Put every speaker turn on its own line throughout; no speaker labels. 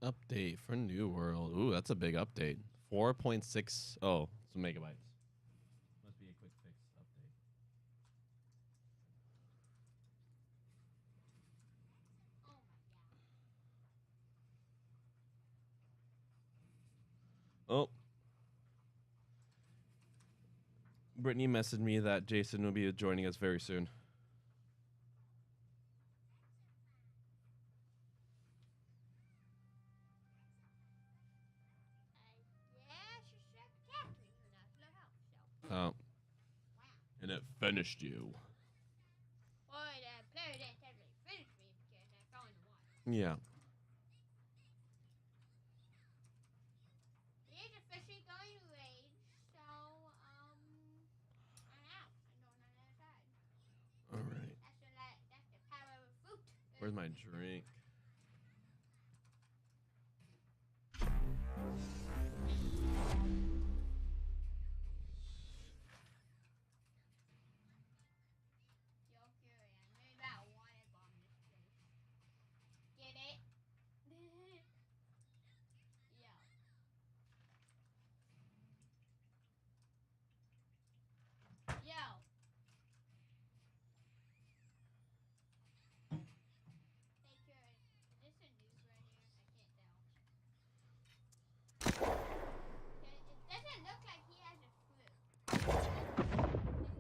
Update for New World. Ooh, that's a big update. 4.6. Oh, some megabytes. Must be a quick fix update. Oh. Brittany messaged me that Jason will be joining us very soon. Oh. And it finished you.
Well, the player didn't technically finish me because I fell in the water.
Yeah.
He is officially going to rage, so, I'm out. I'm going on the other side.
All right.
That's the power of fruit.
Where's my drink?
Yo, Fury, I made that water bomb this place. Get it? Yo. Yo. Hey, Fury, is this a news right here? I can't tell. It doesn't look like he has a fruit.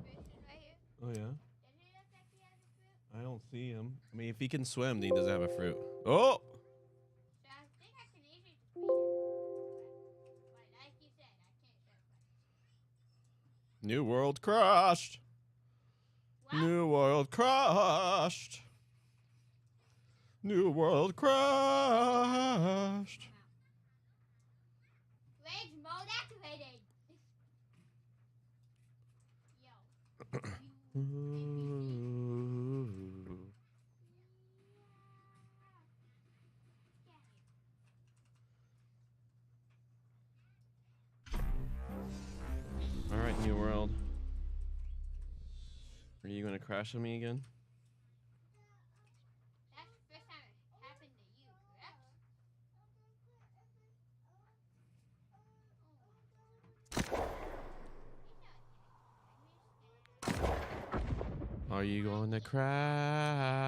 This person right here.
Oh, yeah?
Does it look like he has a fruit?
I don't see him. I mean, if he can swim, then he doesn't have a fruit. Oh!
So I think I can easily defeat him. But like you said, I can't survive.
New World crashed.
What?
New World crashed. New World crashed.
Rage mode activated. Yo.
All right, New World. Are you gonna crash on me again?
That's the first time it happened to you, correct?
Are you going to crash?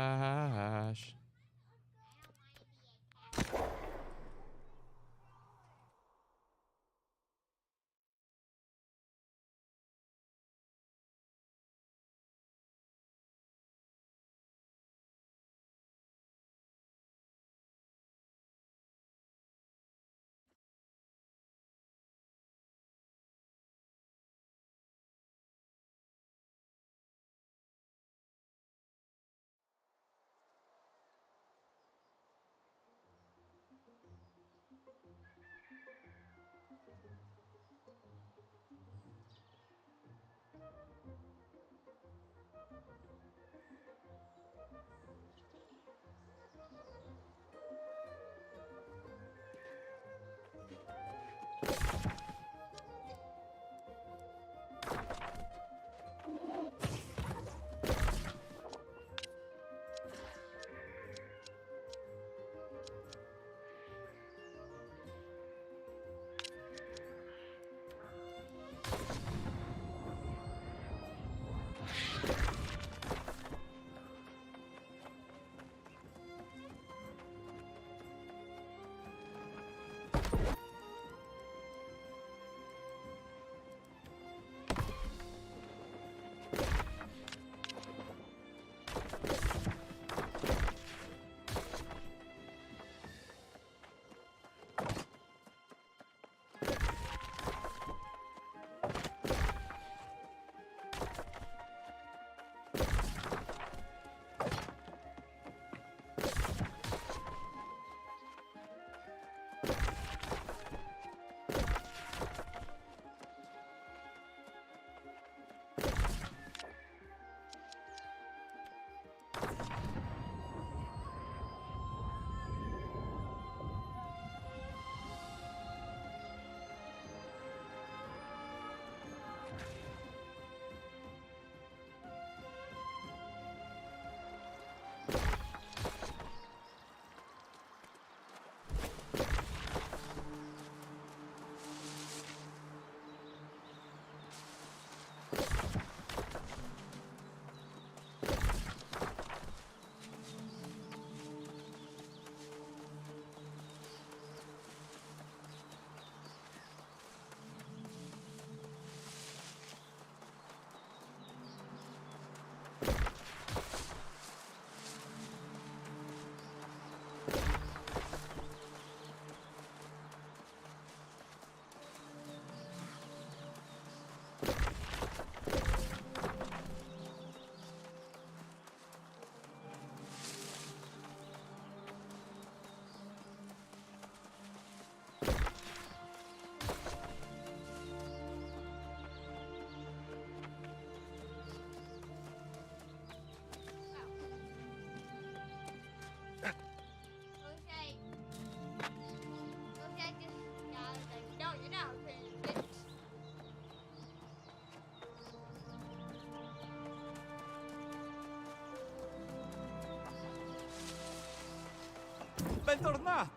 Bentornato!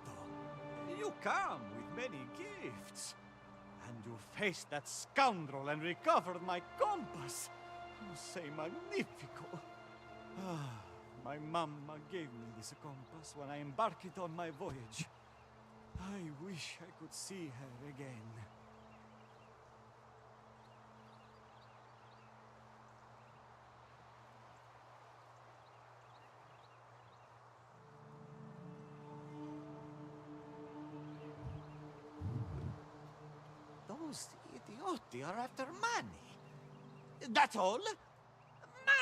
You come with many gifts. And you faced that scoundrel and recovered my compass. Oh, say magnifico. Ah, my mamma gave me this compass when I embarked on my voyage. I wish I could see her again. Those idioti are after money. That's all?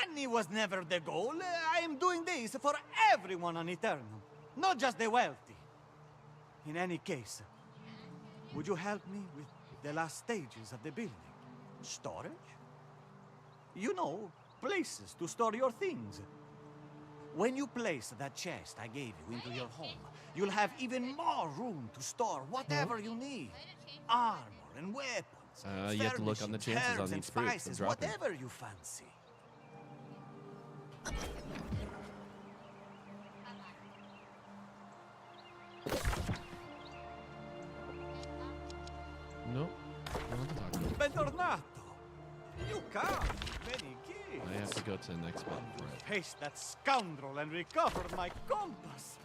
Money was never the goal. I am doing this for everyone on Eternum, not just the wealthy. In any case, would you help me with the last stages of the building? Storage? You know, places to store your things. When you place that chest I gave you into your home, you'll have even more room to store whatever you need. Armor and weapons,
you have to look on the
furnishings,
chances on
herbs and
each fruit of
spices,
dropping.
whatever you fancy.
Nope. I don't want to talk about it.
Bentornato! You come with many gifts.
I have to go to the next spot for it.
Face that scoundrel and recover my compass.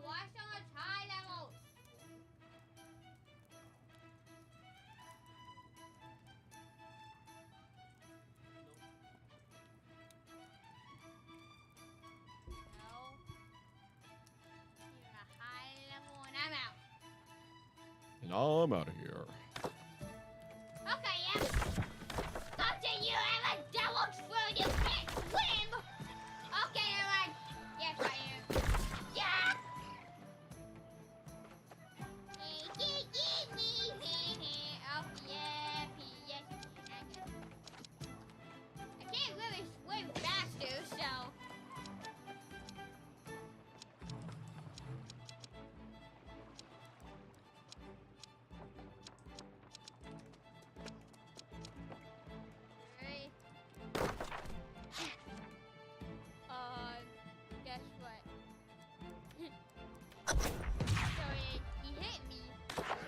Why so much high levels? No. You're a high level and I'm out.
And I'm out of here.
Okay, yeah. Something you have a double true, you can't swim! Okay, never mind. Yes, I am. Yeah! Oh, yeah, yes. I can't really swim faster, so... Right. Guess what? So he hit me,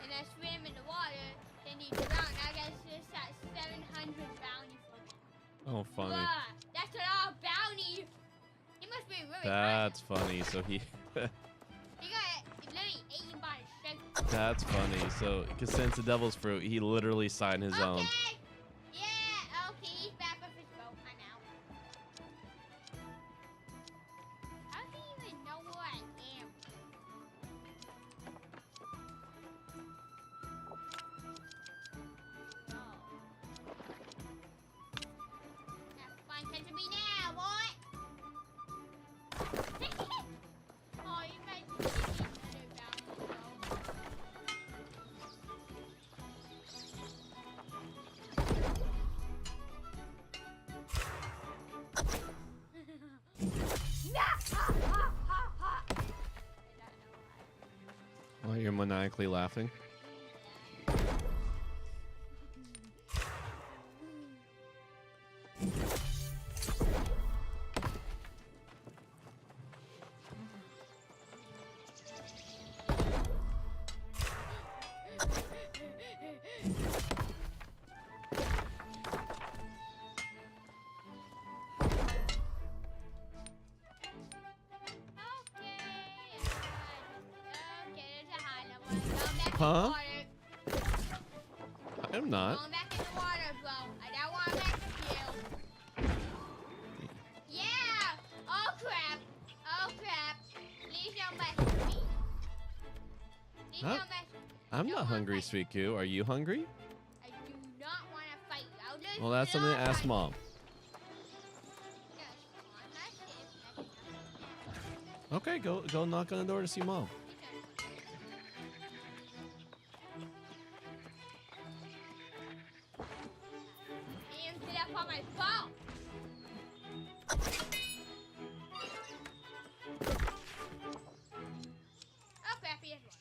and I swam in the water, then he drowned. I guess this at 700 bounty for me.
Oh, funny.
Bruh, that's a lot of bounty. He must be really
That's funny. So he.
He got literally eaten by a snake.
That's funny. So, because since the devil's fruit, he literally signed his own.
Okay. Yeah, okay, he's back with his boat. I'm out. How do you even know where I am? Have fun catching me now, boy. Oh, you guys should give me another bounty, though.
Oh, you're maniacally laughing. Huh? I'm not.
Going back in the water, bro. I don't want to mess with you. Yeah! Oh crap! Oh crap! Please don't mess with me. Please
Huh?
don't mess with me.
I'm
Don't
not
wanna
hungry,
fight.
Sweet Q. Are you hungry?
I do not want to fight you. I'll just
Well, that's something to
not
ask
fight
Mom.
you. Yes, on my ship,
Okay, go knock on the door to see Mom.
And get up on my phone. Oh crap, he has one.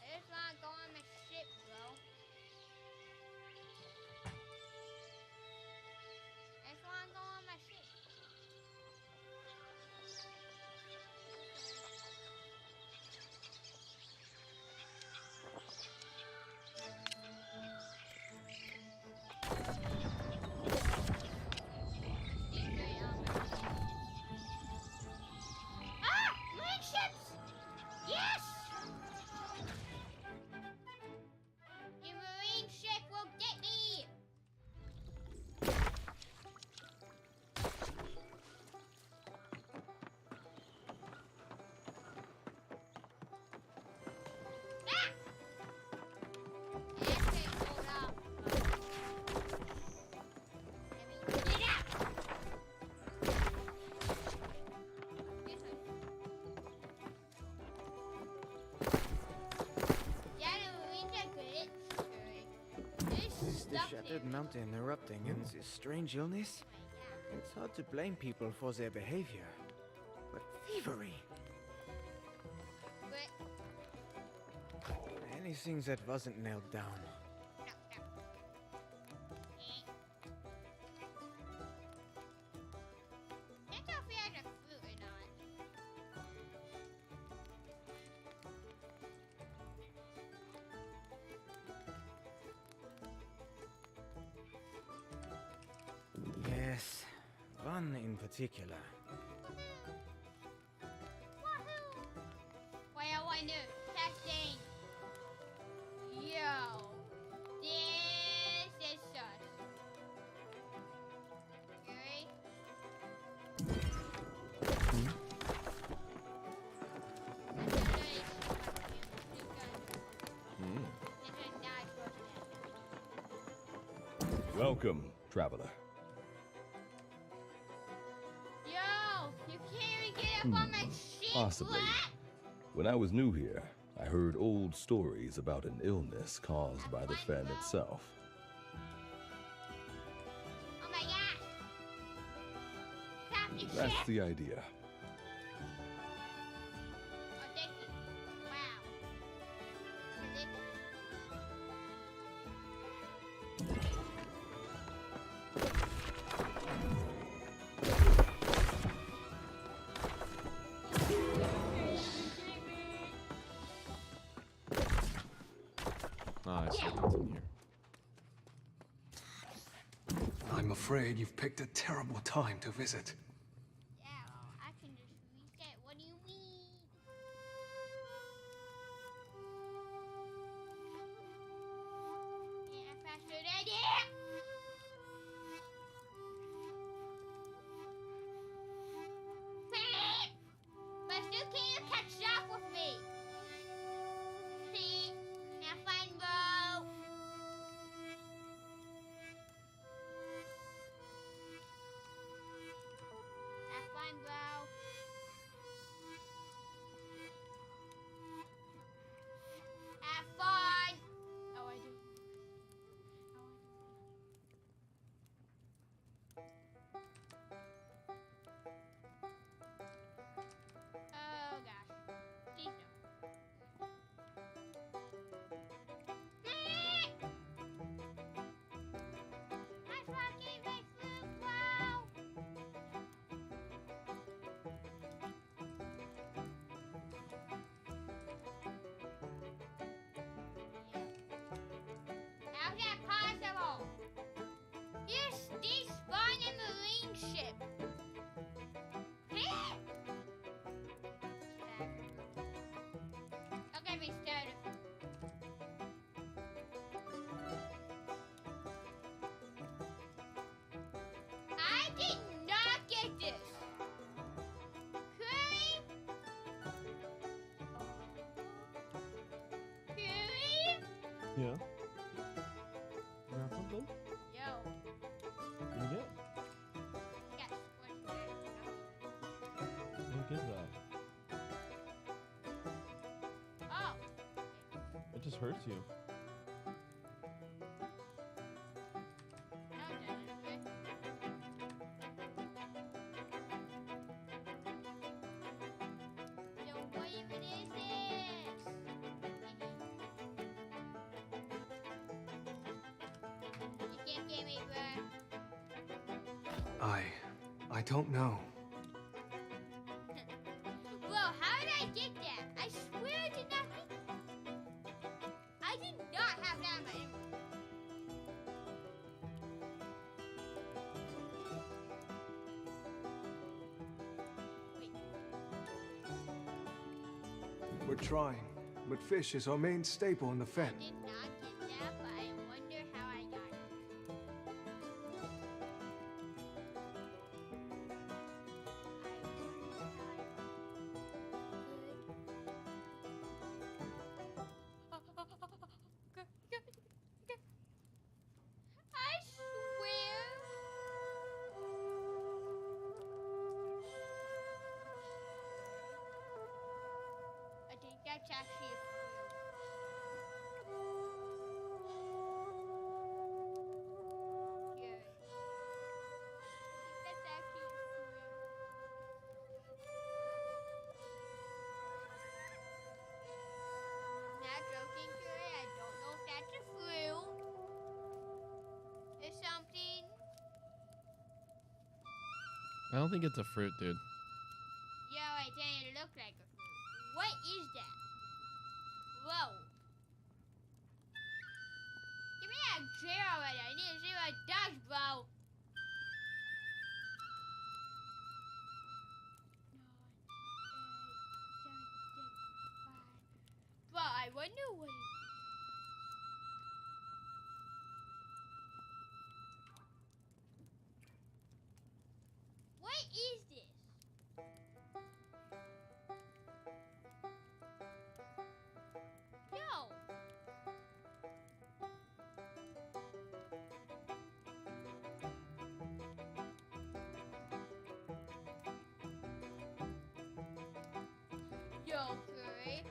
I just wanna go on the ship, bro. I just wanna go on my ship. Ah! Marine ships! Yes! The marine ship will get me! Ah! Okay, hold up. Let me get out! Yes, I yeah, the marines are good.
Is the shattered mountain erupting and this strange illness? It's hard to blame people for their behavior. But thievery! Anything that wasn't nailed down.
That's how if he has a fruit or not.
Yes, one in particular.
Wahoo! Wait, I want to testing. Yo, this is sus. You ready?
Welcome, traveler.
Yo, you can't even get up on my ship,
Possibly.
Black.
When I was new here, I heard old stories about an illness caused by the fen itself.
Oh my gosh. Captain
That's
Ship.
the idea.
Oh, thank you. Wow. Ridiculous.
Ah, I see nothing here.
I'm afraid you've picked a terrible time to visit.
Yeah, well, I can just reset. What do you mean? Yeah, faster than it. But still can't catch up with me. See? Have fun, bro. Have fun, bro. Have fun. Oh, I do. Oh gosh. Please no. I fucking make food, wow. How's that possible? Yes, they spawn in marine ship. Okay, we started. I did not get this. Curry? Curry?
Yeah. You got something?
Yo.
just hurts you.
So what even is this? You can't get me, bro.
I don't know.
Bro, how did I get that? I swear I did not get that. I did not have that in my inventory. Wait,
We're trying, but fish is our main staple in the
I
fen.
did not get that, but I wonder how I got it. I swear. I think that's actually a fruit. Here. I think that's actually a fruit. Not joking, Curry. I don't know if that's a fruit. It's something.
I don't think it's a fruit, dude.
Yo, I didn't look like a fruit. What is that? Whoa. Give me that chair already. I need to see what it does, bro. Bro, I wonder what it is. What is this? Yo. Yo, Curry.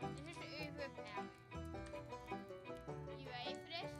This is the overpowered. You ready for this?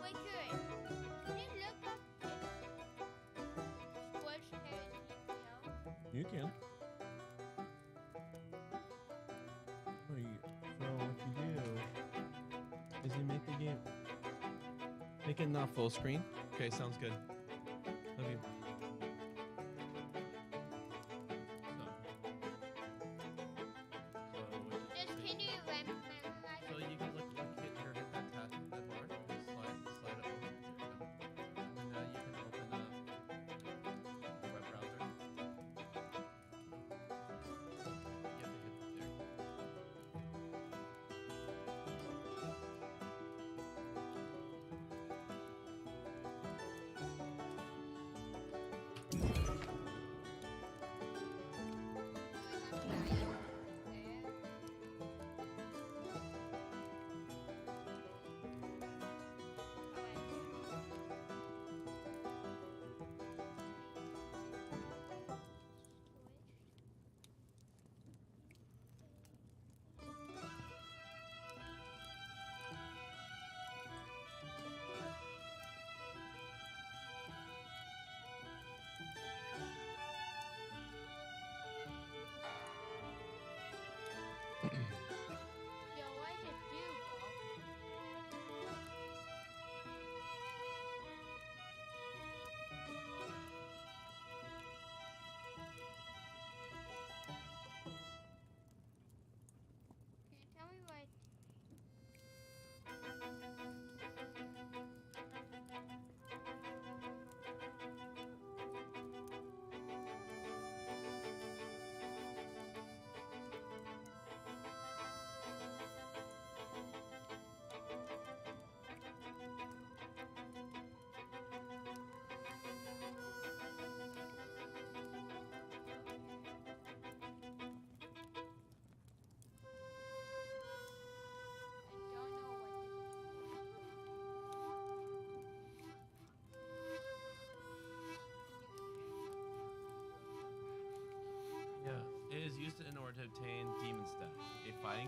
Wait, Curry. Can you look up this sports parody video?
You can. So what you do is you make the game. Make it not full screen. Okay, sounds good. Love you.
Just can you memorize
So you can hit that task that bar, and slide it over. And now you can open up the web browser. You have to hit there.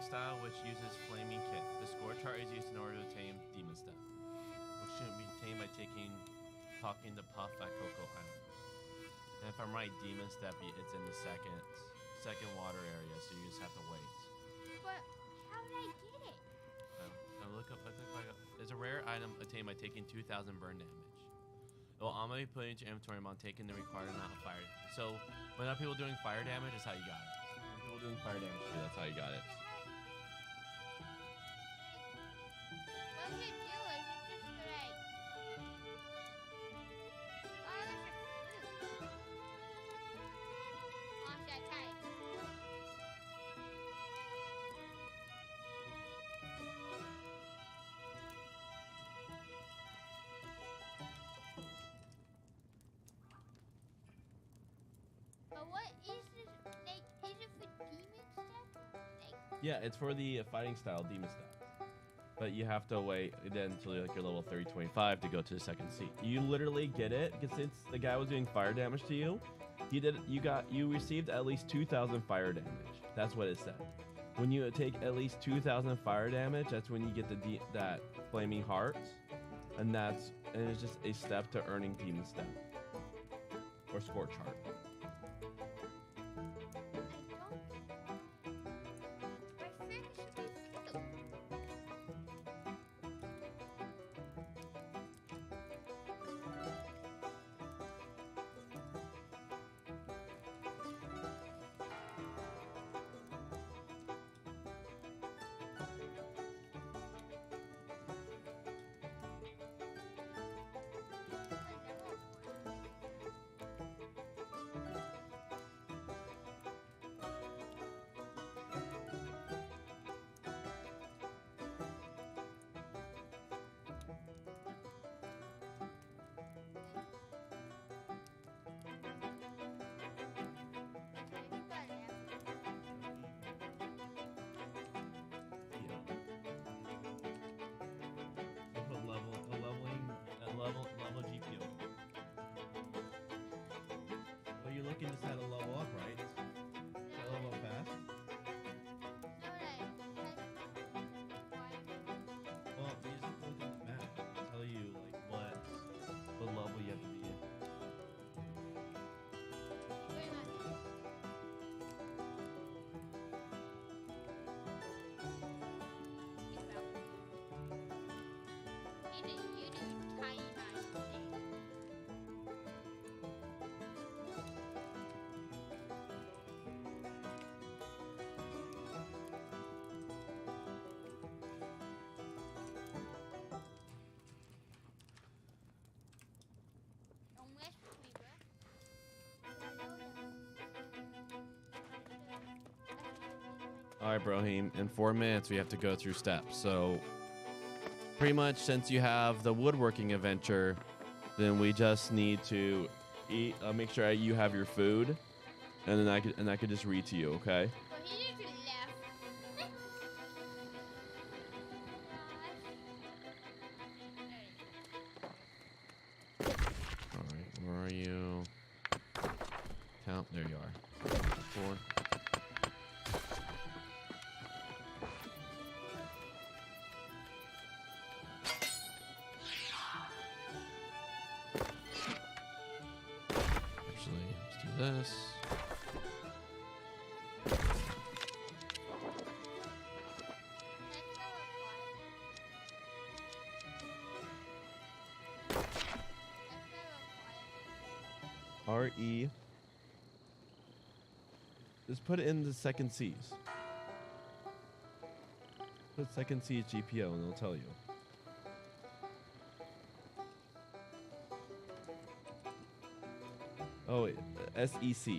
fighting style which uses flaming kits. The score chart is used in order to tame Demon Step, which shouldn't be tamed by talking to Puff at Cocoa Island. And if I'm right, Demon Step, it's in the second water area, so you just have to wait.
But how did I get it?
Look up. There's a rare item attained by taking 2,000 burn damage. It will automatically put into your inventory upon taking the required amount of fire. So when other people doing fire damage, that's how you got it. When people doing fire damage to you, that's how you got it.
What did it do? Is it just like... Oh, that's a fruit. Oh, should I try it? But what is this? Like, is it for demon stuff? Like,
Yeah, it's for the fighting style Demon Step. But you have to wait then until you're level 30-25 to go to the second seat. You literally get it because since the guy was doing fire damage to you, you received at least 2,000 fire damage. That's what it said. When you take at least 2,000 fire damage, that's when you get that flaming heart, and it's just a step to earning Demon Step or Scorch Heart.
I think it should be fruit.
Level GPO. Well, you're looking just how to level up, right? Level up fast. Well, you just look at the map. It'll tell you like what level you have to be in. All right, Brohim. In 4 minutes, we have to go through steps. So, pretty much, since you have the woodworking adventure, then we just need to eat. Make sure you have your food, and then I could just read to you. Okay.
Well, he just left.
All right. Where are you? Count. There you are. 4. This. RE. Just put it in the second C's. Put second C's GPO and it'll tell you. Oh, wait. SEC.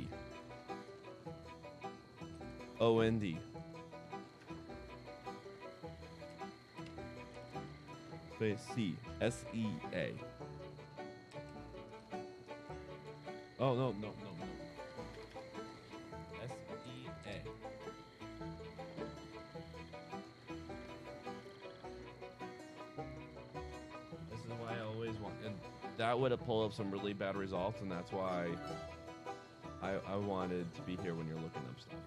OND. Space C. SEA. Oh, no. SEA. This is why I always want, and that would have pulled up some really bad results, and that's why I wanted to be here when you're looking up stuff.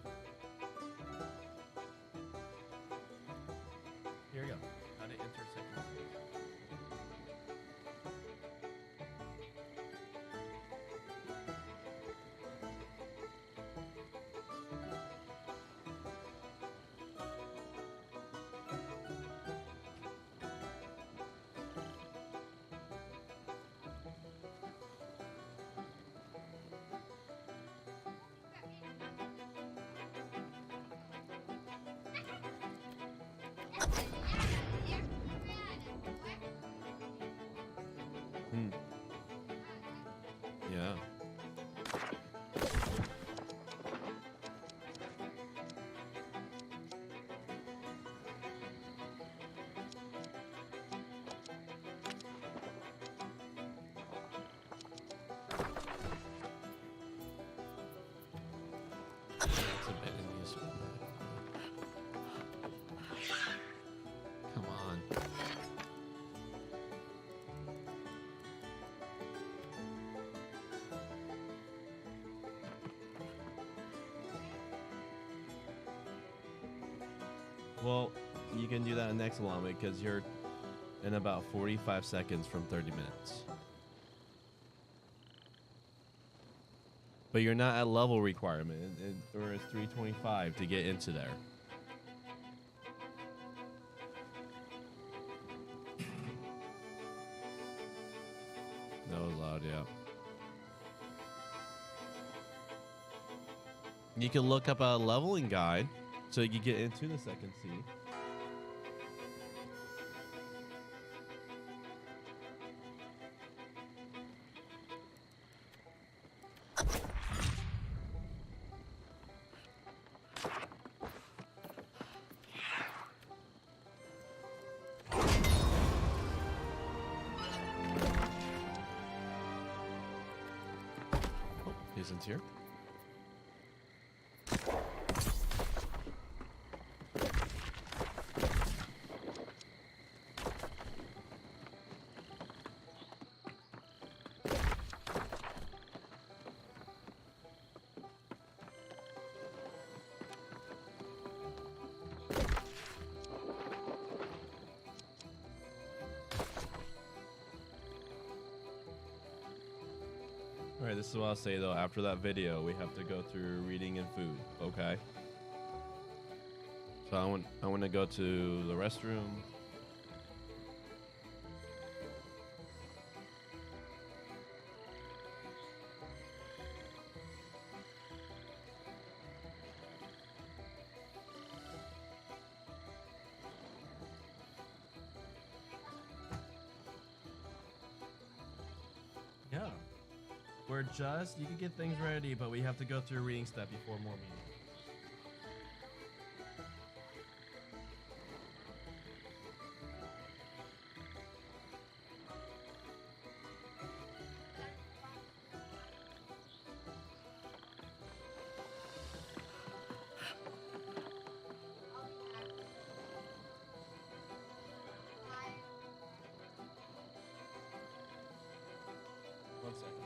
Well, you can do that next along because you're in about 45 seconds from 30 minutes. But you're not at level requirement, or it's 325 to get into there. That was loud, yeah. You can look up a leveling guide so you can get into the second sea. Isn't here. Alright, this is what I'll say though. After that video, we have to go through reading and food, okay? So I want to go to the restroom. Yeah. We're just, you can get things ready, but we have to go through a reading step before more meetings. One second.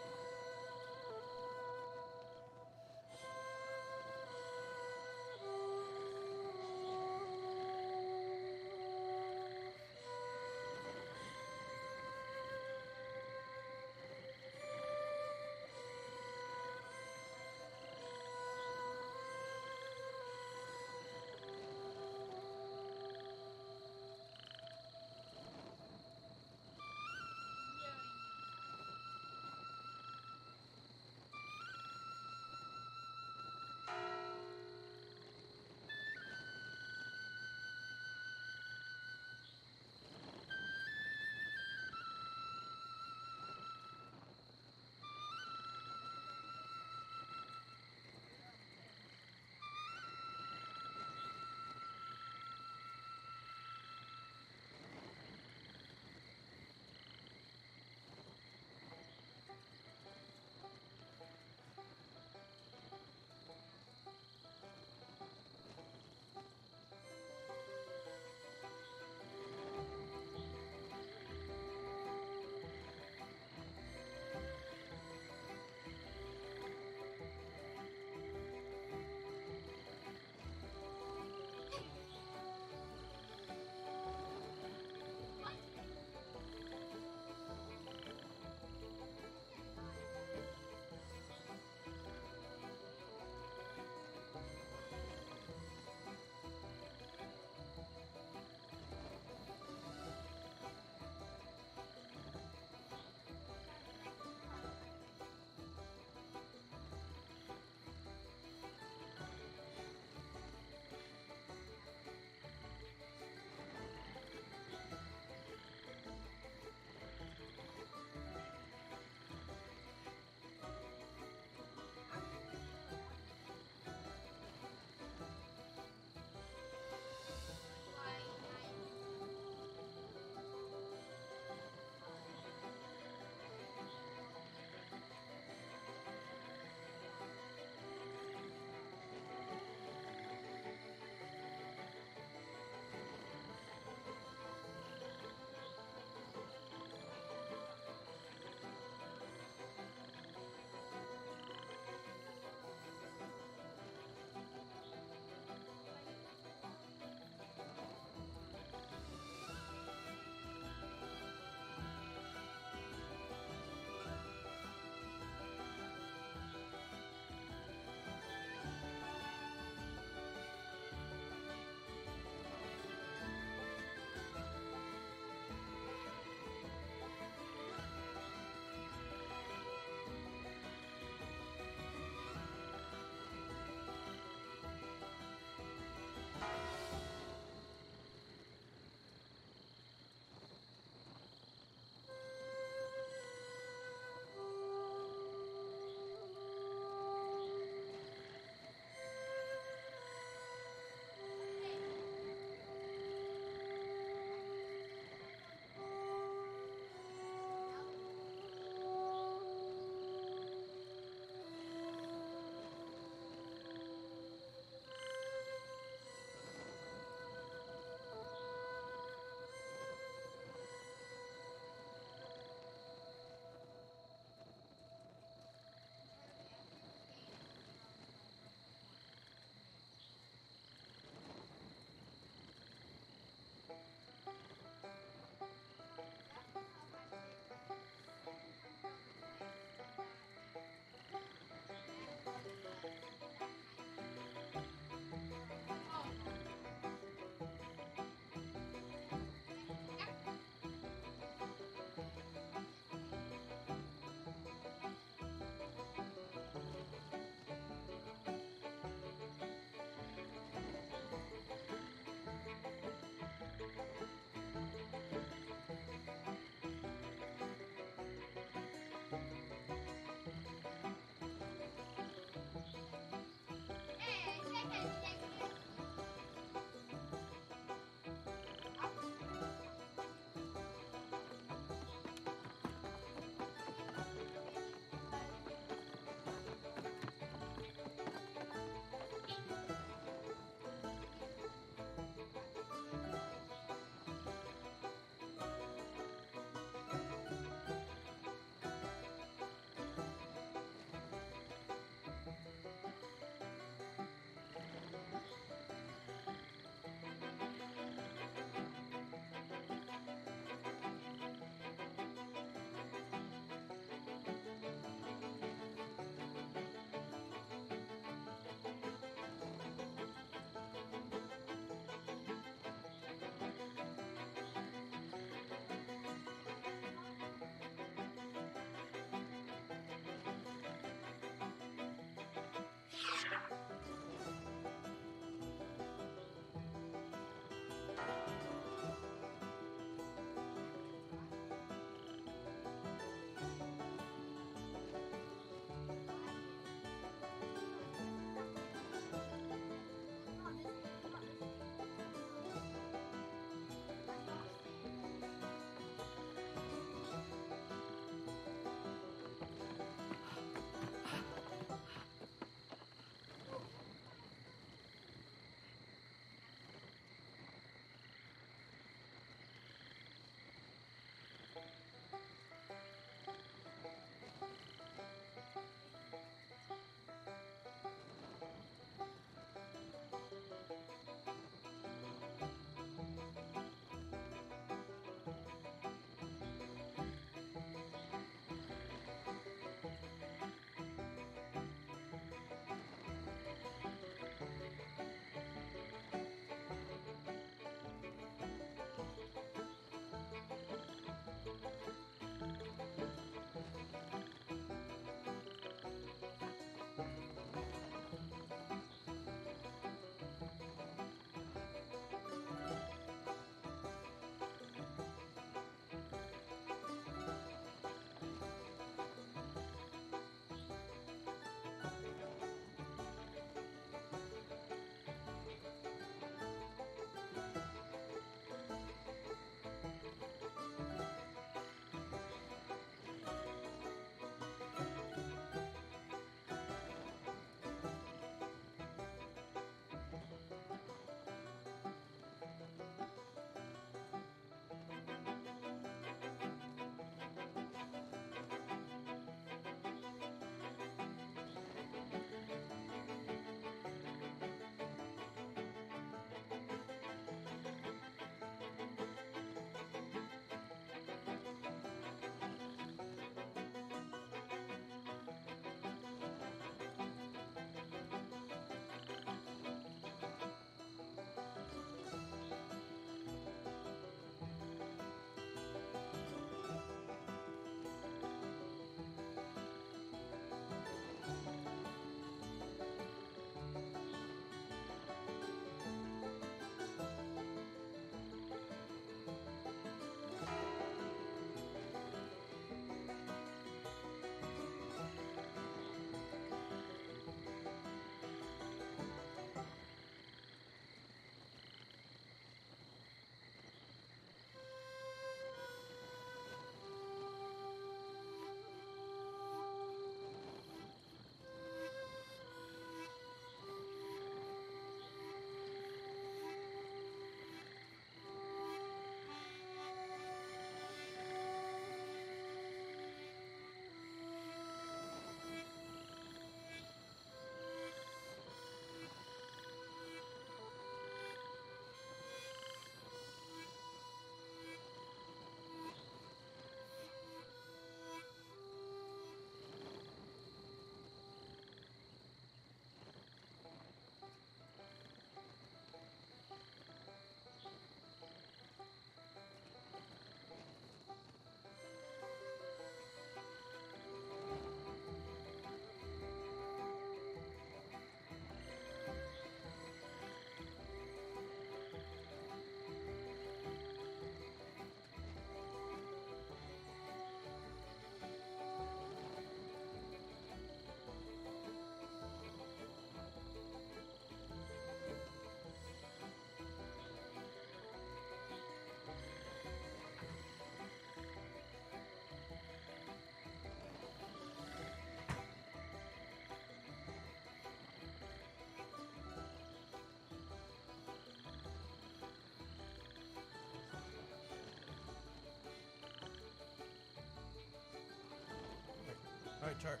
right, chart.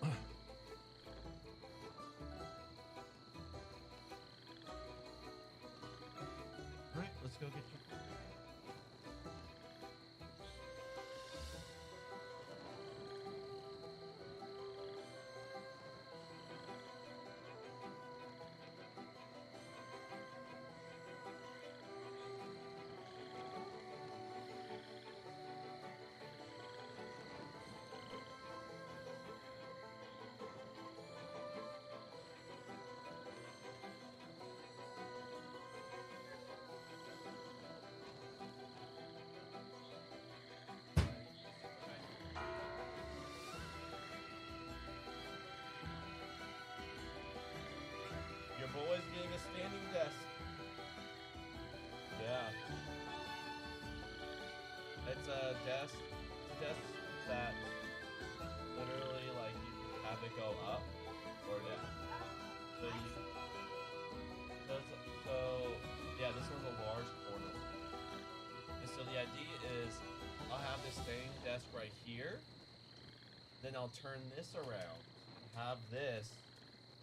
All right, let's go get you. Your boy's getting a standing desk. Yeah. It's a desk. It's a desk that literally like you can have it go up or down. So you. So yeah, this one's a large corner. And so the idea is, I'll have this standing desk right here. Then I'll turn this around and have this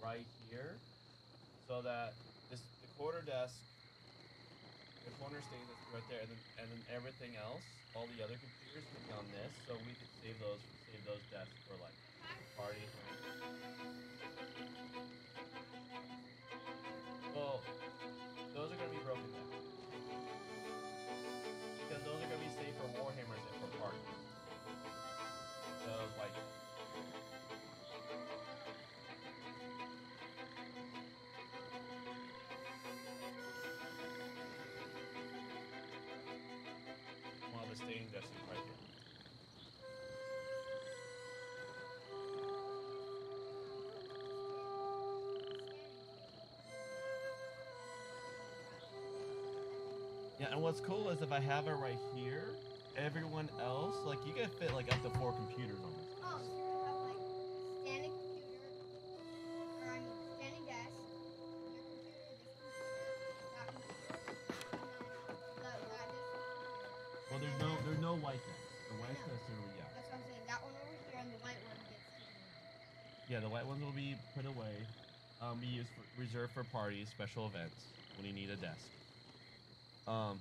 right here. So that the corner desk, the corner standing desk right there, and then everything else, all the other computers can be on this, so we could save those desks for like parties. Well, those are gonna be broken down because those are gonna be safe for Warhammers and for parties. So like. Staying desk is right here. Yeah, and what's cool is if I have it right here, everyone else, like you can fit like up to 4 computers on this.
Oh, so you have like standing computer, or I mean standing desk, your computer, this computer, that computer,
Well, there's no white desk. The white desk are yeah.
that's what I'm saying. That one over here and the white one gets taken.
Yeah, the white ones will be put away. Be used for reserved for parties, special events when you need a desk. Oh,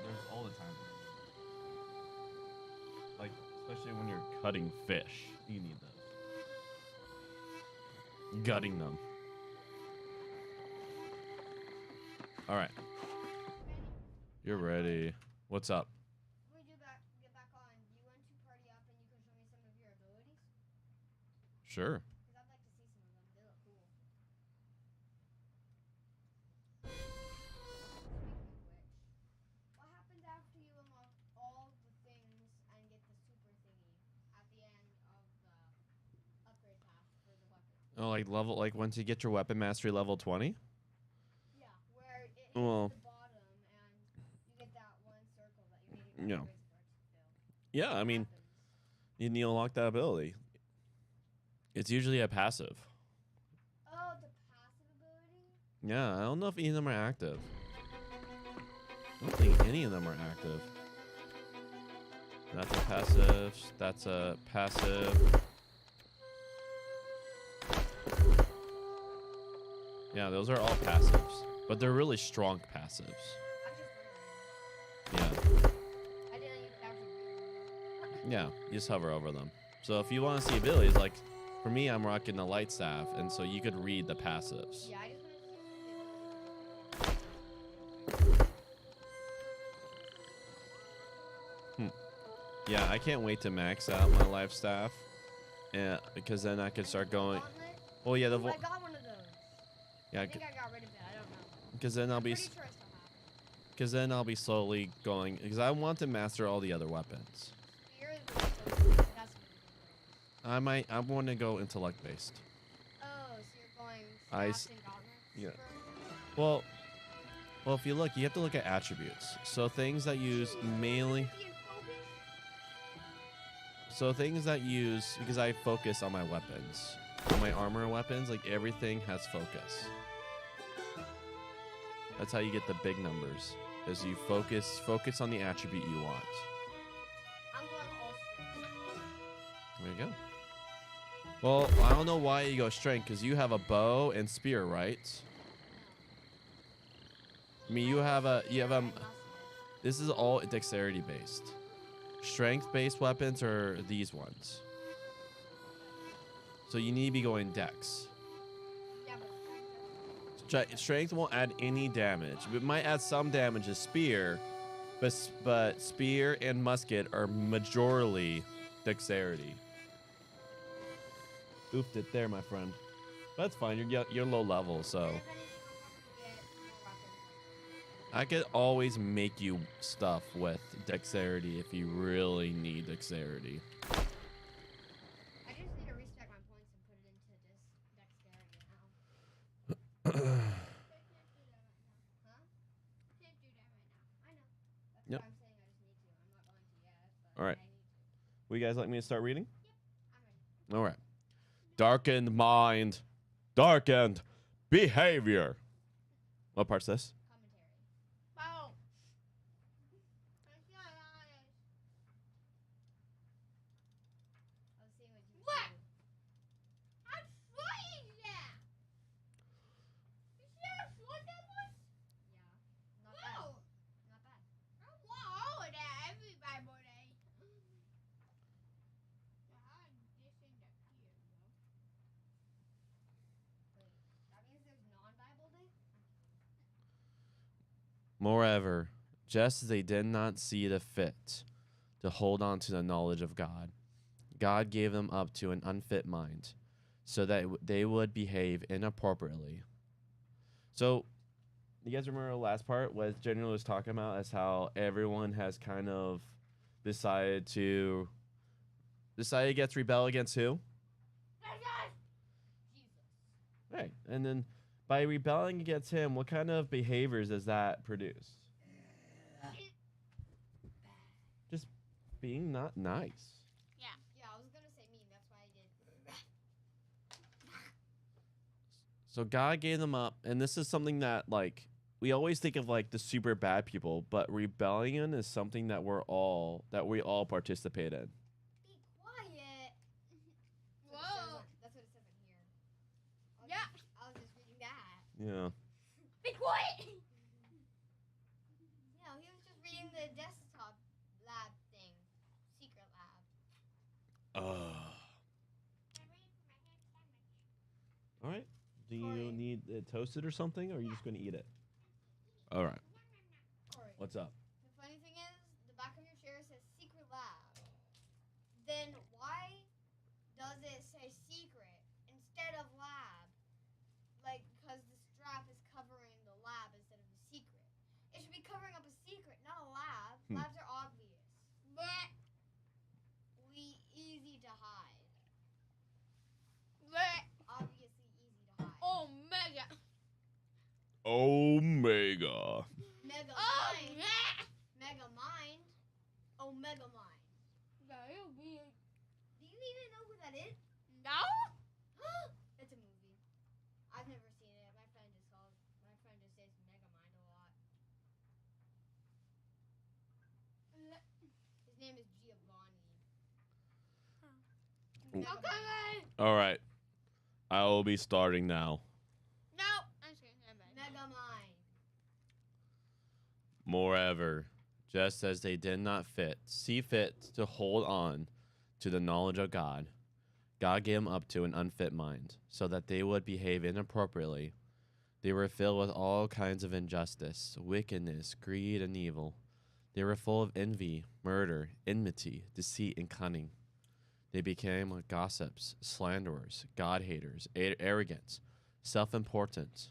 there's all the time. Like especially when you're cutting fish, you need those. Gutting them. All right. You're ready. What's up?
When we get back on, do you want to party up and you can show me some of your abilities?
Sure.
Because I'd like to see some of them. They look cool. Speaking of which, what happens after you unlock all the things and get the super thingy at the end of the upgrade path for the weapon?
Oh, like once you get your weapon mastery level 20?
Yeah, where it hits
Well,
the bottom and you get that one circle that you need
Yeah.
upgrades for it to fill.
Yeah, I mean,
Happens.
you need to unlock that ability. It's usually a passive.
Oh, the passive ability?
Yeah, I don't know if any of them are active. I don't think any of them are active. That's a passive. That's a passive. Yeah, those are all passives, but they're really strong passives.
I'm just
Yeah,
I didn't even actually.
yeah. You just hover over them. So if you want to see abilities, like for me, I'm rocking the light staff, and so you could read the passives.
Yeah, I just want to see
Yeah, I can't wait to max out my life staff, and because then I could start going. Well, yeah,
I got one of those.
yeah,
I think I got rid of it. I don't know.
because then I'll
I'm
be,
pretty sure I still have it.
because then I'll be slowly going, because I want to master all the other weapons.
Spear is really close. That's
I want to go intellect based.
oh, so you're going
I
staffs
s-
and gauntlets
yeah.
first?
Well, if you look, you have to look at attributes. So things that use mainly,
Being focused?
so things that use, because I focus on my weapons, on my armor weapons, like everything has focus. That's how you get the big numbers. Is you focus on the attribute you want.
I'm going all strength.
Well, I don't know why you go strength, because you have a bow and spear, right? I mean, you have this is all dexterity based. Strength based weapons are these ones. So you need to be going dex.
Yeah, but
Strength won't add any damage. It might add some damage to spear, but spear and musket are majorly dexterity. Oofed it there, my friend. That's fine. You're low level, so I could always make you stuff with dexterity if you really need dexterity.
I just need to restack my points and put it into this dexterity now. Can't do that right now. Huh? Can't do that right now. I know. That's
Yep.
why I'm saying I just need to. I'm not going to yet, but
All right.
I need to.
Will you guys like me to start reading?
I'm ready.
All right. Darkened mind, darkened behavior. What part's this?
Commentary. Boom. Let's see what you what? I'm trying that. You see how short that was? Yeah. Not bad. Not bad. I want all of that every Bible day. Wait, that means there's non-Bible day?
Moreover, just as they did not see the fit to hold on to the knowledge of God, God gave them up to an unfit mind, so that they would behave inappropriately. So, you guys remember the last part? What General was talking about is how everyone has kind of decided against rebel against who?
Jesus.
Right. And then by rebelling against him, what kind of behaviors does that produce? Just being not nice.
Yeah, I was gonna say mean. That's why I did.
So God gave them up, and this is something that like we always think of like the super bad people, but rebellion is something that we all participate in.
Be quiet. Whoa. That's what it says in here. Yeah. I was just reading that.
Yeah.
Be quiet. Yeah, he was just reading the desktop lab thing, secret lab.
All right. Do you
Corey.
need it toasted or something, or are you just going to eat it? All right.
Corey.
What's up?
The funny thing is, the back of your chair says secret lab. Then why does it say secret instead of lab? Like, because the strap is covering the lab instead of the secret. It should be covering up a secret, not a lab. Labs are obvious. But easy to hide. Obviously easy to hide. Omega.
Omega.
Mega mind. Mega mind. Omega mind. Do you even know who that is? No. It's a movie. I've never seen it. My friend just says Mega Mind a lot. His name is Giovanni. Okay.
All right. I will be starting now.
No. I'm just kidding. Mega Mind.
Moreover, just as they did not see fit to hold on to the knowledge of God, God gave them up to an unfit mind, so that they would behave inappropriately. They were filled with all kinds of injustice, wickedness, greed, and evil. They were full of envy, murder, enmity, deceit, and cunning. They became gossips, slanderers, God-haters, arrogant, self-important,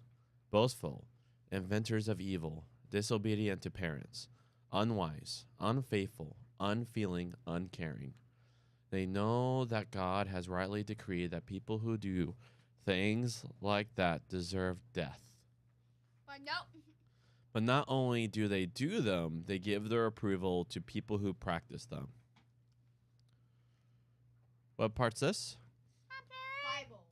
boastful, inventors of evil, disobedient to parents, unwise, unfaithful, unfeeling, uncaring. They know that God has rightly decreed that people who do things like that deserve death.
But no.
But not only do they do them, they give their approval to people who practice them. What part's this?
Bible.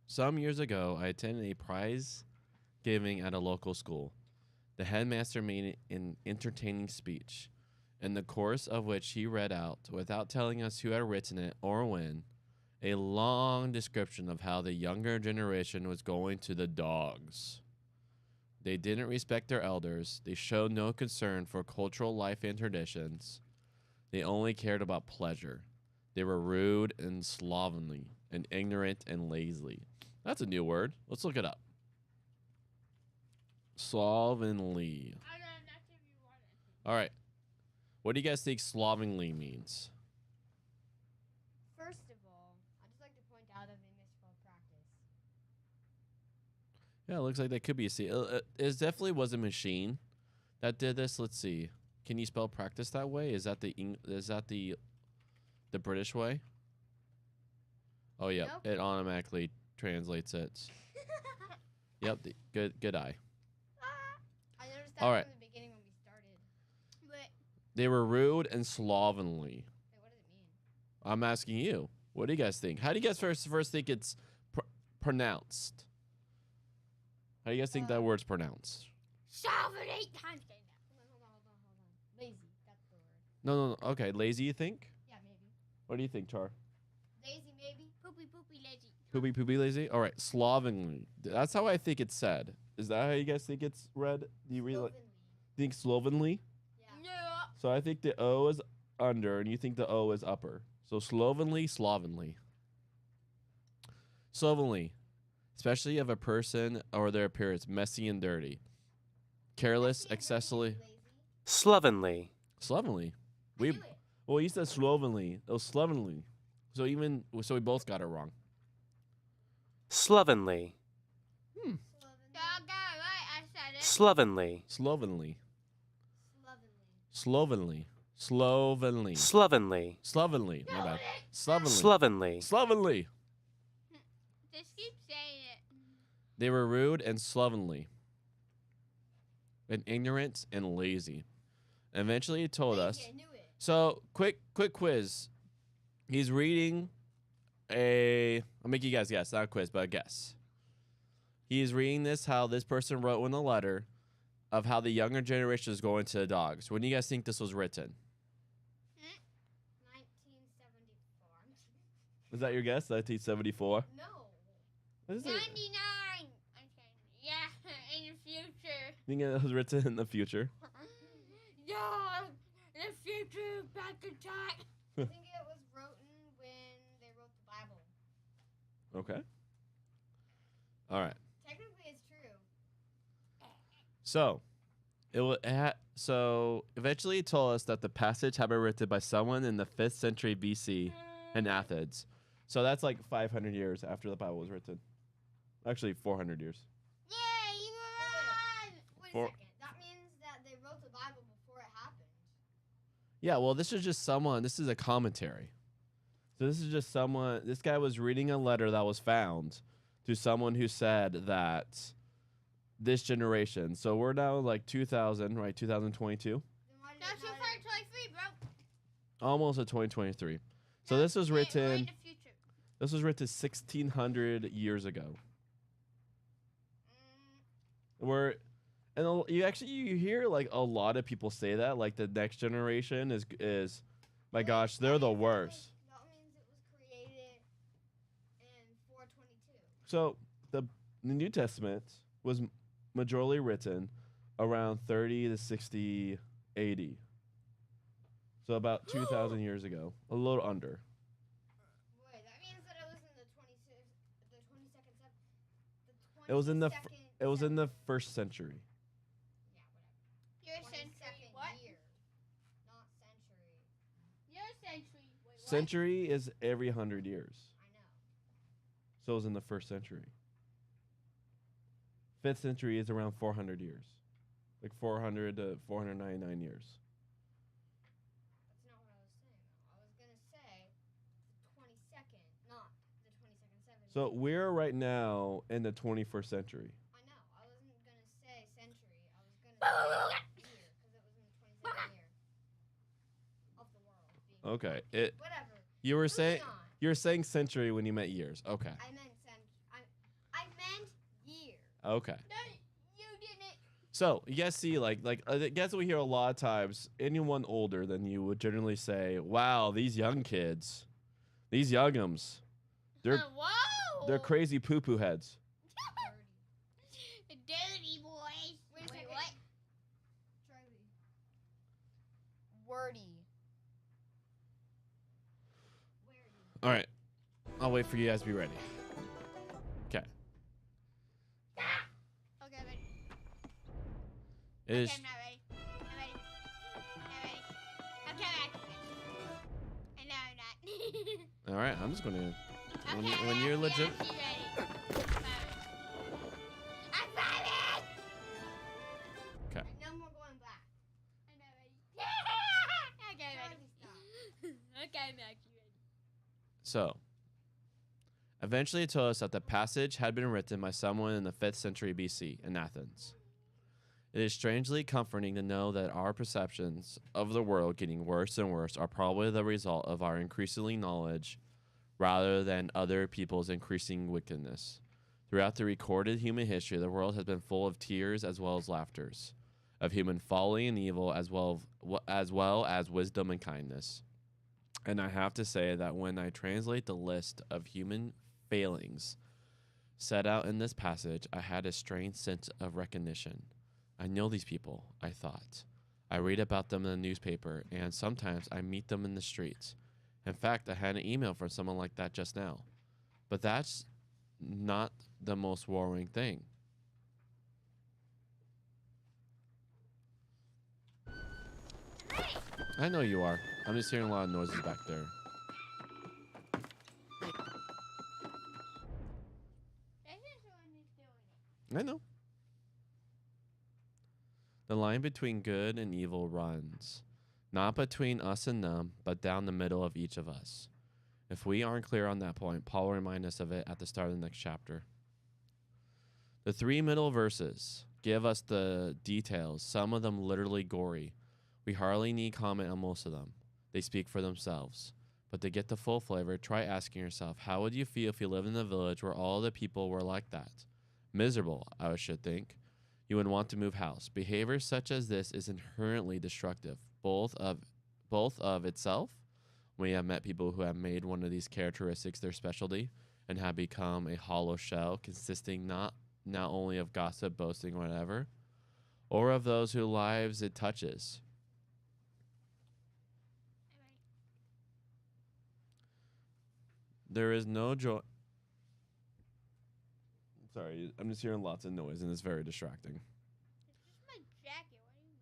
Some years ago, I attended a prize giving at a local school. The headmaster made an entertaining speech, in the course of which he read out, without telling us who had written it or when, a long description of how the younger generation was going to the dogs. They didn't respect their elders. They showed no concern for cultural life and traditions. They only cared about pleasure. They were rude and slovenly, and ignorant and lazy. That's a new word. Let's look it up. Slovenly. All right. What do you guys think slovenly means?
First of all, I'd just like to point out that they misspelled practice.
Yeah, it looks like that could be a C. It definitely was a machine that did this. Let's see. Can you spell practice that way? Is that the British way? Oh yeah,
Nope.
it automatically translates it. Yep, good eye.
I noticed that
All right.
from the beginning when we started. But
They were rude and slovenly.
wait, what does it mean?
I'm asking you. What do you guys think? How do you guys first think it's pronounced? How do you guys think that word's pronounced?
7, 8 times. Hold on. Lazy. That's the word.
No. Okay, lazy. You think?
Yeah, maybe.
What do you think, Char?
Lazy, maybe. Poopy, lazy.
Poopy lazy. All right, slovenly. That's how I think it's said. Is that how you guys think it's read? Do you really think slovenly?
Yeah.
So I think the O is under, and you think the O is upper. So slovenly. Slovenly, especially of a person or their appearance, messy and dirty, careless, excessively.
Slovenly.
Slovenly.
I knew it.
Well, you said slovenly. It was slovenly. So we both got it wrong.
Slovenly.
I got it right. I said it.
Slovenly.
Slovenly.
Slovenly.
Slovenly. My bad. Slovenly.
Slovenly.
Slovenly.
Just keep saying it.
They were rude and slovenly, and ignorant and lazy. Eventually, he told us.
I knew it.
So, quick quiz. He's reading I'll make you guys guess, not a quiz, but a guess. He's reading how this person wrote in a letter of how the younger generation is going to the dogs. When do you guys think this was written?
1974.
Is that your guess? 1974?
No.
What is it?
99. I'm saying, yeah, in the future.
You think it was written in the future?
Yeah, in the future, back in time. I think it was written when they wrote the Bible.
Okay. All right.
Technically, it's true.
So, so eventually he told us that the passage had been written by someone in the 5th century BC in Athens. So that's like 500 years after the Bible was written. Actually, 400 years.
Yeah, you were right. Wait a
For-
second. That means that they wrote the Bible before it happened.
Yeah, well, this is just someone. This is a commentary. So this is just someone. This guy was reading a letter that was found to someone who said that this generation. So we're now like 2000, right? 2022.
Then why did it matter? 23, bro.
Almost at 2023. So this was
We're in
written.
the future.
This was written 1600 years ago. Where, and you hear like a lot of people say that, like the next generation is, my gosh, they're the worst.
That means it was created in 422.
So the New Testament was majorly written around 30 to 60 AD. So about 2,000 years ago, a little under.
Wait, that means that it was in the 22nd century.
It was in the first century.
Yeah, whatever. Your century, what? Year, not century. Your century. Wait, what?
Century is every 100 years.
I know.
So it was in the first century. 5th century is around 400 years. Like 400 to 499 years.
That's not what I was saying, though. I was going to say the 22nd, not the 22nd century.
So we're right now in the 21st century.
I know. I wasn't going to say century. I was going to say year, because it was in the 22nd year of the world.
Okay.
Whatever.
You were
Moving
saying
on.
you were saying century when you meant years. Okay.
I meant I meant year.
Okay.
No, you didn't.
So you guys see, I guess we hear a lot of times. Anyone older than you would generally say, "Wow, these young kids, these youngums, they're
Whoa!
they're crazy poo poo heads."
Dirty boys. Wait, what? Charlie. Wordy.
All right, I'll wait for you guys to be ready. Okay.
Okay, ready.
It is.
Okay, I'm not ready. I'm ready. I'm ready. Okay, and now I'm not.
All right, I'm just gonna.
Okay,
When you're legit.
I'm ready. I'm ready.
Okay.
No more going back. I'm not ready. Okay, ready. Okay, I'm actually ready.
So, eventually it told us that the passage had been written by someone in the 5th century BC in Athens. It is strangely comforting to know that our perceptions of the world getting worse and worse are probably the result of our increasingly knowledge rather than other people's increasing wickedness. Throughout the recorded human history, the world has been full of tears as well as laughters, of human folly and evil as well as wisdom and kindness. And I have to say that when I translate the list of human failings set out in this passage, I had a strange sense of recognition. I know these people, I thought. I read about them in the newspaper, and sometimes I meet them in the streets. In fact, I had an email from someone like that just now. But that's not the most worrying thing. I know you are. I'm just hearing a lot of noises back there. I know. The line between good and evil runs, not between us and them, but down the middle of each of us. If we aren't clear on that point, Paul will remind us of it at the start of the next chapter. The 3 middle verses give us the details, some of them literally gory. We hardly need comment on most of them. They speak for themselves. But to get the full flavor, try asking yourself, how would you feel if you lived in a village where all the people were like that? Miserable, I should think. You would want to move house. Behavior such as this is inherently destructive, both of itself. We have met people who have made one of these characteristics their specialty and have become a hollow shell consisting not only of gossip, boasting, whatever, or of those whose lives it touches. There is no joy. Sorry, I'm just hearing lots of noise and it's very distracting.
It's just my jacket. What do you mean?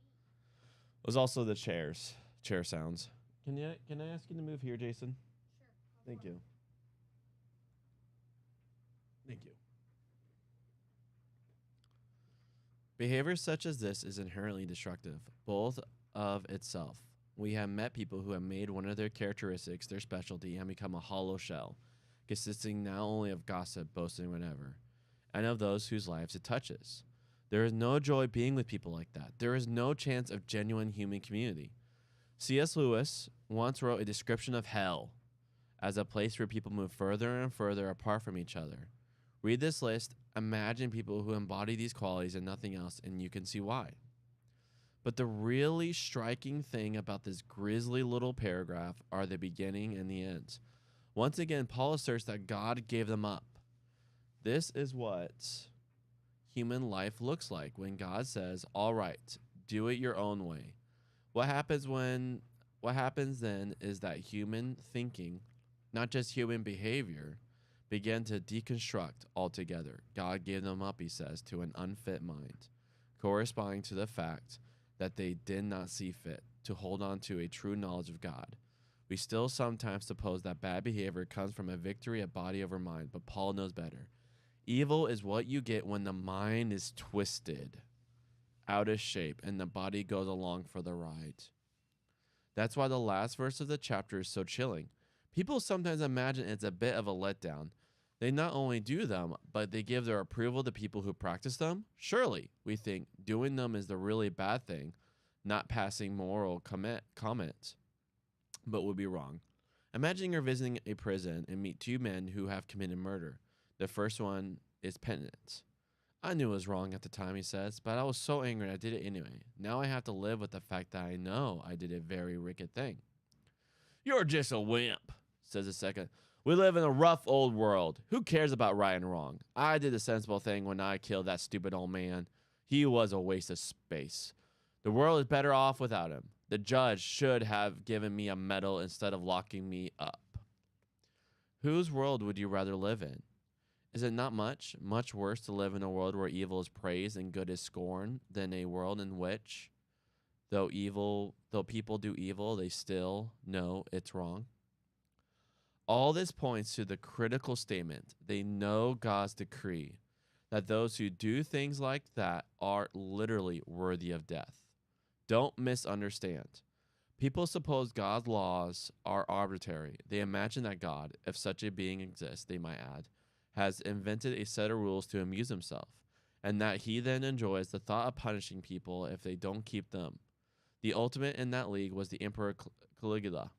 There's also the chair sounds. Can I ask you to move here, Jason?
Sure.
Thank you. Thank you. Behavior such as this is inherently destructive, both of itself. We have met people who have made one of their characteristics their specialty and become a hollow shell, consisting not only of gossip, boasting, whatever, and of those whose lives it touches. There is no joy being with people like that. There is no chance of genuine human community. C.S. Lewis once wrote a description of hell as a place where people move further and further apart from each other. Read this list, imagine people who embody these qualities and nothing else, and you can see why. But the really striking thing about this grisly little paragraph are the beginning and the end. Once again, Paul asserts that God gave them up. This is what human life looks like when God says, all right, do it your own way. What happens then is that human thinking, not just human behavior, began to deconstruct altogether. God gave them up, he says, to an unfit mind, corresponding to the fact that they did not see fit to hold on to a true knowledge of God. We still sometimes suppose that bad behavior comes from a victory of body over mind, but Paul knows better. Evil is what you get when the mind is twisted, out of shape, and the body goes along for the ride. That's why the last verse of the chapter is so chilling. People sometimes imagine it's a bit of a letdown. They not only do them, but they give their approval to people who practice them. Surely, we think, doing them is the really bad thing, not passing moral comment, but would be wrong. Imagine you're visiting a prison and meet 2 men who have committed murder. The first one is penitent. I knew it was wrong at the time, he says, but I was so angry I did it anyway. Now I have to live with the fact that I know I did a very wicked thing. You're just a wimp, says the second. We live in a rough old world. Who cares about right and wrong? I did the sensible thing when I killed that stupid old man. He was a waste of space. The world is better off without him. The judge should have given me a medal instead of locking me up. Whose world would you rather live in? Is it not much worse to live in a world where evil is praised and good is scorned than a world in which, though people do evil, they still know it's wrong? All this points to the critical statement. They know God's decree that those who do things like that are literally worthy of death. Don't misunderstand. People suppose God's laws are arbitrary. They imagine that God, if such a being exists, they might add, has invented a set of rules to amuse himself, and that he then enjoys the thought of punishing people if they don't keep them. The ultimate in that league was the Emperor Caligula,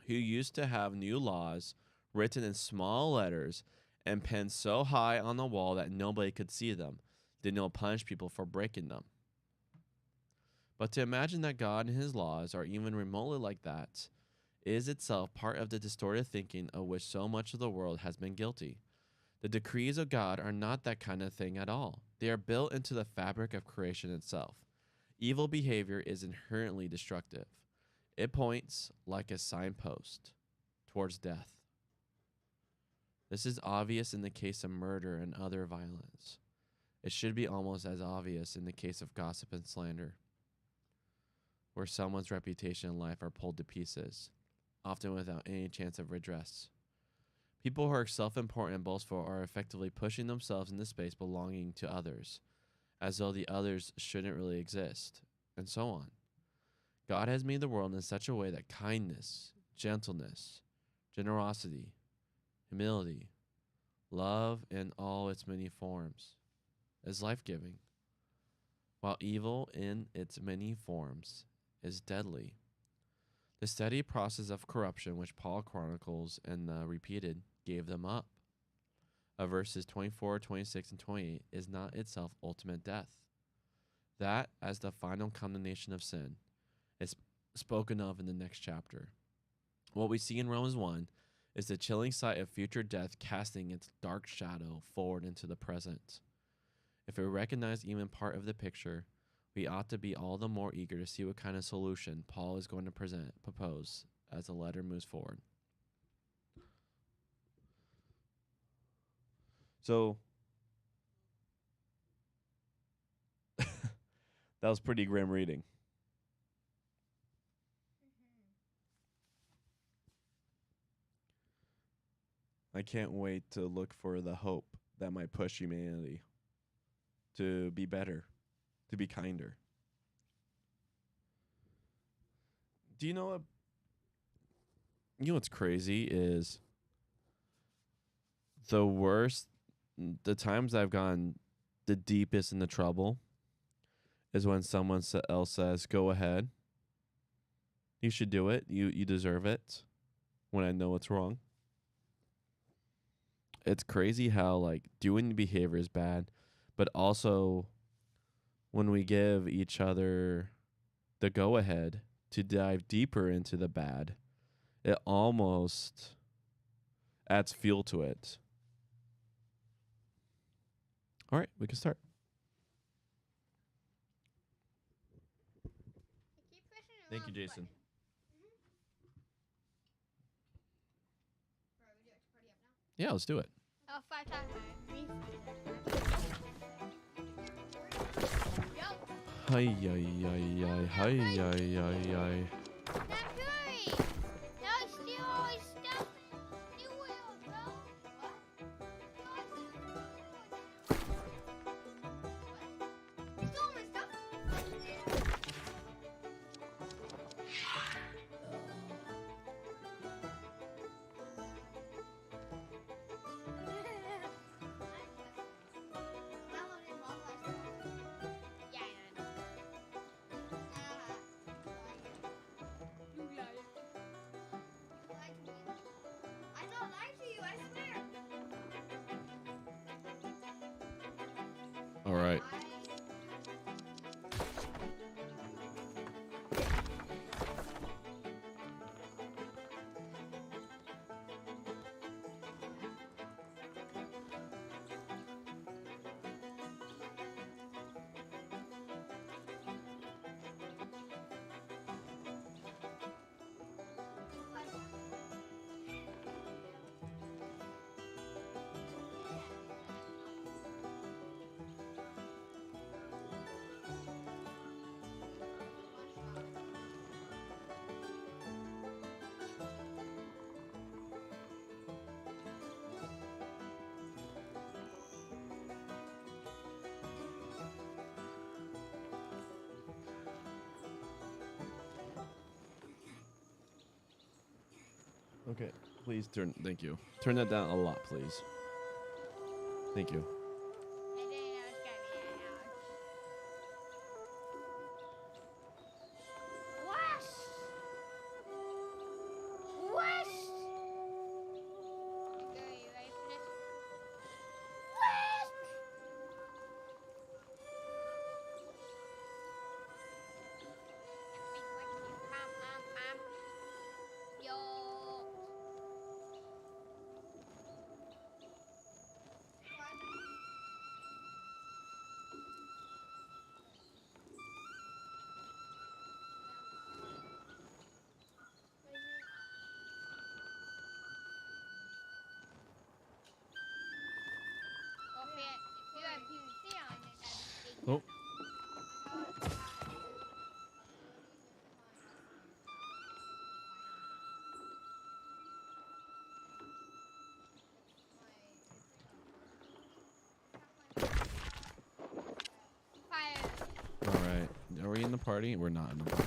who used to have new laws written in small letters and penned so high on the wall that nobody could see them. Then he'll punish people for breaking them. But to imagine that God and his laws are even remotely like that is itself part of the distorted thinking of which so much of the world has been guilty. The decrees of God are not that kind of thing at all. They are built into the fabric of creation itself. Evil behavior is inherently destructive. It points, like a signpost, towards death. This is obvious in the case of murder and other violence. It should be almost as obvious in the case of gossip and slander, where someone's reputation and life are pulled to pieces, often without any chance of redress. People who are self-important and boastful are effectively pushing themselves into space belonging to others, as though the others shouldn't really exist, and so on. God has made the world in such a way that kindness, gentleness, generosity, humility, love in all its many forms is life-giving, while evil in its many forms is deadly. The steady process of corruption which Paul chronicles and the repeated gave them up of verses 24, 26, and 28 is not itself ultimate death. That, as the final condemnation of sin, is spoken of in the next chapter. What we see in Romans 1 is the chilling sight of future death casting its dark shadow forward into the present. If we recognize even part of the picture, we ought to be all the more eager to see what kind of solution Paul is going to propose as the letter moves forward. So, that was pretty grim reading. I can't wait to look for the hope that might push humanity to be better, to be kinder. Do you know what? You know what's crazy is the times I've gone the deepest in the trouble is when someone else says, go ahead. You should do it. You deserve it. When I know it's wrong. It's crazy how, like, doing the behavior is bad, but also when we give each other the go-ahead to dive deeper into the bad, it almost adds fuel to it. All right, we can start. Thank you, Jason. Yeah, let's do it.
Oh, 5 times. Yup.
Hi, hi, hi, hi, hi, hi, hi, hi.
Not good. No, still always stuff. New wheel, bro. What? You stole my stuff?
Okay, please turn. Thank you. Turn that down a lot, please. Thank you.
West! West! You ready for this? West! Yo.
Oh. All right. Are we in the party? We're not in the party.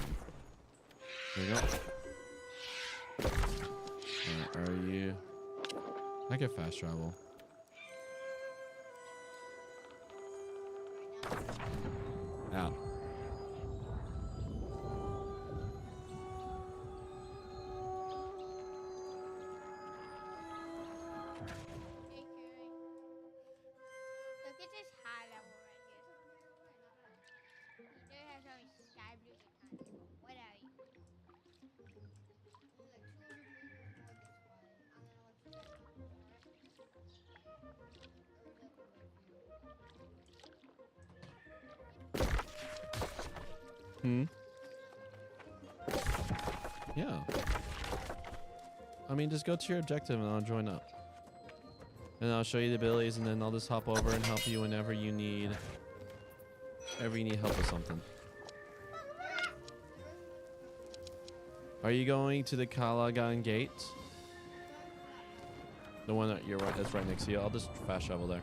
Here we go. All right, are you? I can fast travel. Out.
Look at this high level right here. You do have some sky blue behind you. What are you?
Hmm. Yeah. I mean, just go to your objective and I'll join up. And I'll show you the abilities, and then I'll just hop over and help you whenever you need. Whenever you need help with something. Are you going to the Calagan Gate? The one that you're right, that's right next to you. I'll just fast travel there.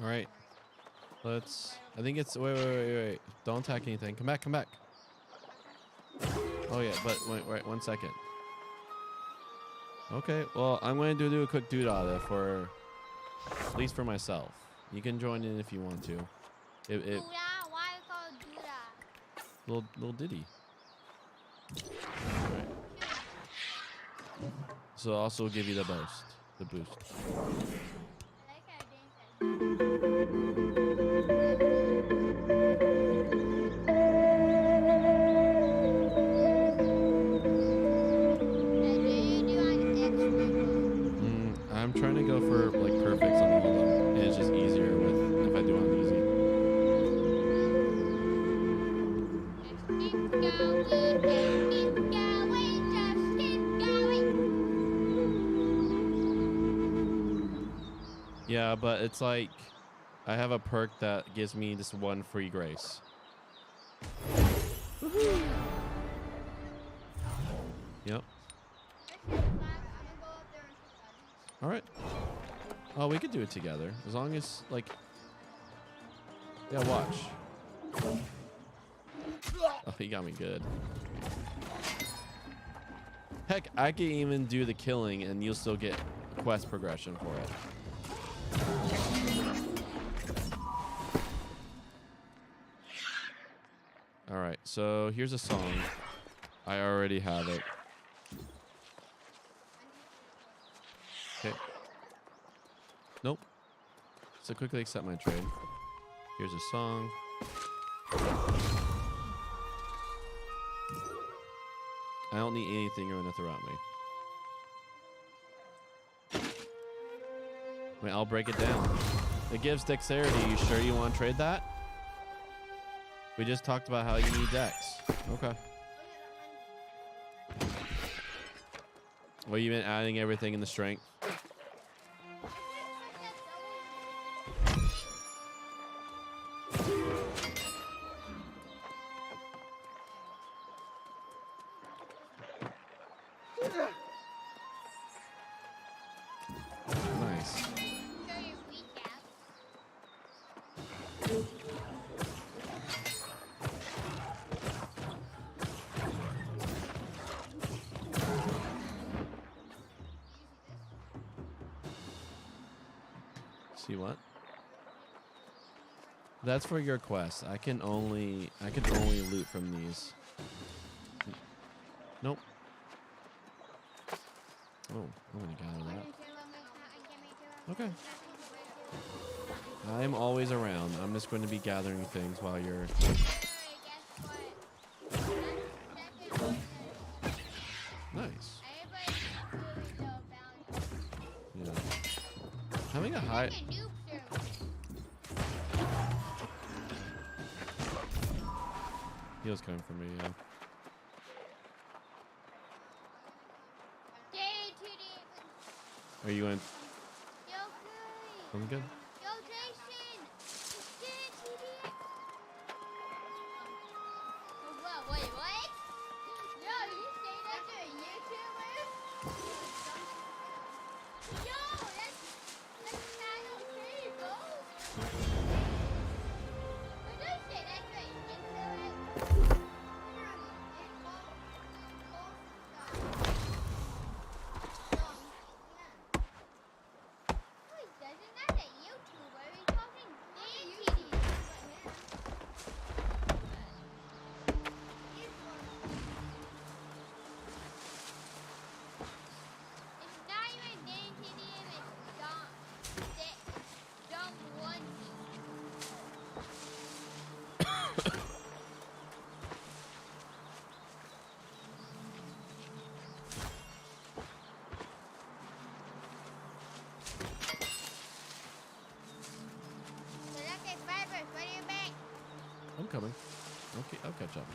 All right. Let's. I think it's. Wait. Don't attack anything. Come back. Come back. Oh yeah, but wait 1 second. Okay. Well, I'm going to do a quick doodada for, at least for myself. You can join in if you want to.
Doodah? Why is it called Doodah?
Little ditty. All right. So I'll also give you the boost. The boost.
I like how Dane says.
I'm trying to go for like perfects on all of them, and it's just easier with if I do it on easy.
Keep going, just keep going.
Yeah, but it's like I have a perk that gives me just one free grace. Woohoo! Yep. All right. Oh, we could do it together as long as like. Yeah, watch. Oh, he got me good. Heck, I can even do the killing and you'll still get quest progression for it. All right, So here's a song. I already have it. Okay. Nope. So quickly accept my trade. Here's a song. I don't need anything you're gonna throw at me. Wait, I'll break it down. It gives dexterity. You sure you want to trade that? We just talked about how you need dex. Okay. Well, you been adding everything in the strength? Nice. See what? That's for your quest. I can only loot from these. Nope. Oh, I'm gonna gather that. Okay. I'm always around. I'm just going to be gathering things while you're. Nice. Yeah. Having a high. Heal's coming from me, yeah. Are you in? I'm good.
Yo, Jason! Wait, what? Yo, you say that to a YouTuber? Yo, that's not okay, bro. Would you say that to a YouTuber?
I'm coming. Okay, I'll catch up.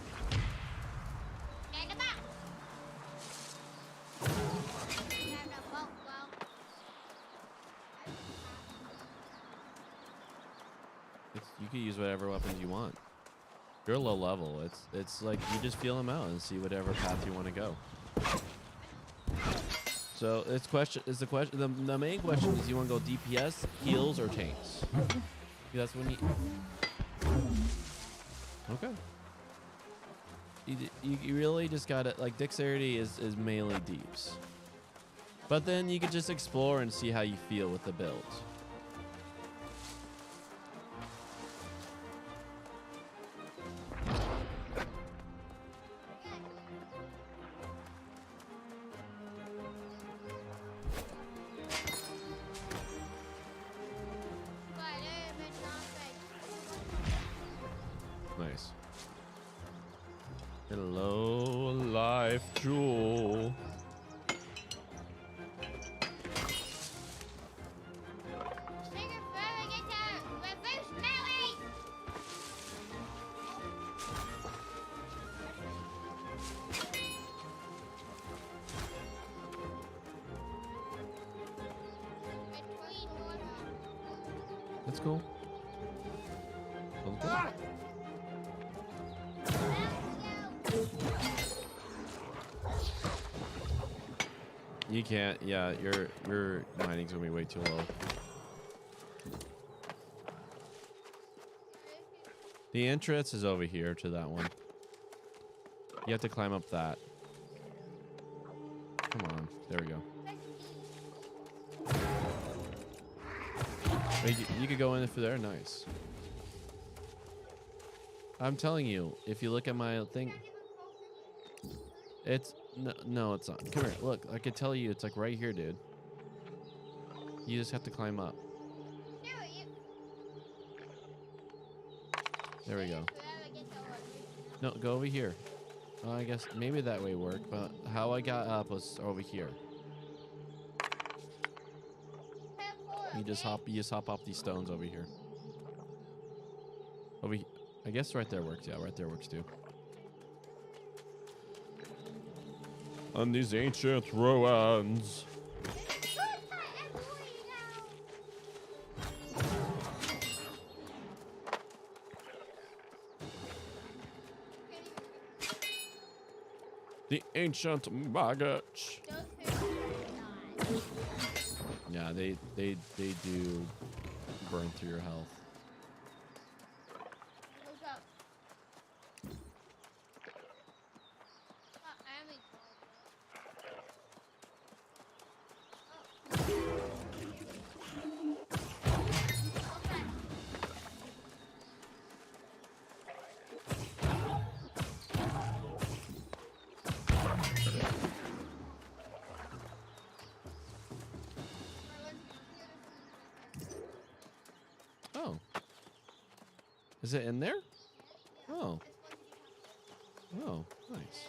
You can use whatever weapons you want. You're low level. It's like you just feel them out and see whatever path you want to go. So the main question is you want to go DPS, heals, or tanks. That's when you. Okay. You really just gotta, like, dexterity is mainly deeps. But then you could just explore and see how you feel with the builds. Nice. Hello, life jewel. That's cool. Okay. You can't. Yeah, your mining's gonna be way too low. The entrance is over here to that one. You have to climb up that. Come on. There we go. You could go in for there. Nice. I'm telling you, if you look at my thing, it's no, it's not. Come here, look. I could tell you, it's like right here, dude. You just have to climb up. There we go. No, go over here. I guess maybe that way worked, but how I got up was over here. You just hop off these stones over here. I guess right there works. Yeah, right there works too. On these ancient ruins. The ancient maggots. Yeah, they do burn through your health. Oh. Is it in there? Oh. Oh, nice.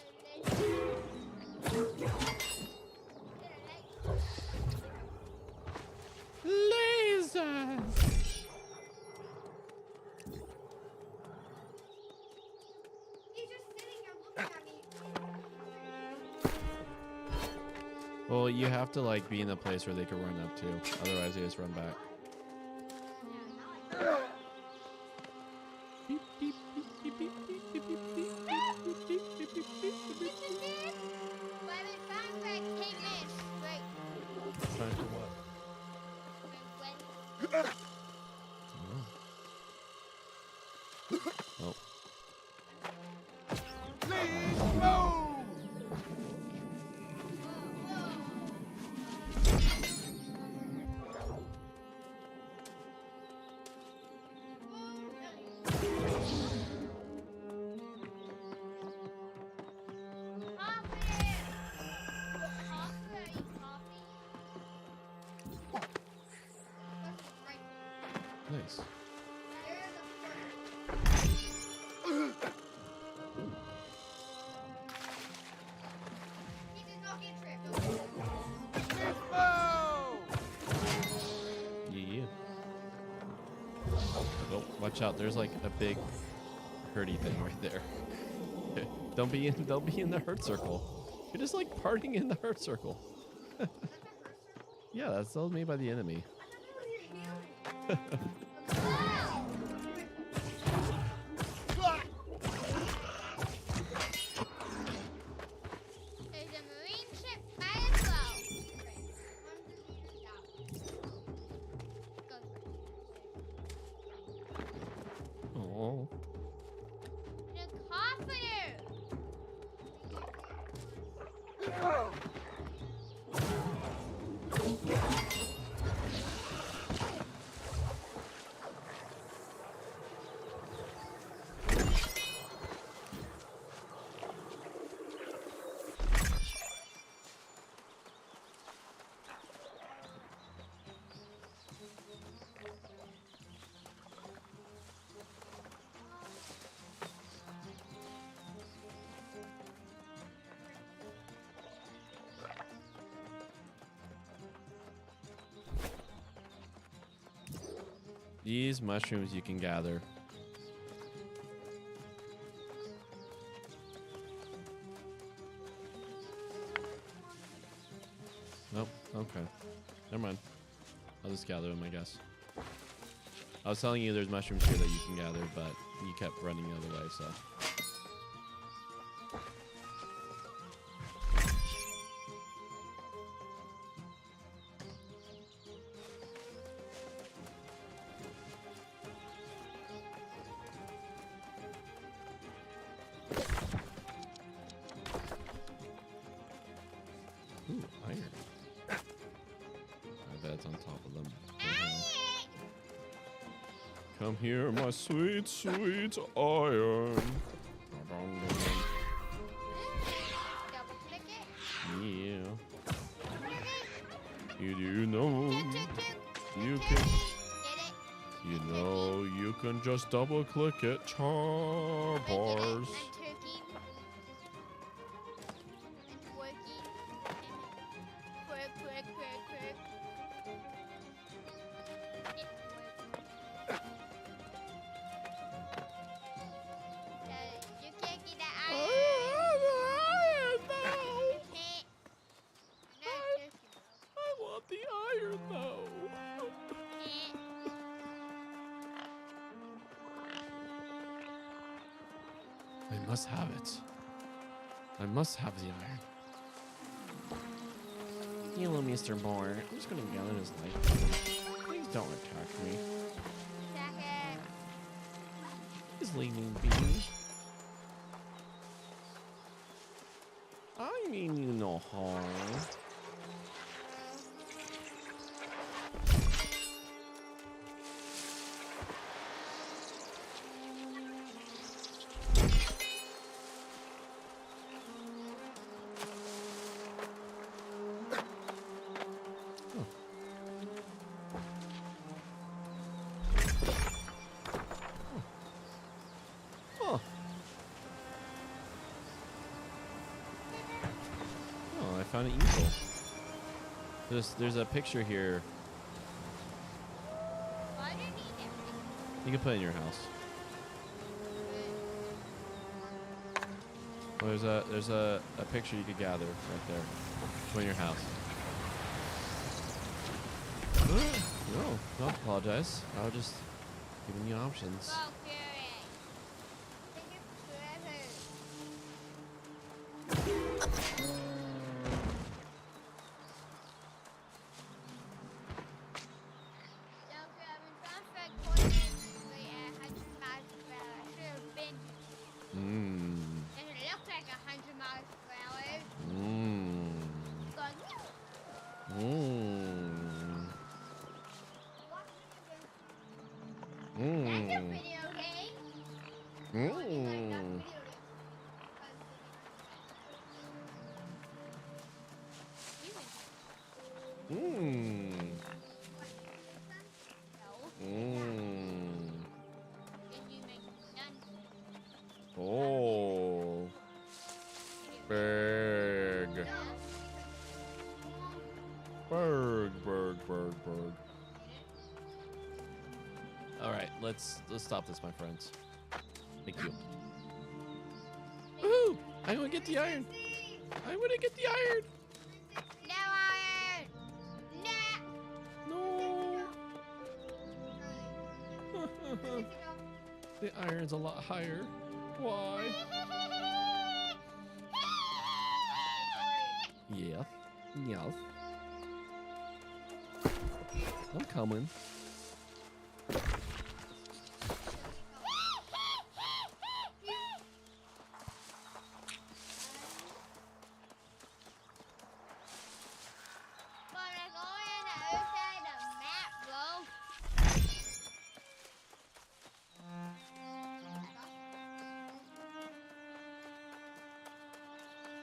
Lasers!
He's just sitting here looking at me.
Well, you have to like be in a place where they can run up to. Otherwise, they just run back. Beep, beep, beep, beep, beep, beep, beep, beep, beep, beep, beep, beep, beep, beep, beep. Time for what? Oh. Nice.
He did not get tripped.
Yeah. Oh, watch out! There's like a big hurdy thing right there. Don't be in the hurt circle. You're just like partying in the hurt circle. Yeah, that's all made by the enemy. Oh. These mushrooms you can gather. Nope. Okay. Never mind. I'll just gather them, I guess. I was telling you there's mushrooms here that you can gather, but you kept running the other way, so. Ooh, iron. I bet it's on top of them. Come here, my sweet, sweet iron.
Double click it.
Yeah.
Click it.
You do know
Tick, tick, tick.
you
Tick
can.
it. Get it.
You know you can just double click it. Char
Click it.
bars.
And turkey. And twerky. Twerk, twerk, twerk, twerk. It works. You can't get that iron. No turkey, bro.
I want the iron though. I must have it. I must have the iron. Hello, Mr. Boar. I'm just gonna gather his life. Please don't attack me.
Second.
Please leave me be. I mean you no harm. Huh. Oh, I found an eagle. There's a picture here.
Why do you need it?
You can put it in your house. Well, there's a picture you could gather right there. Put in your house. No, don't apologize. I was just giving you options.
Valkyrie. Think it's forever. Valkyrie, I've been trying for like 4 minutes to wait 100 miles per hour. I should have been.
Mmm.
Does it look like 100 miles per hour?
Mmm.
Going,
Mmm.
that's a
Mmm.
video game.
Mmm. Mmm. Mmm. Oh. Berg. Berg. All right, let's stop this, my friends. Thank you. Woohoo! I'm gonna get the iron. I'm gonna get the iron.
No iron! No!
No. The iron's a lot higher. Why? Yeah. Yes. I'm coming.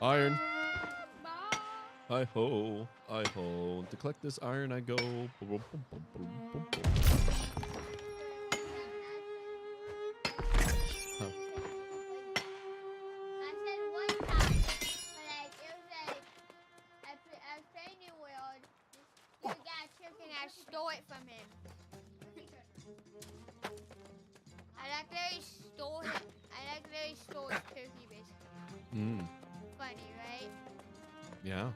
Iron. Hi ho, hi ho. To collect this iron, I go. Huh.
I said one time, but like it was like I was playing New World. This guy took and I stole it from him. I like that he stole it. I like that he stole his turkey basically.
Mm.
Funny, right?
Yeah.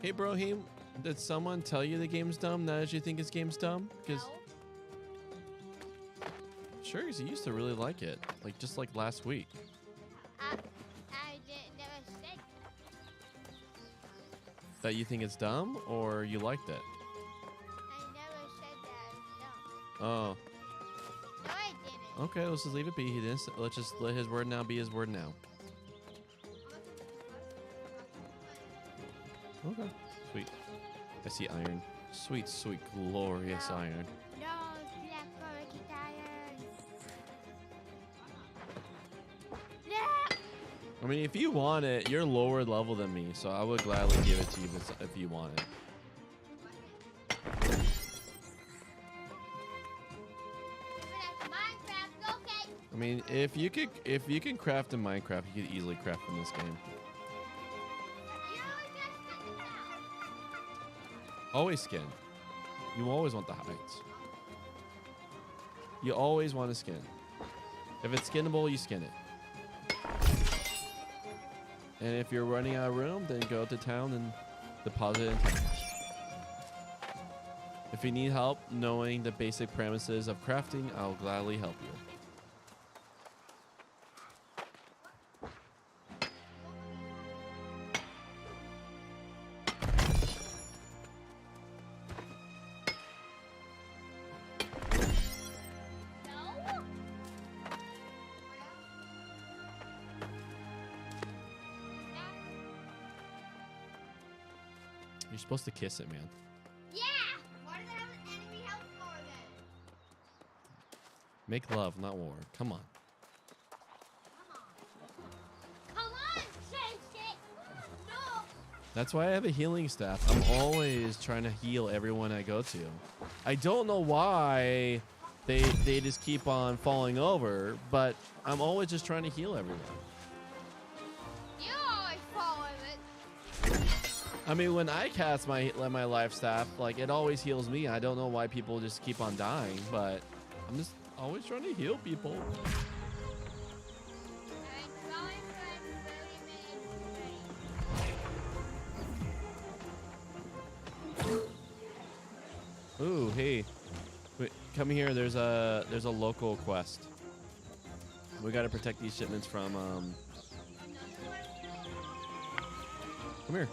Hey, Brohim, did someone tell you the game's dumb now that you think this game's dumb? Because
No.
sure, 'cause you used to really like it, like just like last week.
I didn't never said that.
That you think it's dumb, or you liked it?
I never said that. No.
Oh,
No, I didn't.
okay. Let's just leave it be. He didn't. Let's just let his word now be his word now. Okay. Sweet. I see iron. Sweet, sweet, glorious iron.
No, black forky tires. No.
I mean, if you want it, you're lower level than me, so I would gladly give it to you if you want it. I mean, if you can craft in Minecraft, you could easily craft in this game. Always skin. You always want the hides. You always want to skin. If it's skinnable, you skin it. And if you're running out of room, then go to town and deposit it in town. If you need help knowing the basic premises of crafting, I'll gladly help you. You're supposed to kiss it, man.
Yeah! Why does it have an enemy health bar then?
Make love, not war. Come on.
Come on, shit! No!
That's why I have a healing staff. I'm always trying to heal everyone I go to. I don't know why they just keep on falling over, but I'm always just trying to heal everyone.
You always follow it.
I mean, when I cast my life staff, like, it always heals me. I don't know why people just keep on dying, but I'm just always trying to heal people. Ooh, hey, wait, come here. There's a local quest. We gotta protect these shipments from Come here.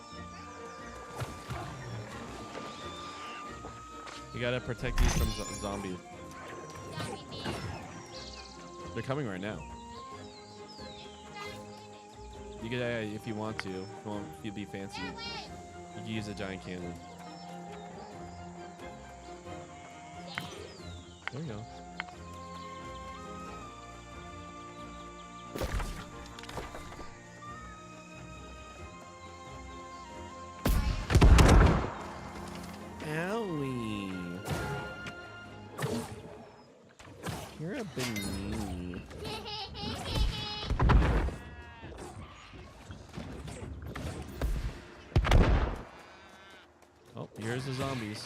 You gotta protect these from zombies. They're coming right now. You could, if you want to, if you'd be fancy, you can use a giant cannon. There you go. Owie. You're a big meanie. Oh, here's the zombies.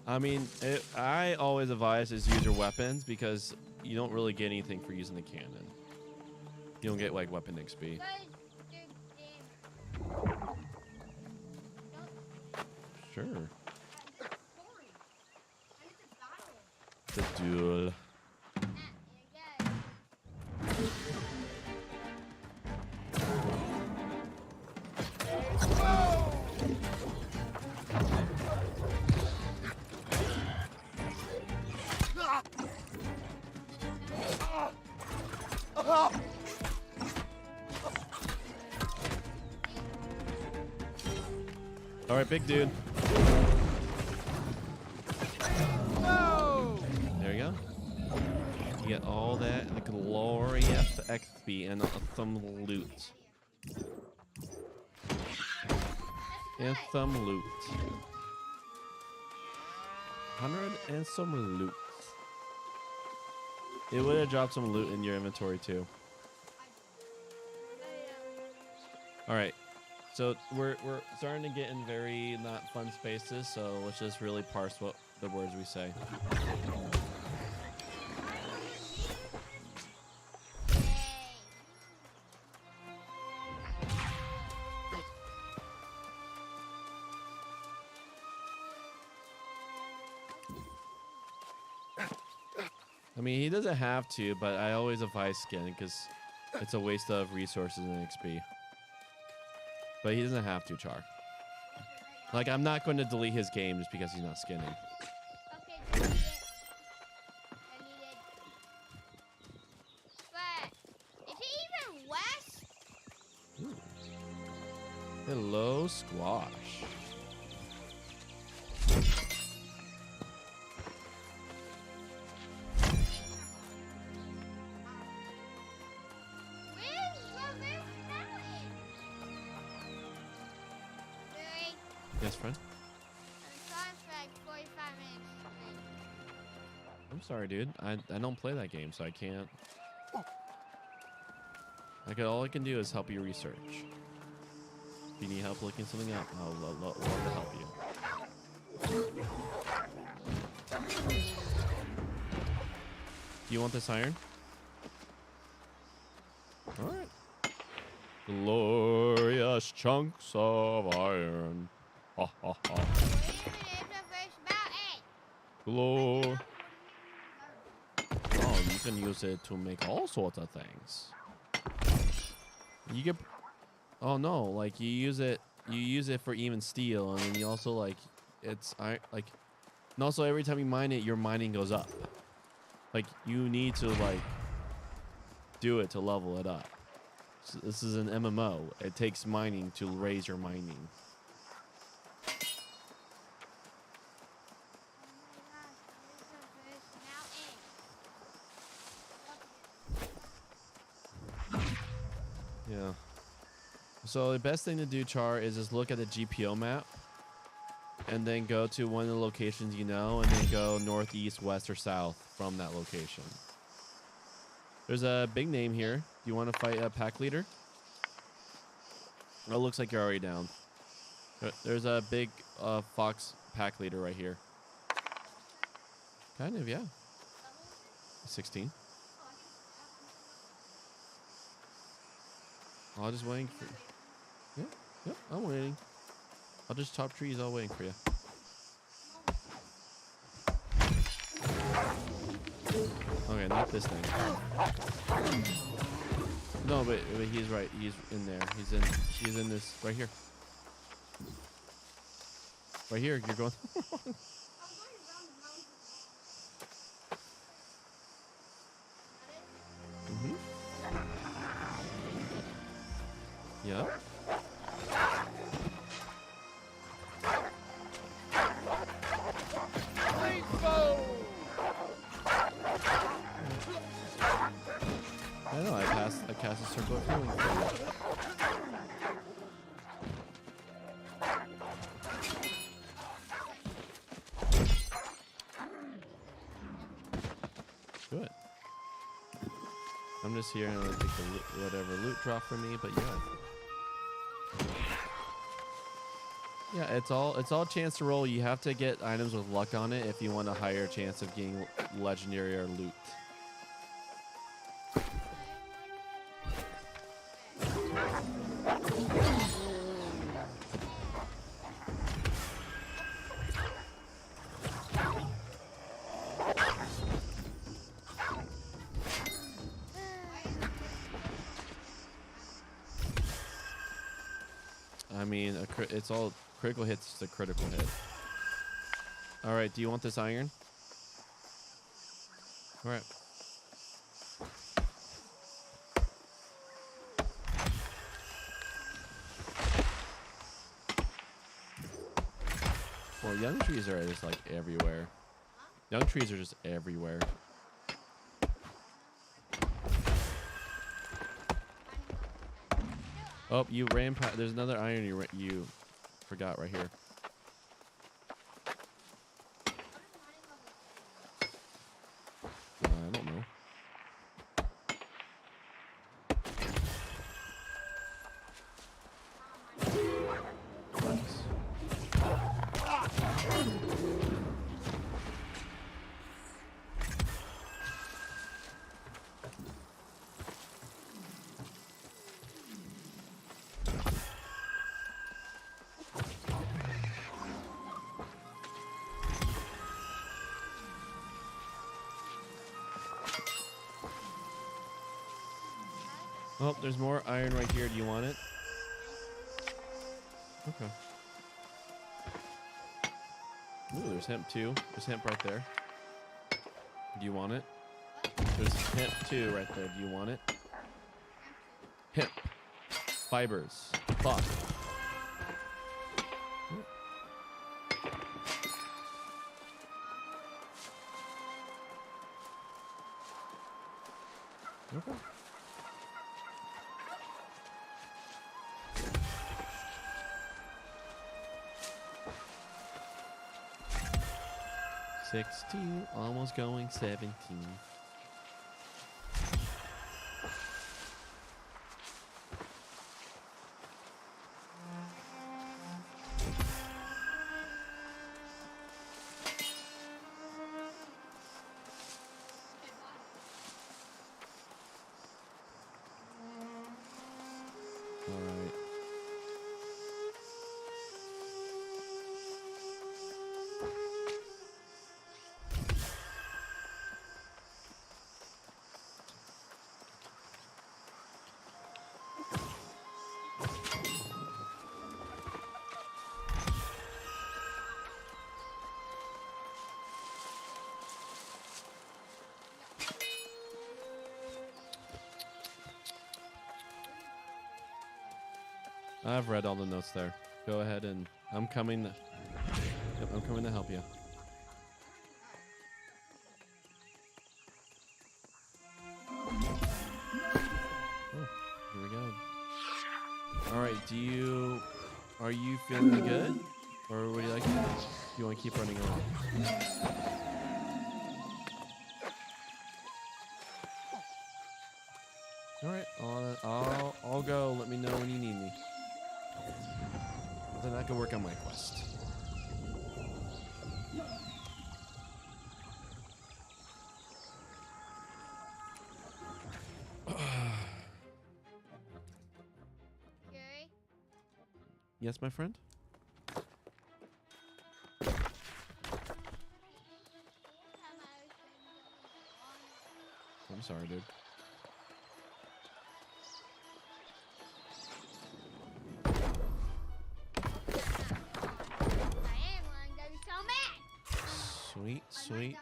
I mean, I always advise is use your weapons because you don't really get anything for using the cannon. You don't get like weapon XP. Sure. The duel. All right, big dude. There you go. You get all that glorious XP and some loot. And some loot. 100 and some loot. It would have dropped some loot in your inventory too. All right. So we're starting to get in very not fun spaces, so let's just really parse what the words we say. I mean, he doesn't have to, but I always advise skin because it's a waste of resources and XP. But he doesn't have to, Char. Like, I'm not going to delete his game just because he's not skinning.
Okay, delete it. I need it. But is it even west?
Hello, Squash.
Where's Reverse Mountain? Barry,
Yes, friend?
I'm gone for like 45 minutes straight.
I'm sorry, dude. I don't play that game, so I can't. All I can do is help you research. If you need help looking something up, I'll love to help you. Do you want this iron? Alright. Glorious chunks of iron. Ha ha ha.
Where is Reverse Mountain?
Glor. Oh, you can use it to make all sorts of things. You get. Oh no! Like you use it for even steel, and then you also like it's like, and also every time you mine it, your mining goes up. Like you need to like do it to level it up. So this is an MMO. It takes mining to raise your mining. Yeah. So the best thing to do, Char, is just look at the GPO map and then go to one of the locations you know and then go northeast, west, or south from that location. There's a big name here. Do you want to fight a pack leader? Oh, it looks like you're already down. There's a big fox pack leader right here. Kind of, yeah. 16. I'll just waiting for you. Yep, I'm waiting. I'll just chop trees all waiting for you. Okay, not this thing. No, but he's right. He's in there. He's in this right here. Right here, you're going. Mm-hmm. Yeah. I know. I cast a circle of healing for you. Good. I'm just here and I'm gonna take the whatever loot drop for me, but yeah. Yeah, it's all chance to roll. You have to get items with luck on it if you want a higher chance of getting legendary or loot. I mean, it's all critical hits. Just a critical hit. All right. Do you want this iron? All right. Well, young trees are just like everywhere. Young trees are just everywhere. Oh, you ran past. There's another iron you forgot right here. I don't know. Oh, there's more iron right here. Do you want it? Okay. Ooh, there's hemp too. There's hemp right there. Do you want it? There's hemp too right there. Do you want it? Hemp. Fibers. Fuck. Okay. $16, almost going 17. All right. I've read all the notes there. Go ahead and I'm coming. Yep, I'm coming to help you. Oh, here we go. All right, are you feeling good? Or would you like, do you want to keep running around? All right, I'll go. Let me know when you need me. Then I can work on my quest.
Gary?
Yes, my friend? I'm sorry, dude. Sweet, sweet.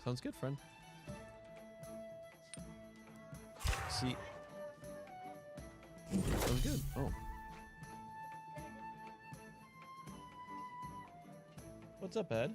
Sounds good, friend. See. Sounds good. Oh. What's up, Ed?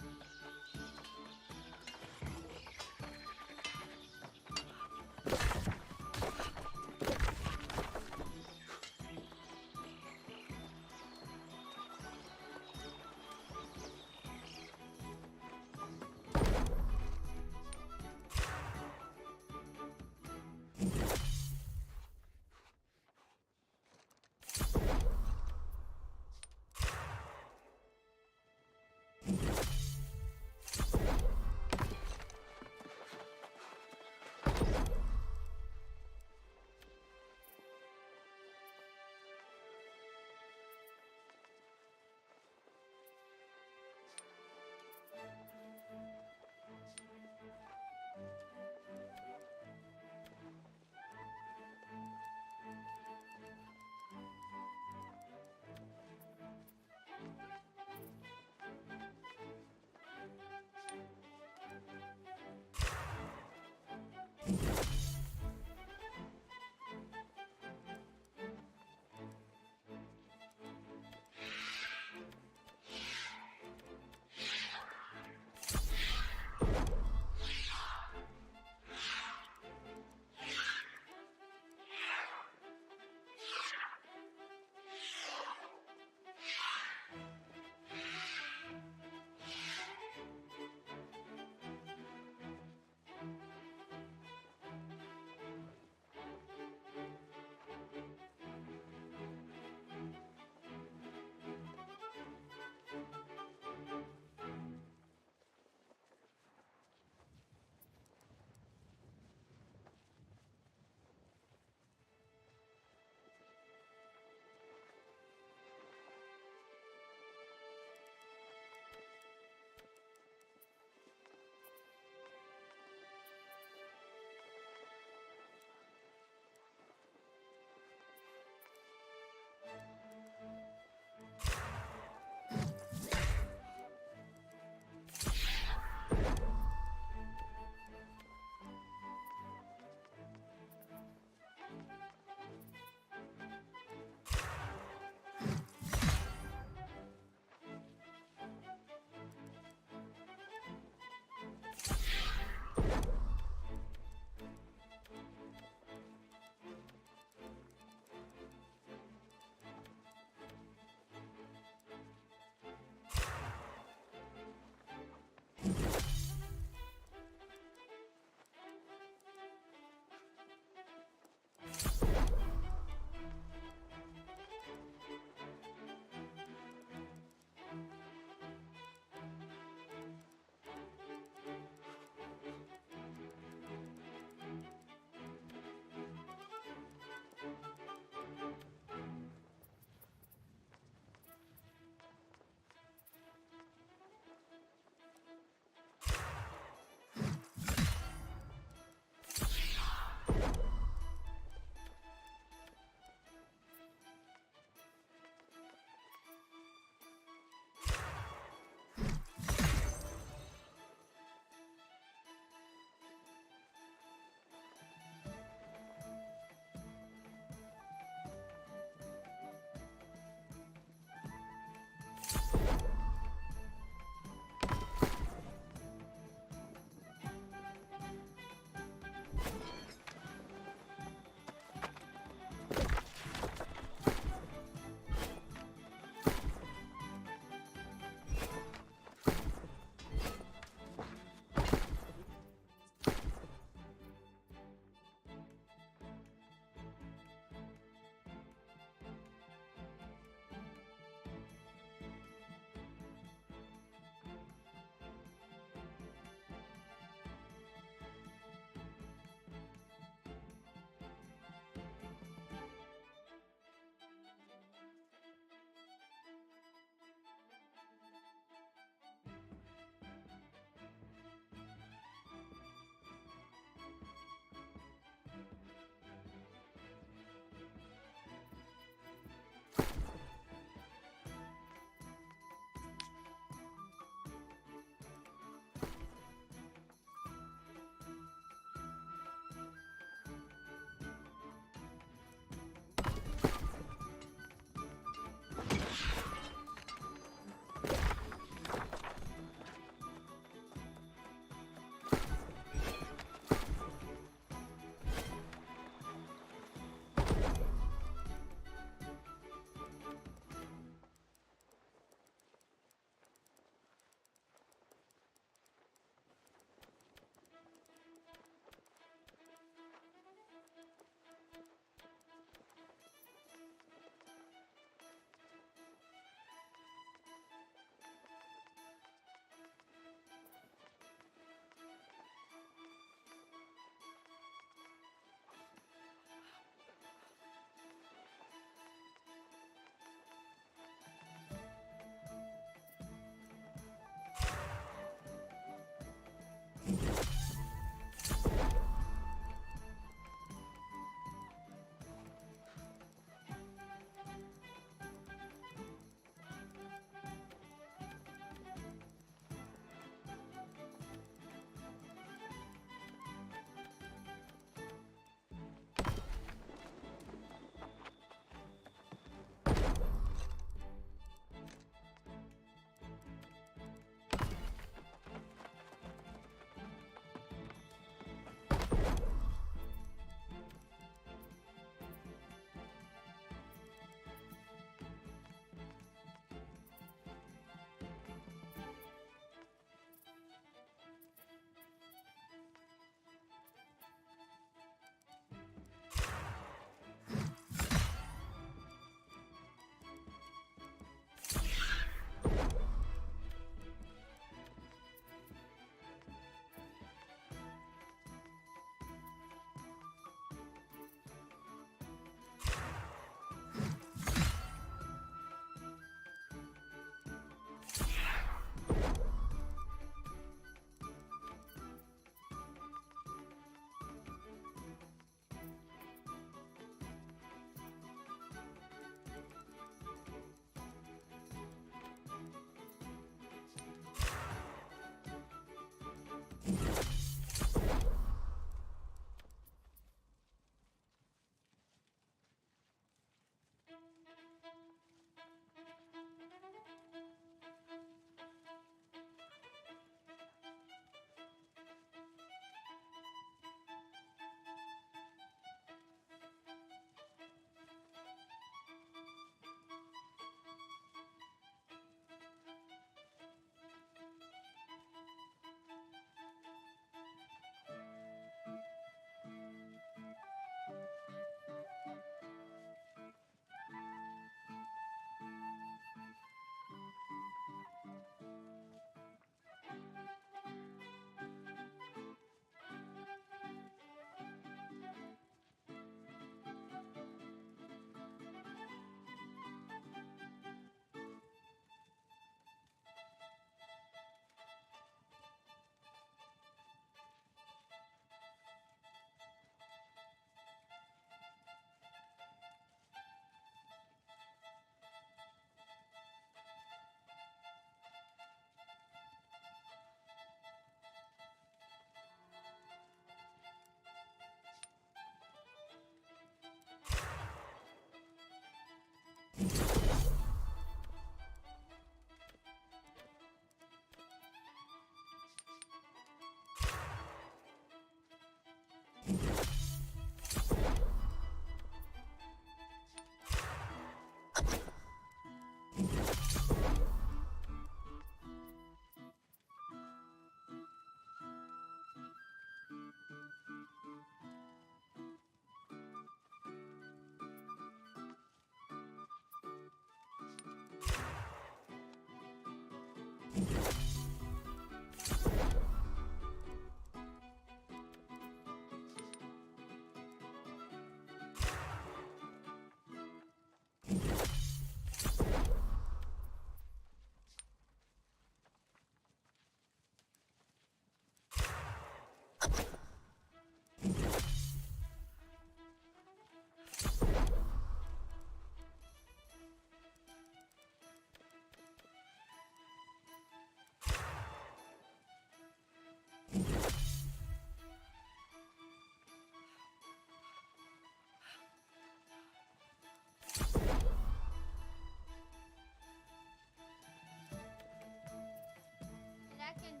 Second.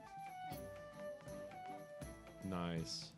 Nice.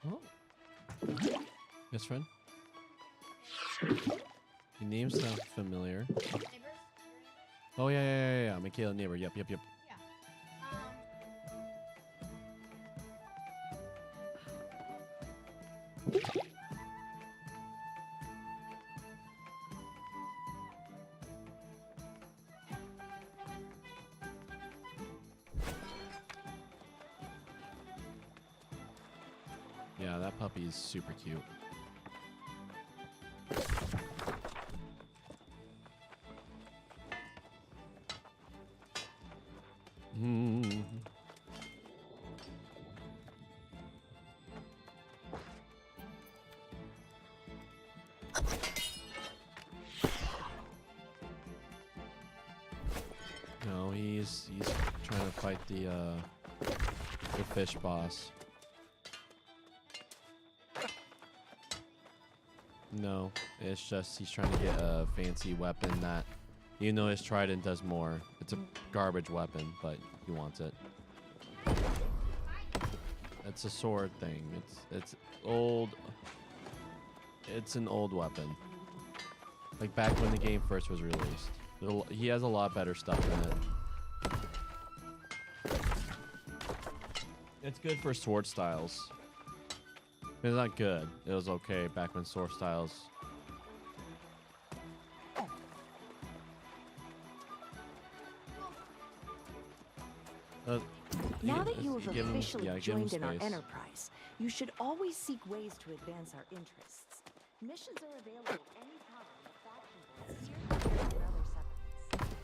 Oh. Yes, friend? Your name sounds familiar.
Neighbors?
Oh, yeah. Michaela Neighbor. Yep.
Yeah.
Yeah, that puppy is super cute. No, he's trying to fight the fish boss. No, it's just he's trying to get a fancy weapon that, you know, his trident does more. It's a garbage weapon, but he wants it. It's a sword thing. It's old. It's an old weapon. Like back when the game first was released. He has a lot better stuff in it. It's good for sword styles. It's not good. It was okay back when sword styles.
Now that you have
give him-
officially
yeah, give him
joined in our
space.
enterprise, you should always seek ways to advance our interests. Missions are available anytime on the faction boards, Sirius, and other settlements.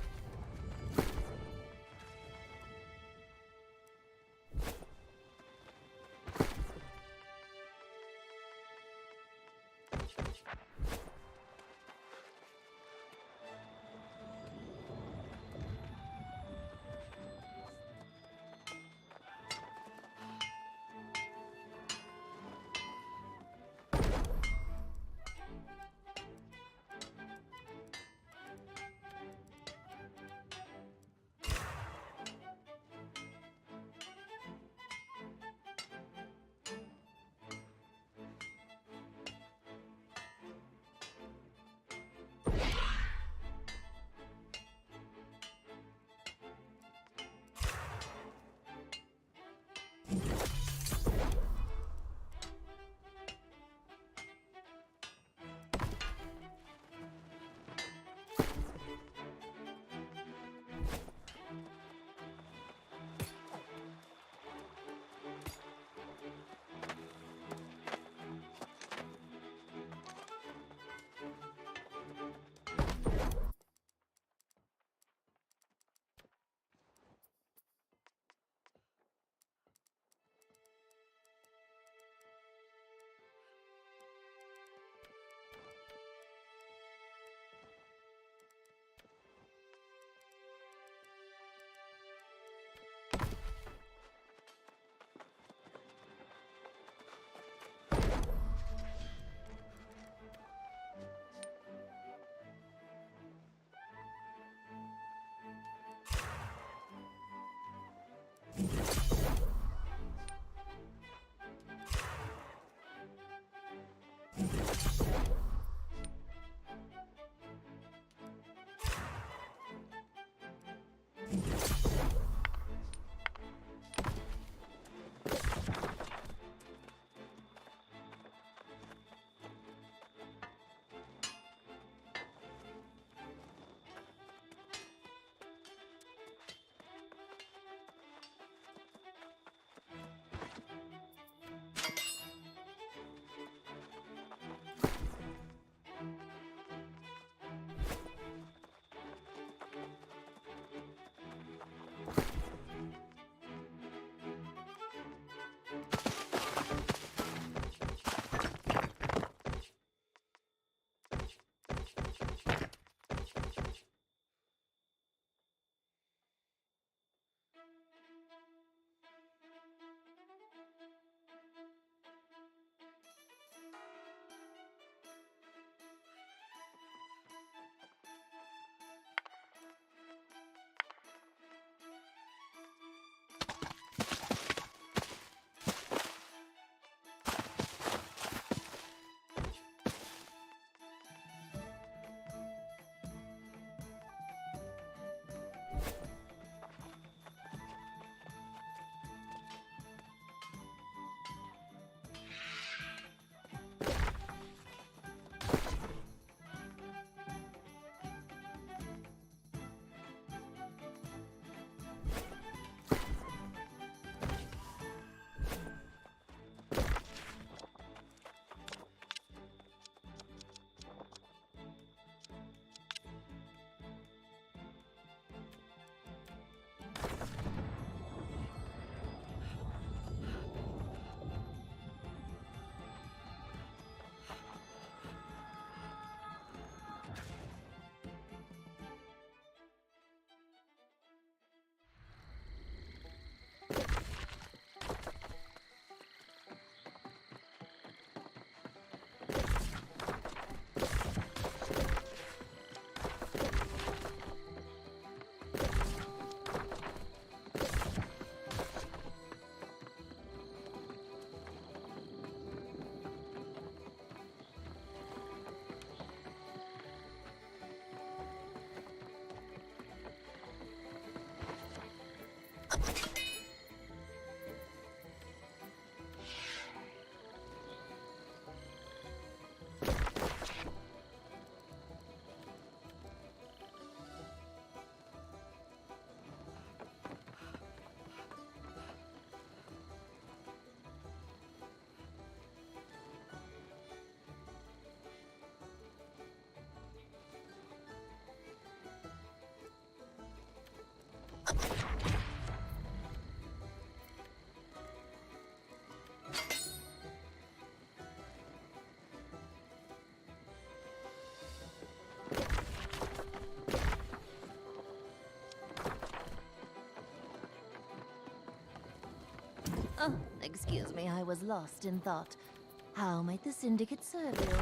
Oh, excuse me, I was lost in thought. How might the Syndicate serve you?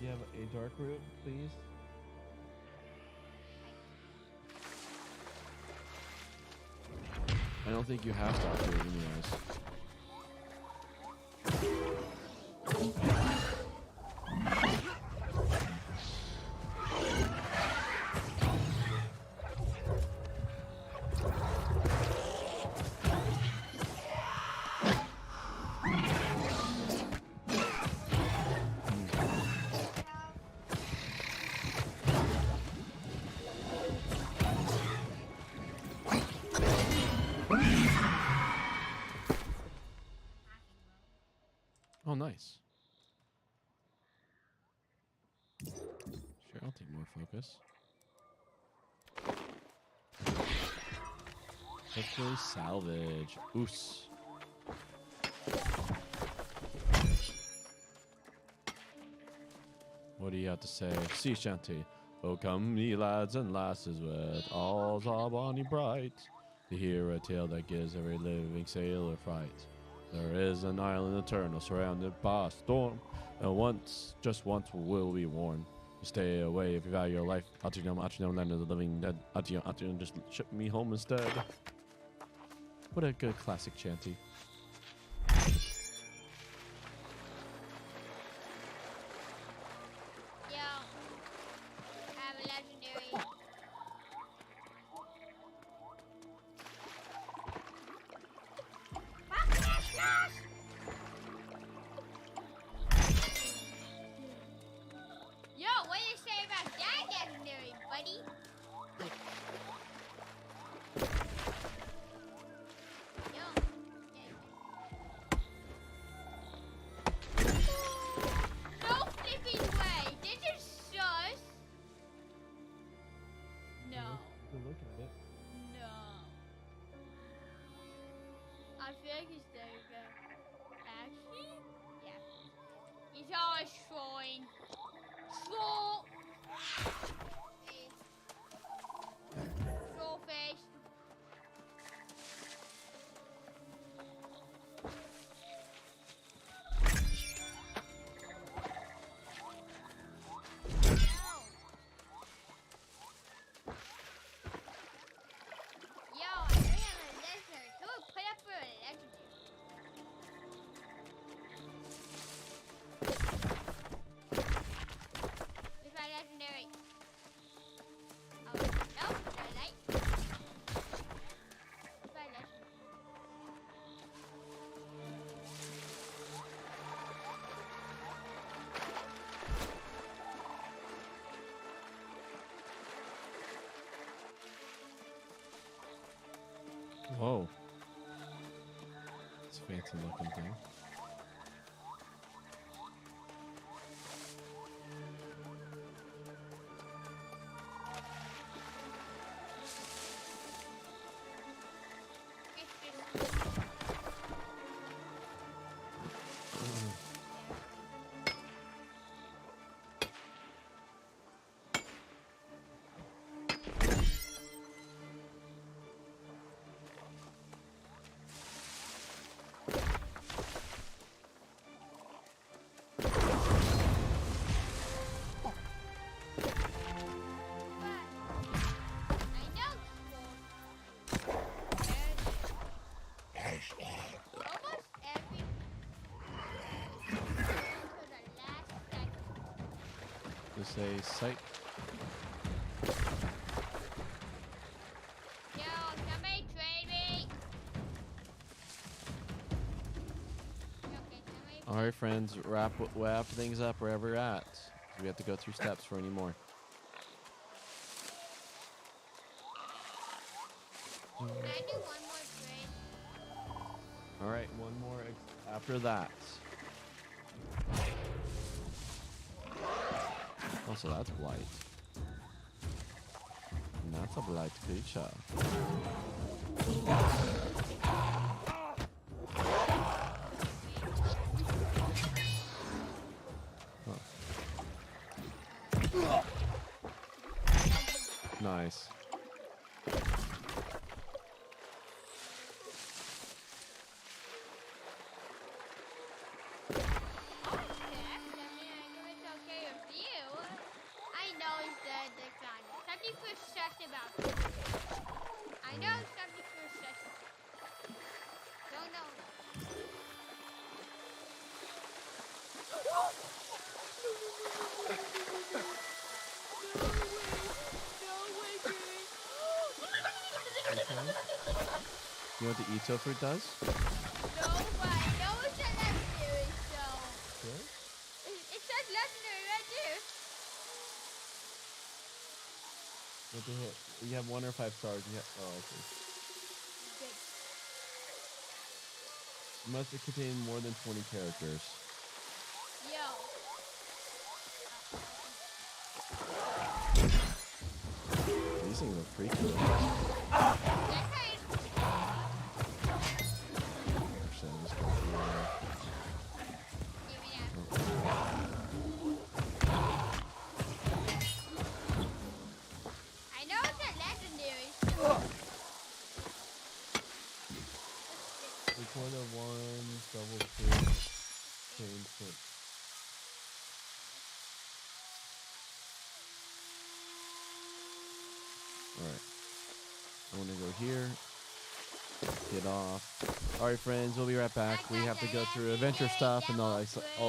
You have a dark root, please? I don't think you have dark root anyways. Oh, nice. Sure, I'll take more focus. Hopefully salvage. Oos. What do you have to say? Sea shanty. Oh, come ye lads and lasses with all's all bonny bright, to hear a tale that gives every living sailor fright. There is an island eternal surrounded by a storm, and once, just once, will be warned. Stay away if you value your life. Atrium, land of the living dead. Atrium, just ship me home instead. What a good classic chanty.
feel like he's there again. Actually? Yeah. He's always trolling. Troll! Troll face. Yo, I know you have a legendary. Who would put up for a legendary? Where's my legendary? Oh, nope, no light. Where's my legendary?
Whoa. It's a fancy looking thing. Just a sight.
Yo, somebody trade me. Okay, somebody.
All right, friends, wrap things up wherever we're at. We have to go through steps for any more.
Can I do one more trade?
All right, one more after that. Also, that's blight. And that's a blight creature. Huh. Nice.
I know something for a second. Don't know.
You know what the Ito fruit does?
No, but I know it's a legendary, so.
Really?
It says legendary right there.
What the hell? You have 1 or 5 stars. You have, oh, I see. Must contain more than 20 characters.
Yo.
These things are pretty cool. Alright. I want to go here. Get off. Alright, friends, we'll be right back. We have to go through adventure stuff and all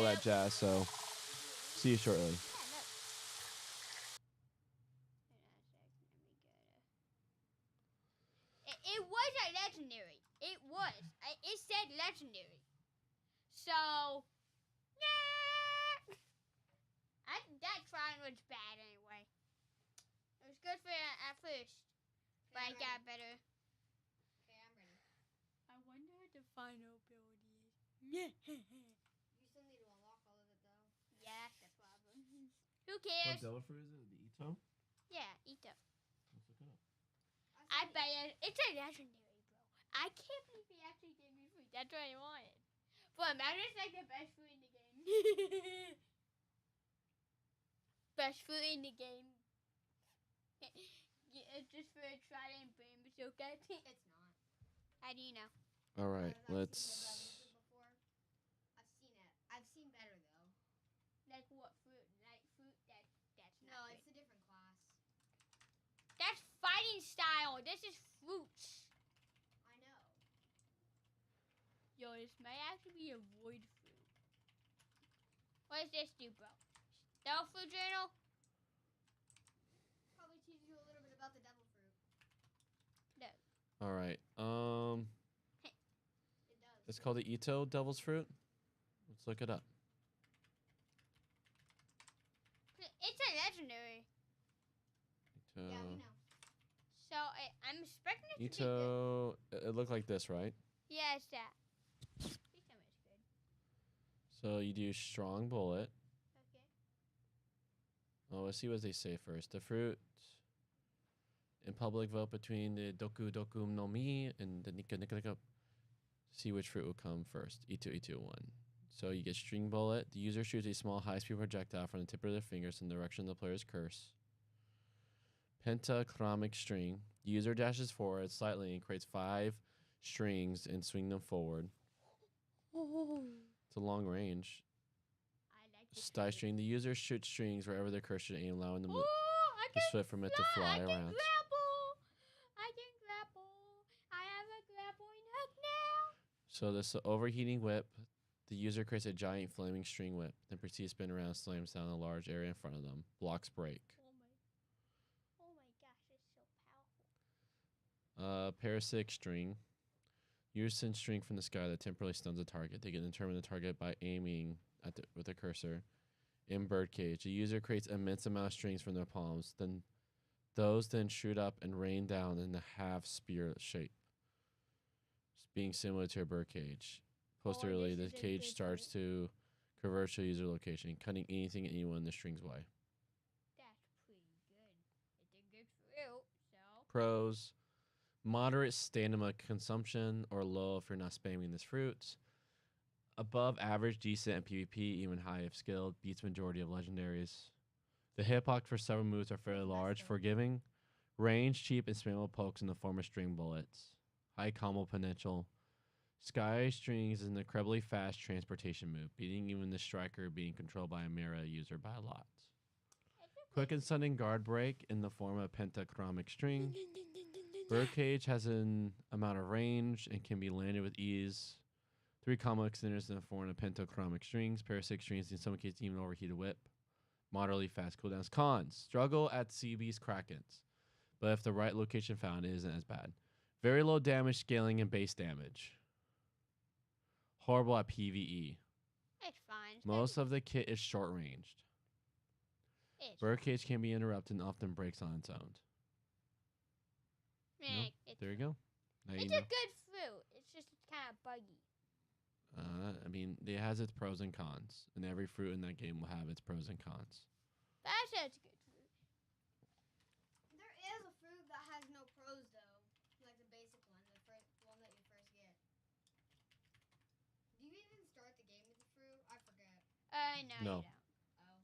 that jazz, so see you shortly.
It was a legendary. It was. It said legendary. So, nah. That trying was bad anyway. It was good for at first, but I got better.
Okay, I'm ready.
I wonder what the final build is. Yeah.
You still need to unlock all of it, though.
Yeah, that's the problem. Who cares?
What devil fruit is it? The Ito?
Yeah, Ito.
Let's look it up.
I bet it's a legendary, bro. I can't believe he actually gave me for That's what I wanted. But imagine it's like the best food in the game. Best food in the game. It's just for a try and brain bazooka. It's not. How do you know?
All right,
I've
let's.
seen the before. I've seen it. I've seen better though.
Like what fruit? Night fruit? That's
No,
not
it's a different class.
That's fighting style. This is fruits.
I know.
Yo, this might actually be a void fruit. What does this do, bro? Devil fruit journal?
Probably teach you a little bit about the devil fruit.
No.
All right.
It does.
It's called the Ito Devil's Fruit. Let's look it up.
It's a legendary.
Ito.
Yeah, we know.
So I'm expecting it to be good.
Ito. It looked like this, right?
Yeah, it's that. Please tell me it's good.
So you do strong bullet.
Okay.
Oh, let's see what they say first. The fruit. In public vote between the Doku Doku no Mi and the Nika Nika Nika. See which fruit will come first. Ito Ito 1. So you get string bullet. The user shoots a small high-speed projectile from the tip of their fingers in the direction of the player's curse. Pentachromic string. The user dashes forward slightly and creates 5 strings and swing them forward. It's a long range.
I like this.
Sty string. The user shoots strings wherever their curse should aim, allowing them
Oh, I
the
can
swift for it to fly
I can
around.
grapple. I can grapple. I have a grappling hook now.
So this overheating whip. The user creates a giant flaming string whip, then proceeds to spin around, slams down a large area in front of them. Blocks break.
Oh my gosh, it's so powerful.
Parasitic string. Users send string from the sky that temporarily stuns a target. They can determine the target by aiming at with a cursor. In birdcage, the user creates immense amount of strings from their palms. Then those shoot up and rain down in a half spear shape, being similar to a birdcage. Posteriorly,
this
the
is a
cage
good
starts to converge to user location, cutting anything and anyone in the string's way.
That's pretty good. It's a good fruit, so.
Pros: moderate stamina consumption, or low if you're not spamming this fruit. Above average, decent in PvP, even high if skilled. Beats majority of legendaries. The hitbox for several moves are fairly large, forgiving. Range, cheap, and spammable pokes in the form of string bullets. High combo potential. Sky Strings is an incredibly fast transportation move, beating even the striker being controlled by a Mira user by a lot. Quick and sudden guard break in the form of pentachromic string. Birdcage has an amount of range and can be landed with ease. 3 combo extenders in the form of pentachromic strings. Parasitic strings in some cases even overheated whip. Moderately fast cooldowns. Cons: struggle at CB's Krakens, but if the right location found, it isn't as bad. Very low damage scaling and base damage. Horrible at PvE.
It's fine.
Most of the kit is short ranged.
It's
Birdcage can be interrupted and often breaks on its own.
fine.
No? There you go. Now you
It's
know.
a good fruit. It's just kind of buggy.
I mean, it has its pros and cons, and every fruit in that game will have its pros and cons.
But I said it's a good fruit.
There is a fruit that has no pros though, like the basic one, the one that you first get. Do you even start the game with the fruit? I forget.
No,
No.
you don't.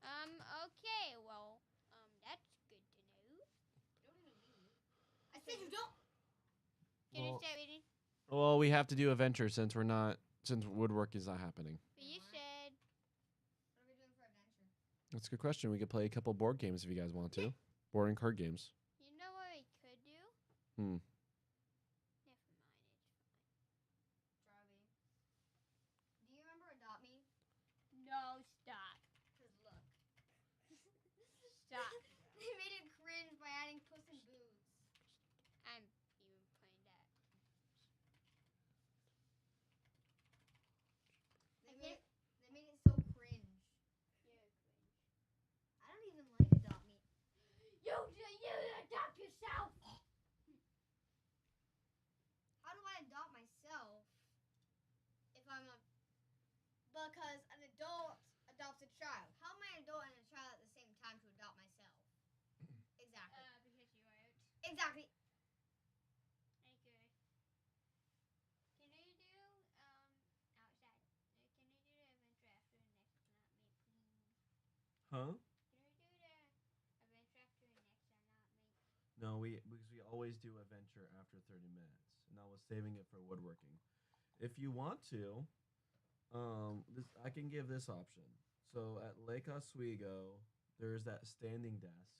Oh.
Okay, well, that's good to know.
Don't even leave. I said you don't.
Can you
Well-
start reading?
Well, we have to do adventure since woodwork is not happening.
But you said,
What are we doing for adventure?
That's a good question. We could play a couple board games if you guys want to. Board and card games.
you know what we could do?
Hmm.
Never mind, it's
Charlie. Do you remember Adopt Me?
fine. No, stop.
Cause look.
Stop.
They made it cringe by adding Puss in Boots.
I'm even playing that.
They made it so cringe.
You're cringe.
I don't even like Adopt Me.
You adopt yourself.
How do I adopt myself if I'm a... Because an adult adopts a child. How am I an adult and a child at the same time to adopt myself? Exactly.
Because you are out.
Exactly.
Okay.
Huh?
Did we do the adventure after the next or not, mate?
No, because we always do adventure after 30 minutes, and I was saving it for woodworking. If you want to, I can give this option. So at Lake Oswego, there's that standing desk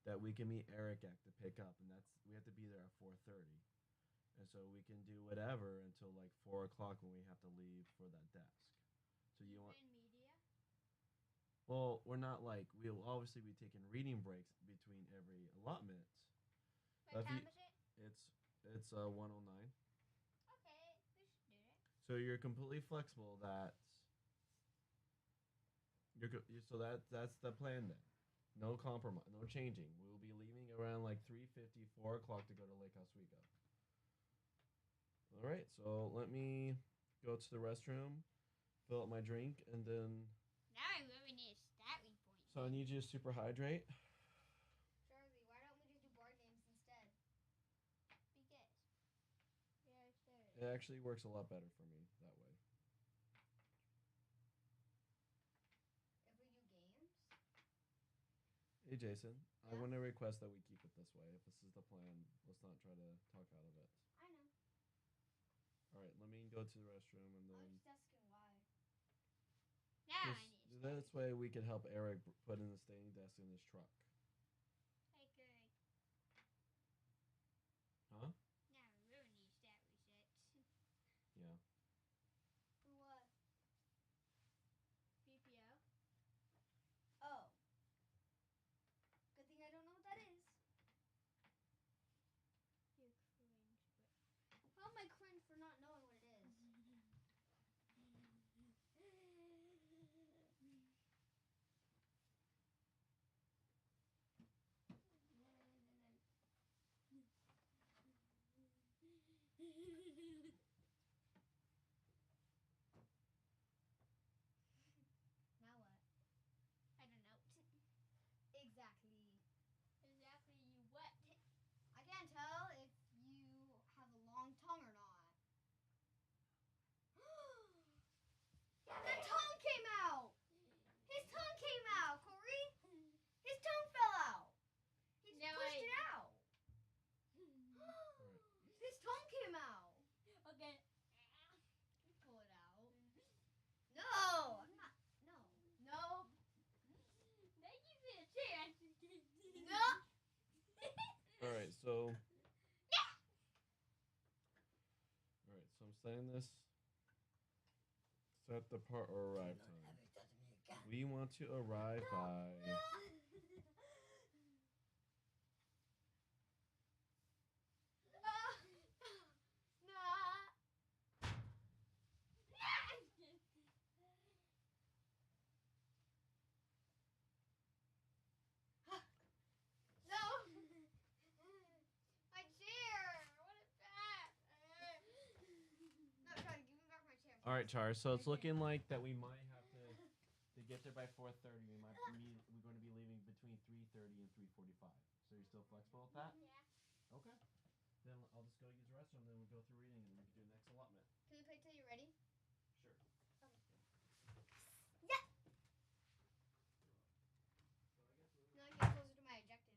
that we can meet Eric at to pick up, and we have to be there at 4:30, and so we can do whatever until like 4 o'clock when we have to leave for that desk. So you want?
In media?
Well, we're not like we'll obviously be taking reading breaks between every allotment.
What
If
time
you-
is it?
It's 109.
Okay, we should do it.
So you're completely flexible. That's the plan then. No compromise, no changing. We will be leaving around like 3:50, 4 o'clock to go to Lake Oswego. All right, so let me go to the restroom, fill up my drink, and then.
Now I really need a starting point.
So I need you to super hydrate.
Charlie, why don't we just do board games instead?
Because. Yeah, sure.
It actually works a lot better for me that way.
If we do games?
Hey Jason, I
Yeah?
want to request that we keep it this way. If this is the plan, let's not try to talk out of it.
I know.
All right, let me go to the restroom and
I
then.
was just asking why.
Now I
This,
need a starting
this way we can help Eric put in the standing desk in his truck.
Hey, Greg.
Huh?
Now I really need stat resets.
Yeah.
For what?
PPO.
Oh. Good thing I don't know what that is.
You cringe, but.
How am I cringe for not knowing what it is? Now what?
I don't know.
Exactly.
Exactly you what?
I can't tell if you have a long tongue or not. The tongue came out! His tongue came out, Corey! His tongue fell out! He just
Now
pushed
I-
it out! His tongue came out!
Okay.
Pull it out. No! I'm not. No. No.
Thank you for the chance.
No!
All right, so. All right, so I'm saying this. Set the part or arrive time. We want to arrive by.
No! My chair! What is that? No, Charlie, give me back my chair.
All right, Char. So it's looking like that we might have to get there by 4:30. We're going to be leaving between 3:30 and 3:45. So you're still flexible with that?
Yeah.
Okay. Then I'll just go use the restroom. Then we'll go through reading and we can do the next allotment.
Can we play till you're ready?
Sure.
Yeah! No, I get closer to my objective.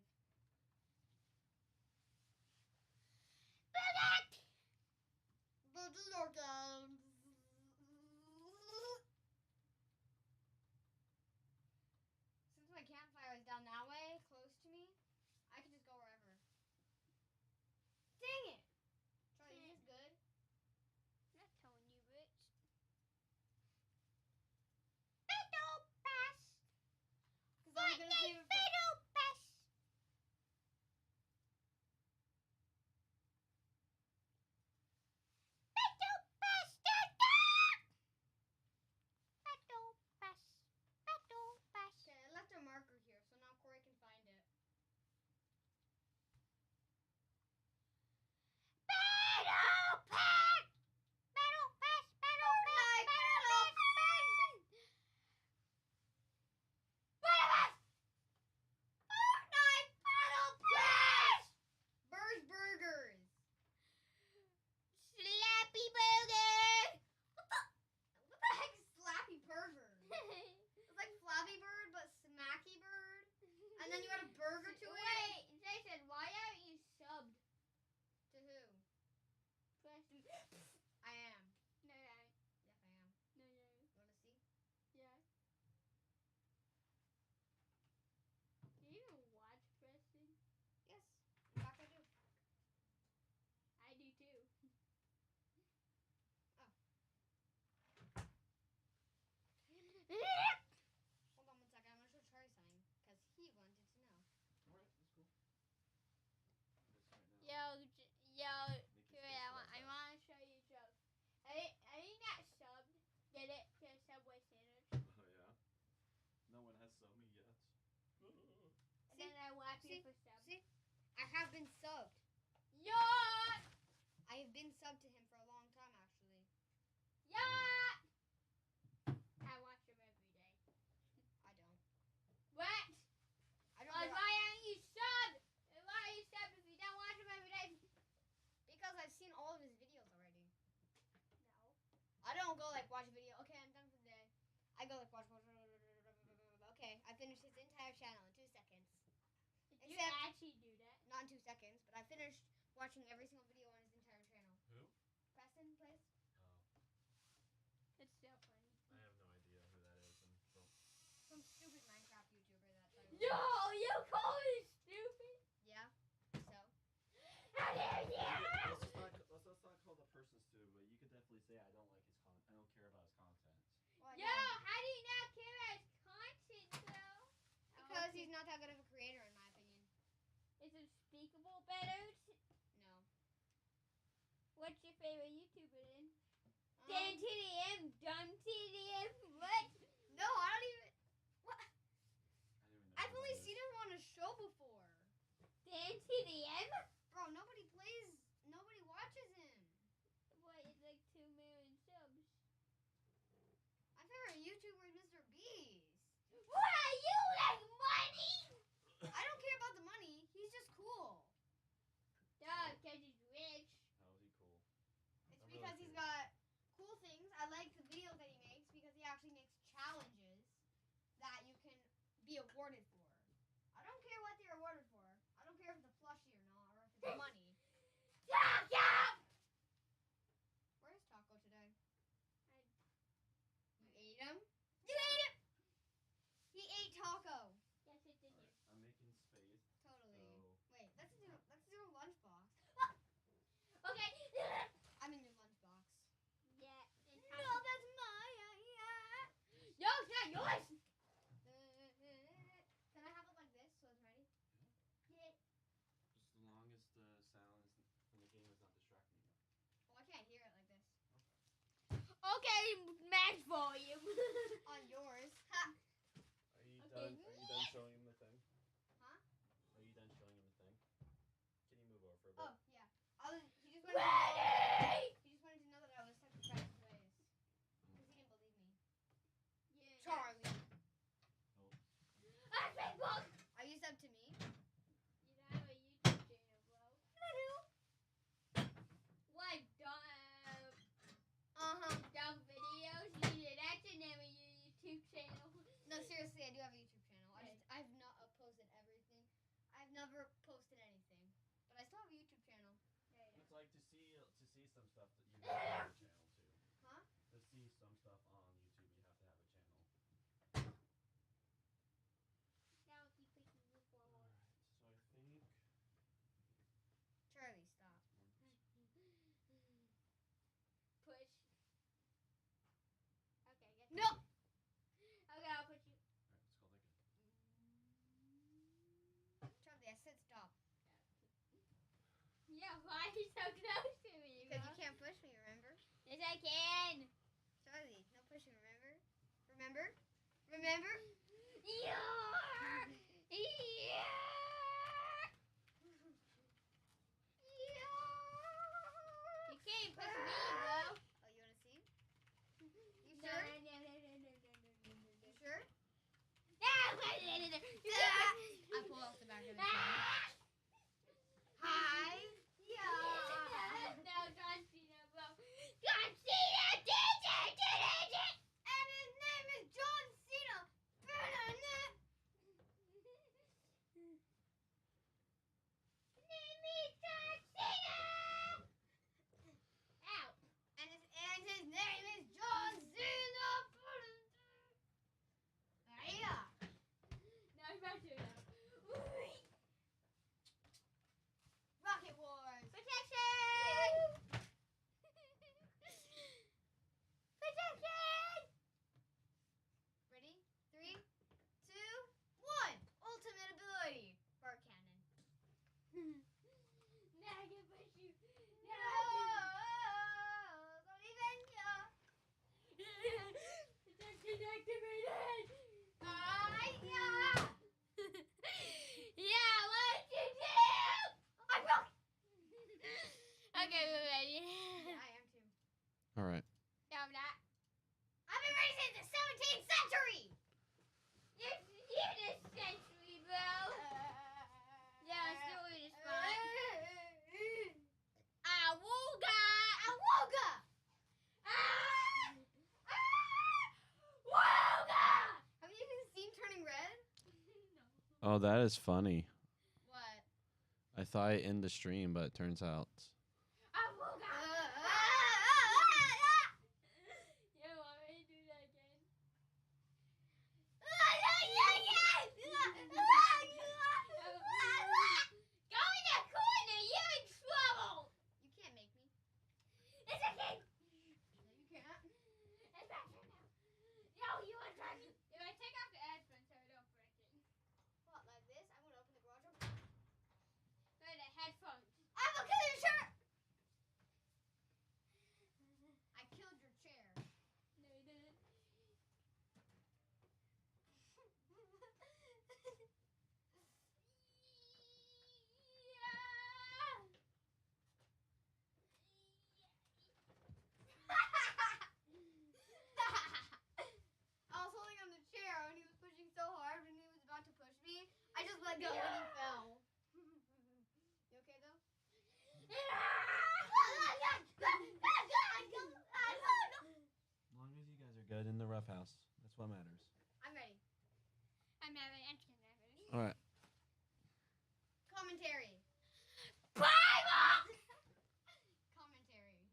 Since my campfire is down that way, close to me, I can just go wherever. Dang it! Charlie, is this good?
I'm not telling you, bitch.
Because I'm gonna save it for. See?
for sub.
See? I have been subbed.
Yeah!
I have been subbed to him for a long time, actually.
Yeah! I watch him every day.
I don't.
What?
I don't.
Why aren't you sub? Why are you sub if you don't watch him every day?
Because I've seen all of his videos already.
No.
I don't go like watch a video. Okay, I'm done for the day. I go like watch. Okay, I finished his entire channel in 2 seconds.
You
Except-
actually do that?
Not in 2 seconds, but I finished watching every single video on his entire channel.
Who?
Preston, please.
Oh,
It's so funny.
I have no idea who that is. And don't.
Some stupid Minecraft YouTuber that.
Yo, you call me stupid?
Yeah. So.
How dare you?
Let's not call the person stupid, but you could definitely say I don't like his content. I don't care about his content.
Well,
Yo, how do you not care about his content, though?
because he's not that good of a creator, in my opinion.
Is Unspeakable better?
No.
What's your favorite YouTuber then?
Um,
Dan TDM, Dumb TDM, what?
No, I don't even. What?
I don't even know.
I've
who
only
that is.
seen him on a show before.
Dan TDM?
Bro, nobody plays. Nobody watches him.
What, it's like 2 million subs.
My favorite YouTuber is Mr. Beast.
What, you like money?
I don't care about the money. He's just cool.
Duh, because he's rich.
How is he cool?
It's
I'm
because
really
he's got cool things. I like the videos that he makes because he actually makes challenges that you can be awarded for. I don't care what they're awarded for. I don't care if it's a plushie or not, or if it's money.
Taco!
Where's Taco today?
I-
You ate him? You ate him! He ate Taco.
Yes, it's in here.
I'm making space.
Totally.
So
Wait, let's do a lunchbox.
Okay.
I'm in your lunchbox.
Yeah. it's
No,
time.
that's my
No, it's not yours.
Can I have it like this so it's ready? Yeah.
just as long as the sound is in the game is not distracting you.
Well, I can't hear it like this.
Okay, max volume.
On yours. Ha!
Are you
Okay.
done? Are you done showing him the thing?
Huh?
Are you done showing him the thing? Can you move over for a bit?
Oh, yeah. He just wanted to know that I was such a fast ways. Because he didn't believe me.
Yeah.
Charlie.
Ah, Facebook.
Are you sub to me?
You don't have a YouTube channel, bro. What dumb videos? You did that to name of your YouTube channel.
No, seriously, I do have a YouTube channel. I've not uploaded everything. I've never posted anything. But I still have a YouTube channel.
It's like to see some stuff that you have to have a channel too.
Huh?
To see some stuff on YouTube, you have to have a channel.
Now keep pushing you forward.
Alright, so I think
Charlie, stop.
Push. Okay, I guess.
No!
Okay, I'll put you.
alright, let's go like it.
Charlie, I said stop.
Yeah, why are you so close to me?
Because you
bro?
can't push me, remember?
Yes, I can.
Charlie, no pushing, remember? Remember? Remember?
Yeah. Yeah. You can't push me, bro.
Oh, you wanna see? You
No,
sure?
no.
You sure?
I
I pull off the back of the chair. Hi. Yeah.
No, John Cena, bro. John Cena did it!
And his name is John Cena.
Name is John Cena! Ow.
And his name is John Cena. Yeah.
No, it's not true, though.
All right.
No, I'm not. I've been ready since the 17th century. This century, bro. Yeah, it's still in this spot. Awooga! Awooga! Awooga!
Have you even seen Turning Red?
Oh, that is funny.
What?
I thought I end the stream, but it turns out.
Awooga! You want me to do that again? Go in that corner, you're in trouble!
You can't make me.
It's okay!
No, you can't.
It's back here now. No, you are trying to. If I take off the headphones so I don't break it.
What, like this? I'm gonna open the garage door.
No, the headphones.
I'm gonna kill your chair! I killed your chair.
No, you didn't.
I was holding on the chair and he was pushing so hard when he was about to push me. I just let go and he fell. You okay though?
As long as you guys are good in the rough house, that's what matters.
I'm ready.
I'm not ready. I'm just not ready.
All right.
Commentary.
Bible!
Commentary.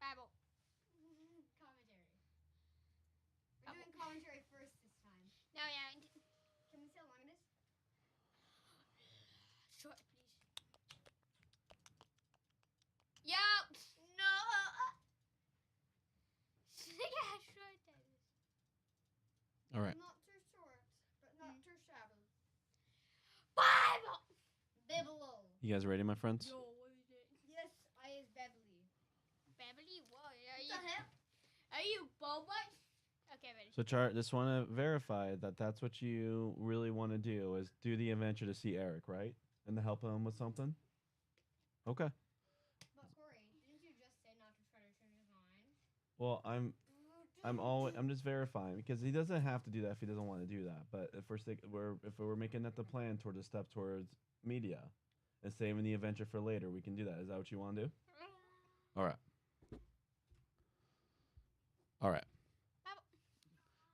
Bible.
Commentary. We're doing commentary first this time.
No, yeah.
Can we see how long it is?
Short, please. Yo!
No.
Look at how short that is.
All right.
Not too short, but not too shallow.
Bible!
Bibble.
You guys ready, my friends?
Yo, what is it?
Yes, I is Beverly.
Beverly, what?
What the hell?
Are you Boba? Okay, ready.
So, Chart, just want to verify that that's what you really want to do is do the adventure to see Eric, right? And to help him with something? Okay.
But Corey, didn't you just say not to try to change his mind?
Well, I'm just verifying because he doesn't have to do that if he doesn't want to do that. But if we're making that the plan towards a step towards media and saving the adventure for later, we can do that. Is that what you want to do? All right. All right.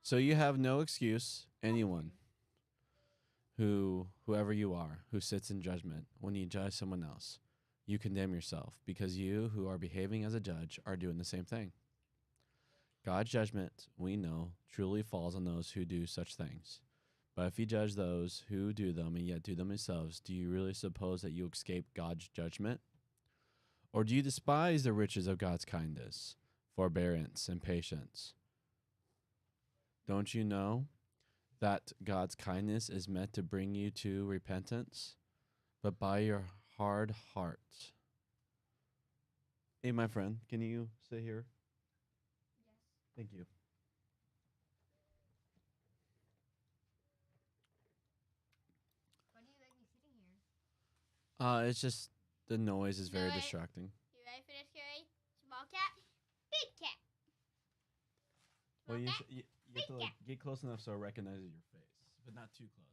So you have no excuse, anyone whoever you are, who sits in judgment when you judge someone else. You condemn yourself because you who are behaving as a judge are doing the same thing. God's judgment, we know, truly falls on those who do such things. But if you judge those who do them and yet do them yourselves, do you really suppose that you escape God's judgment? Or do you despise the riches of God's kindness, forbearance, and patience? Don't you know that God's kindness is meant to bring you to repentance, but by your hard heart? Hey, my friend, can you sit here? Yes. Thank you.
Why do you like me sitting here?
It's just the noise is very
No,
distracting.
You ready for this, Curry? Small cat, big cat.
Well,
Small
you,
cat,
you have to like get close enough so it recognizes your face, but not too close.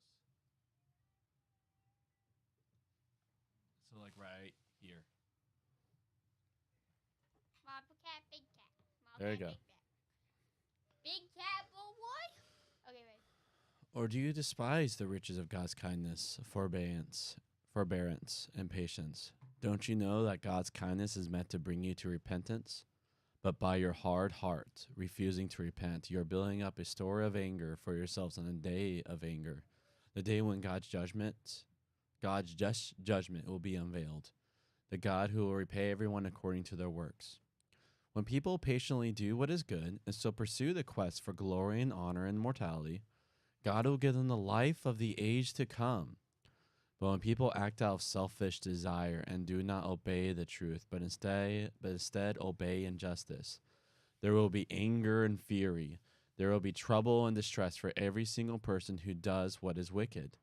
So like right here.
small cat, big cat. Small
There you
cat,
go.
Big cat. Big cat, little boy. Okay, ready.
Or do you despise the riches of God's kindness, forbearance, and patience? Don't you know that God's kindness is meant to bring you to repentance? But by your hard heart, refusing to repent, you are building up a store of anger for yourselves on the day of anger, the day when God's just judgment will be unveiled, the God who will repay everyone according to their works. When people patiently do what is good and still pursue the quest for glory and honor and immortality, God will give them the life of the age to come. But when people act out of selfish desire and do not obey the truth, but instead obey injustice, there will be anger and fury. There will be trouble and distress for every single person who does what is wicked,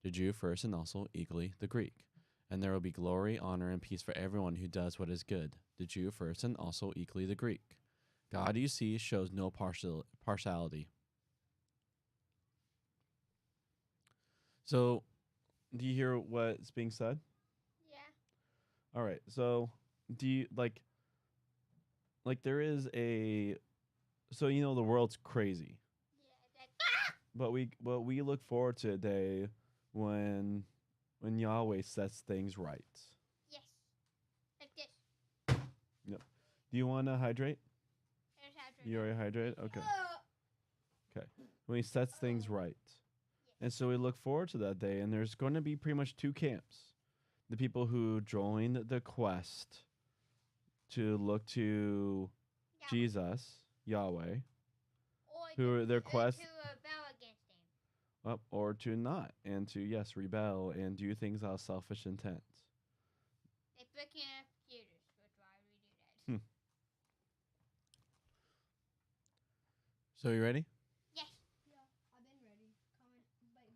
the Jew first and also equally the Greek. And there will be glory, honor, and peace for everyone who does what is good, the Jew first and also equally the Greek. God, you see, shows no partiality. So, do you hear what's being said?
Yeah.
All right. So, do you like there is a so you know the world's crazy.
Yeah. That.
But we look forward to a day when Yahweh sets things right.
Yes. Like this.
Yep. Do you want to hydrate?
There's how to
You already hydrated? Okay. Okay. When he sets things right. And so we look forward to that day, and there's going to be pretty much two camps. The people who joined the quest to look to Jesus, Yahweh, who are their quest,
to rebel against him.
or to not, and to, yes, rebel and do things out of selfish intent.
They break in computers. That's why we do that.
So you ready?
Yes.
Yeah, I've been ready.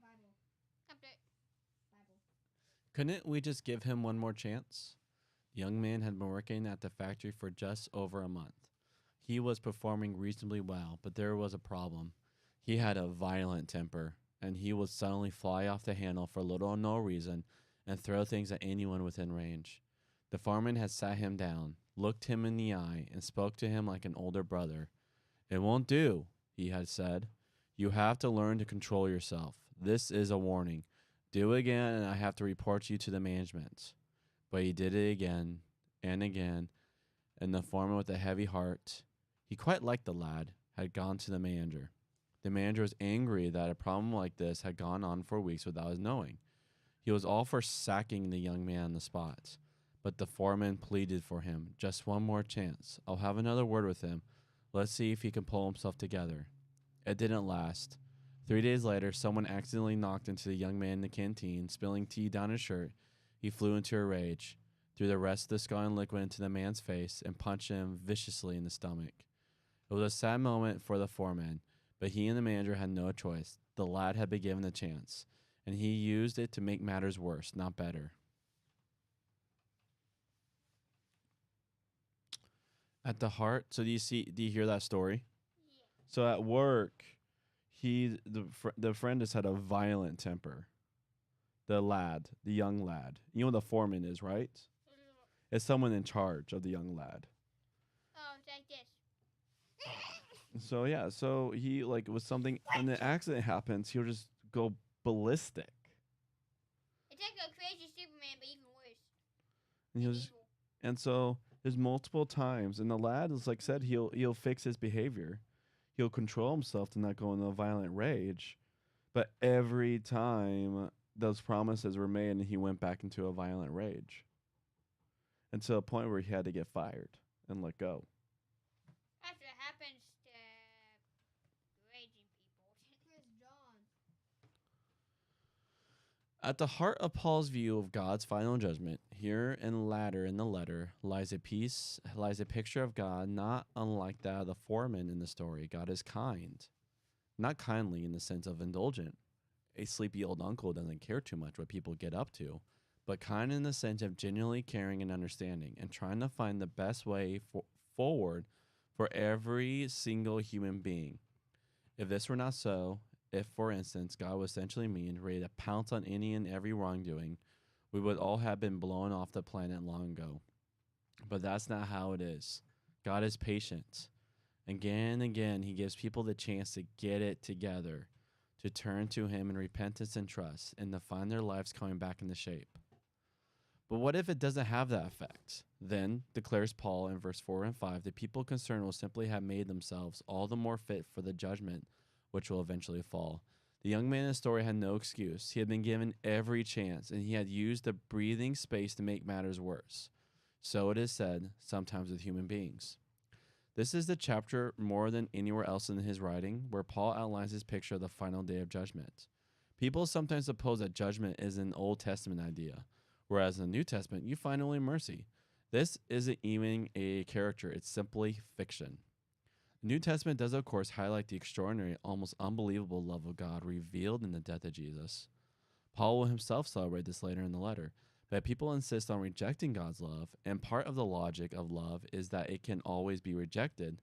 Bible.
Come to it.
Bible.
Couldn't we just give him one more chance? The young man had been working at the factory for just over a month. He was performing reasonably well, but there was a problem. He had a violent temper, and he would suddenly fly off the handle for little or no reason and throw things at anyone within range. The foreman had sat him down, looked him in the eye, and spoke to him like an older brother. "It won't do," he had said. "You have to learn to control yourself. This is a warning. Do it again, and I have to report you to the management." But he did it again and again, and the foreman, with a heavy heart, he quite liked the lad, had gone to the manager. The manager was angry that a problem like this had gone on for weeks without his knowing. He was all for sacking the young man on the spot, but the foreman pleaded for him. "Just one more chance. I'll have another word with him. Let's see if he can pull himself together." It didn't last. 3 days later, someone accidentally knocked into the young man in the canteen, spilling tea down his shirt. He flew into a rage, threw the rest of the scalding liquid into the man's face, and punched him viciously in the stomach. It was a sad moment for the foreman, but he and the manager had no choice. The lad had been given a chance, and he used it to make matters worse, not better. At the heart, so do you hear that story?
Yeah.
So at work, the friend just had a violent temper. The young lad. You know what the foreman is, right? It's someone in charge of the young lad.
Oh, it's like this.
So yeah, so he was something, and the accident happens, he'll just go ballistic.
It's like a crazy Superman, but even worse.
And and so there's multiple times, and the lad is said he'll fix his behavior, he'll control himself to not go into a violent rage, but every time those promises were made, and he went back into a violent rage, until a point where he had to get fired and let go.
That's what happens to raging people.
Chris John.
At the heart of Paul's view of God's final judgment, here and later in the letter, lies a picture of God not unlike that of the foreman in the story. God is kind. Not kindly in the sense of indulgent. A sleepy old uncle doesn't care too much what people get up to, but kind in the sense of genuinely caring and understanding and trying to find the best way forward for every single human being. If this were not so, if, for instance, God was essentially mean, ready to pounce on any and every wrongdoing, we would all have been blown off the planet long ago. But that's not how it is. God is patient. Again and again, he gives people the chance to get it together, to turn to him in repentance and trust, and to find their lives coming back into shape. But what if it doesn't have that effect? Then, declares Paul in verse 4 and 5, the people concerned will simply have made themselves all the more fit for the judgment which will eventually fall. The young man in the story had no excuse. He had been given every chance, and he had used the breathing space to make matters worse. So it is said, sometimes with human beings. This is the chapter more than anywhere else in his writing where Paul outlines his picture of the final day of judgment. People sometimes suppose that judgment is an Old Testament idea, whereas in the New Testament you find only mercy. This isn't even a character, it's simply fiction. The New Testament does, of course, highlight the extraordinary, almost unbelievable love of God revealed in the death of Jesus. Paul will himself celebrate this later in the letter, but people insist on rejecting God's love, and part of the logic of love is that it can always be rejected.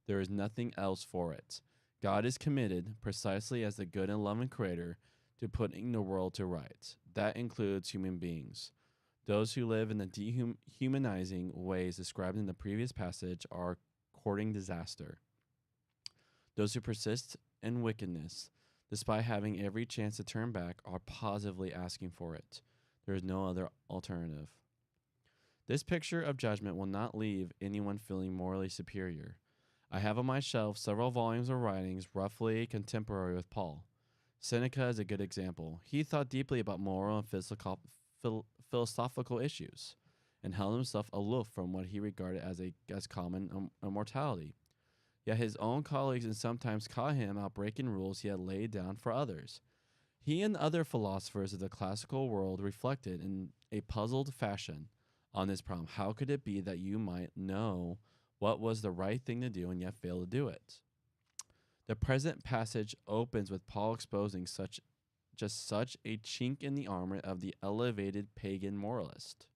There is nothing else for it. God is committed, precisely as the good and loving creator, to putting the world to rights. That includes human beings. Those who live in the dehumanizing ways described in the previous passage are courting disaster. Those who persist in wickedness, despite having every chance to turn back, are positively asking for it. There is no other alternative. This picture of judgment will not leave anyone feeling morally superior. I have on my shelf several volumes of writings roughly contemporary with Paul. Seneca is a good example. He thought deeply about moral and philosophical issues and held himself aloof from what he regarded as common immortality. Yet his own colleagues and sometimes caught him out breaking rules he had laid down for others. He and other philosophers of the classical world reflected in a puzzled fashion on this problem. How could it be that you might know what was the right thing to do and yet fail to do it? The present passage opens with Paul exposing such a chink in the armor of the elevated pagan moralist.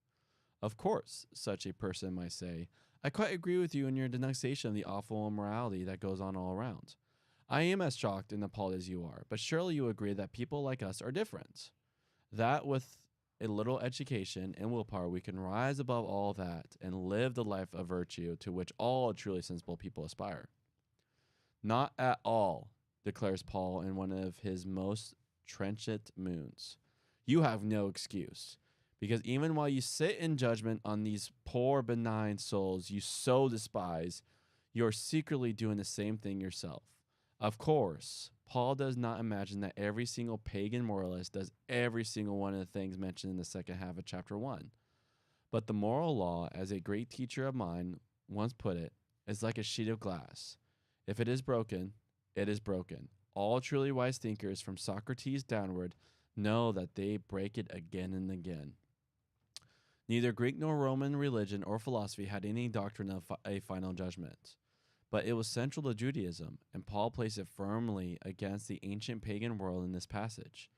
Of course, such a person might say, I quite agree with you in your denunciation of the awful immorality that goes on all around. I am as shocked and appalled as you are, but surely you agree that people like us are different. That with a little education and willpower, we can rise above all that and live the life of virtue to which all truly sensible people aspire. Not at all, declares Paul in one of his most trenchant moons. You have no excuse, because even while you sit in judgment on these poor benign souls you so despise, you are secretly doing the same thing yourself. Of course, Paul does not imagine that every single pagan moralist does every single one of the things mentioned in the second half of chapter 1. But the moral law, as a great teacher of mine once put it, is like a sheet of glass. If it is broken, it is broken. All truly wise thinkers from Socrates downward know that they break it again and again. Neither Greek nor Roman religion or philosophy had any doctrine of a final judgment, but it was central to Judaism, and Paul placed it firmly against the ancient pagan world in this passage.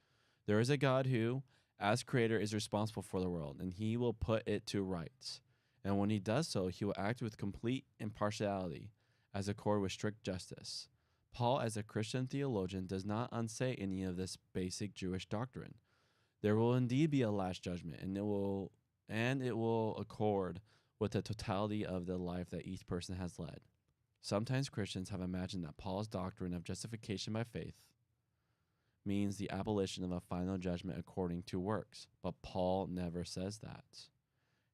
There is a God who, as creator, is responsible for the world, and he will put it to rights. And when he does so, he will act with complete impartiality, as accord with strict justice. Paul, as a Christian theologian, does not unsay any of this basic Jewish doctrine. There will indeed be a last judgment, and it will accord with the totality of the life that each person has led. Sometimes Christians have imagined that Paul's doctrine of justification by faith means the abolition of a final judgment according to works, but Paul never says that.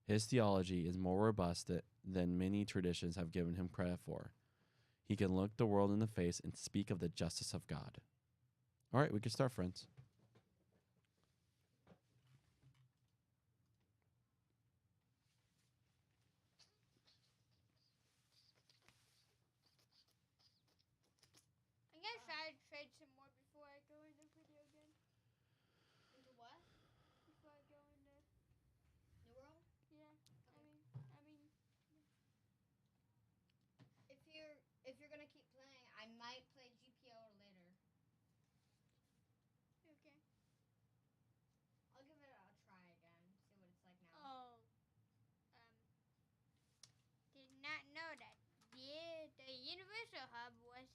His theology is more robust than many traditions have given him credit for. He can look the world in the face and speak of the justice of God. All right, we can start, friends.
I'm gonna try to trade some more before I go into video again.
Into what?
Before I go into
New World?
yeah.
Okay.
I mean.
If you're gonna keep playing, I might play GPO later.
Okay.
I'll give it a try again. See what it's like now.
Oh. Did not know that. Yeah, the Universal Hub was.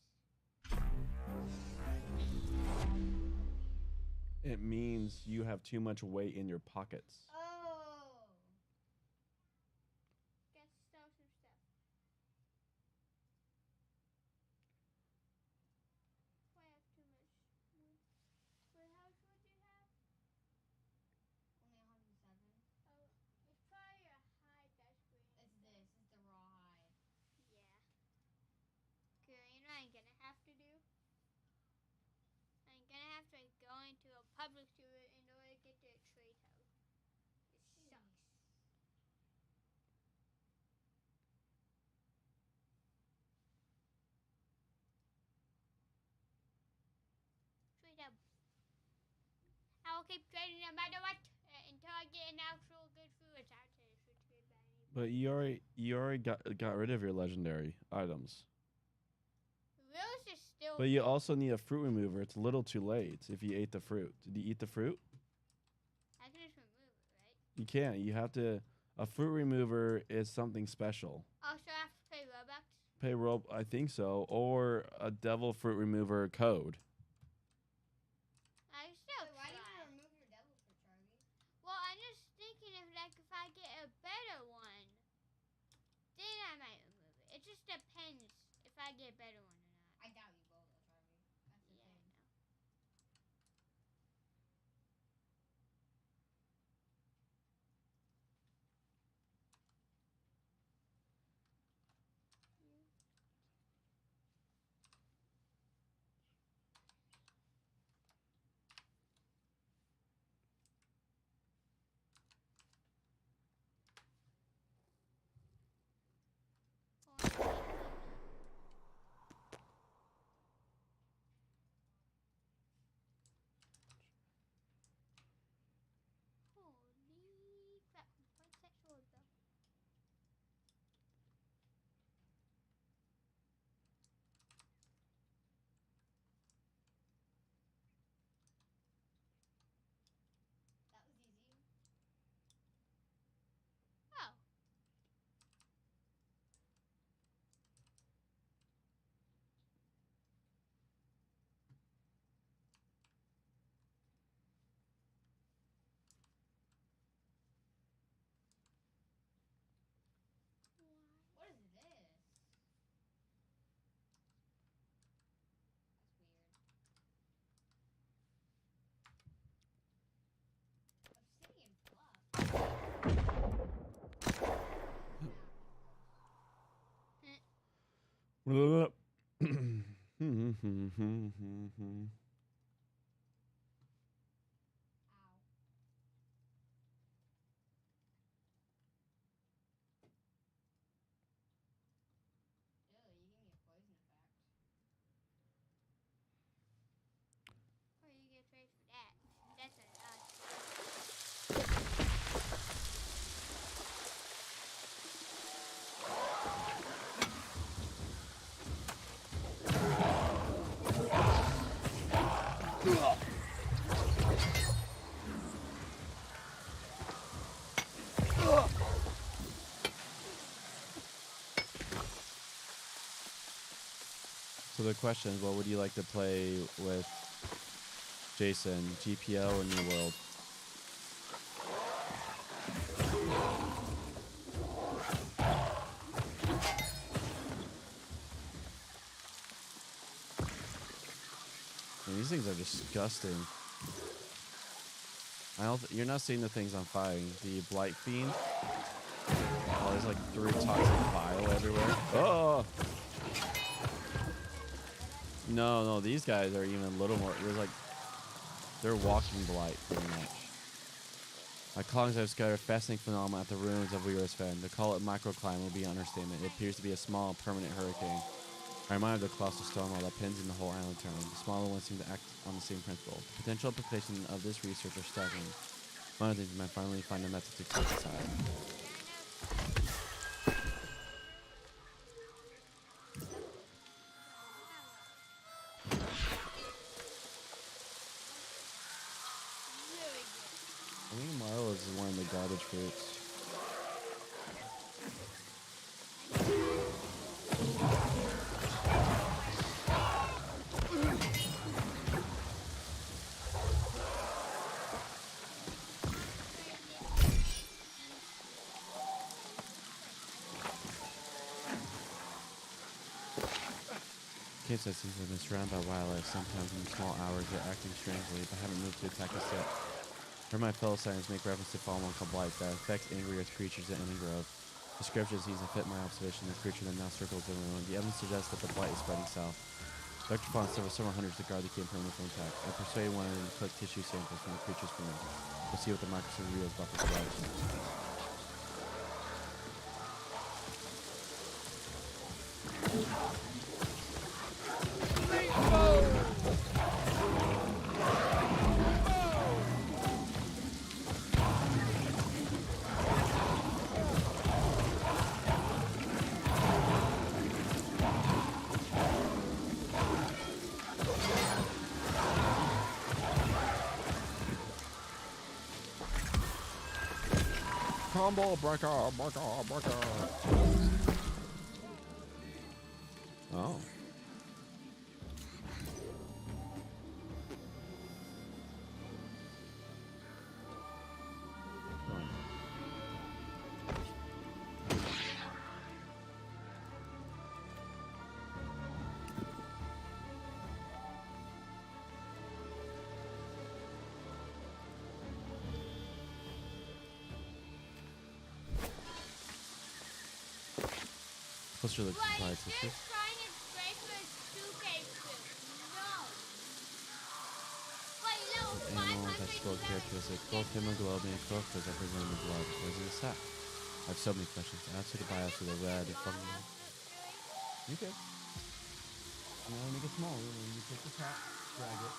It means you have too much weight in your pockets.
Oh.
Got to sell some stuff. Why have too much wood? What house would you have?
Only 107.
Oh, it's probably a hide that's green.
It's this. It's the raw hide.
Yeah. Okay, you know what I'm gonna have to do? I'm gonna have to go into a public sewer in order to get to a trade house. It sucks. Trade up. I will keep trading no matter what until I get an actual good food. It's actually a food good by any.
But you already got rid of your legendary items.
Rose is still.
But you also need a fruit remover. It's a little too late if you ate the fruit. Did you eat the fruit?
I can just remove it, right?
You can't. You have to. A fruit remover is something special.
Also, I have to pay Robux.
Payroll, I think so, or a devil fruit remover code.
I still
Wait, why do you
try.
want to remove your devil fruit, Charlie?
Well, I'm just thinking if I get a better one, then I might remove it. It just depends if I get a better one or not.
I doubt you will, though, Charlie. That's the
Yeah, I
thing.
know. Holy crap! What's that sword go?
That was easy.
Oh.
What is this? That's weird. Obsidian fluff. Ow. Ew, you gave me a poison effect.
Or you get paid for that. That's a
So the question is, what would you like to play with Jason, GPO or New World? Man, these things are disgusting. I don't. You're not seeing the things I'm fighting. The Blight Fiend. Oh, there's like 3 toxic bile everywhere. Oh. No, these guys are even a little more. There's like, they're walking blight pretty much. Like colonies have scattered fascinating phenomena at the ruins of Weir's Fen. To call it microclimate would be an understatement. It appears to be a small, permanent hurricane. I remind of the colossal storm wall that pins in the whole island turn. The smaller ones seem to act on the same principle. The potential implications of this research are staggering. One of the things we might finally find a method to take aside. I think Marlo is one of the garbage fruits. Cave says since we've been surrounded by wildlife, sometimes in small hours they're acting strangely, but haven't moved to attack us yet. Heard my fellow scientists make reference to fallen called blight that affects angry earth creatures at any grove. Description seems to fit my observation of the creature that now circles the ruin. The evidence suggests that the blight is spreading south. Dr. Pond several hunters to guard the camp permanently intact. I persuaded one of them to collect tissue samples from the creature's for me. We'll see what the microscope reveals about this blight. Combo breaker. Oh. Closer to the
Like,
quiet
they're
sisters.
trying to scrape a suitcase too. No. Wait, level
Animal
500
vegetable
level.
characteristics. Both hemoglobin and chlorophyll are present in the blood. Where's in the sac? I have so many questions. Answer the biopsy, the red, the fungal. You good. You want to make it smaller. When you take the top, drag it.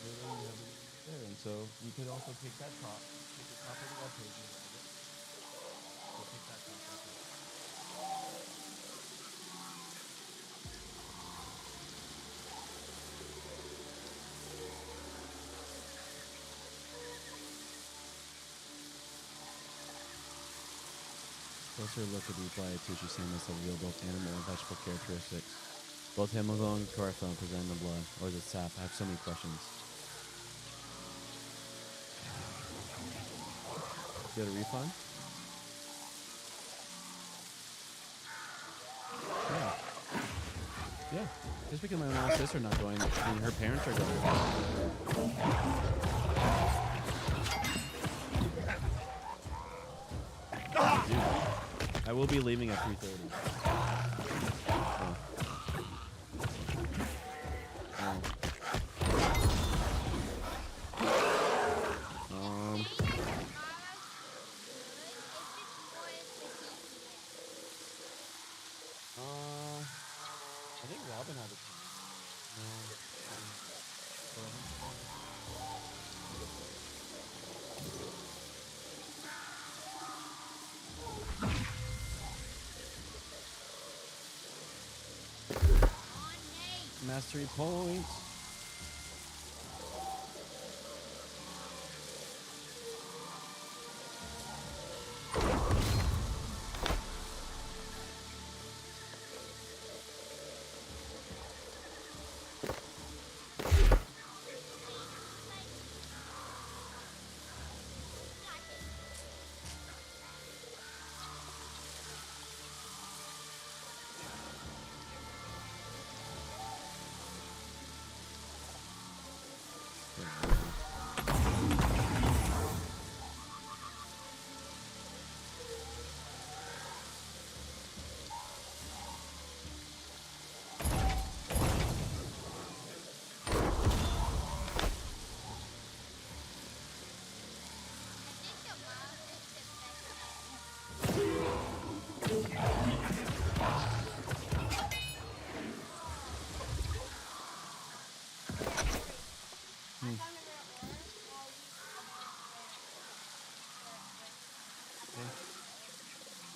Literally, you have it there. And so you could also take that top, take the top of the web page and drag it. So take that top right there. Closer look at these light tissue samples that reveal both animal and vegetable characteristics. Both hemoglobin and chlorophyll present in the blood, or is it sap? I have so many questions. Get a refund? Yeah. Yeah. Just because my little sister not going, and her parents are going. I will be leaving at 3:30. I think Robin had a mastery points.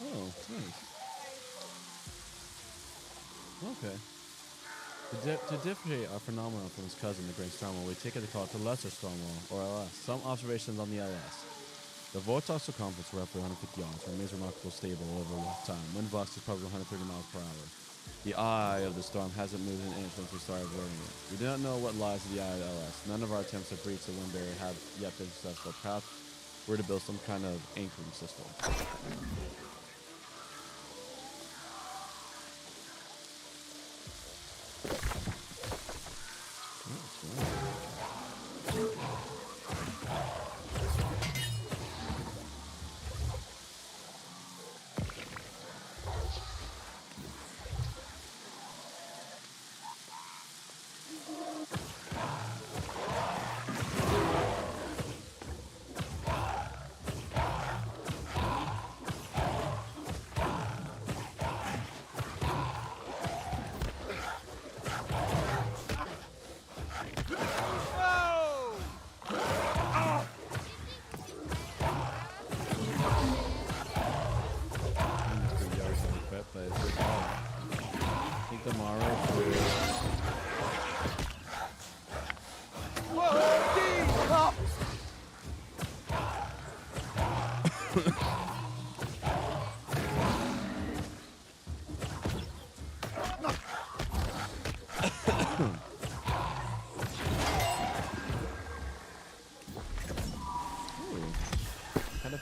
Oh, nice. Okay. To differentiate our phenomenon from its cousin, the Great Storm Wall, we take it to call it the Lesser Storm Wall, or LS. Some observations on the LS. The vortex circumference, roughly 150 yards, remains remarkably stable over time. Wind velocity is probably 130 miles per hour. The eye of the storm hasn't moved an inch since we started observing it. We do not know what lies in the eye of LS. None of our attempts to breach the wind barrier have yet been successful. Perhaps we're to build some kind of anchoring system.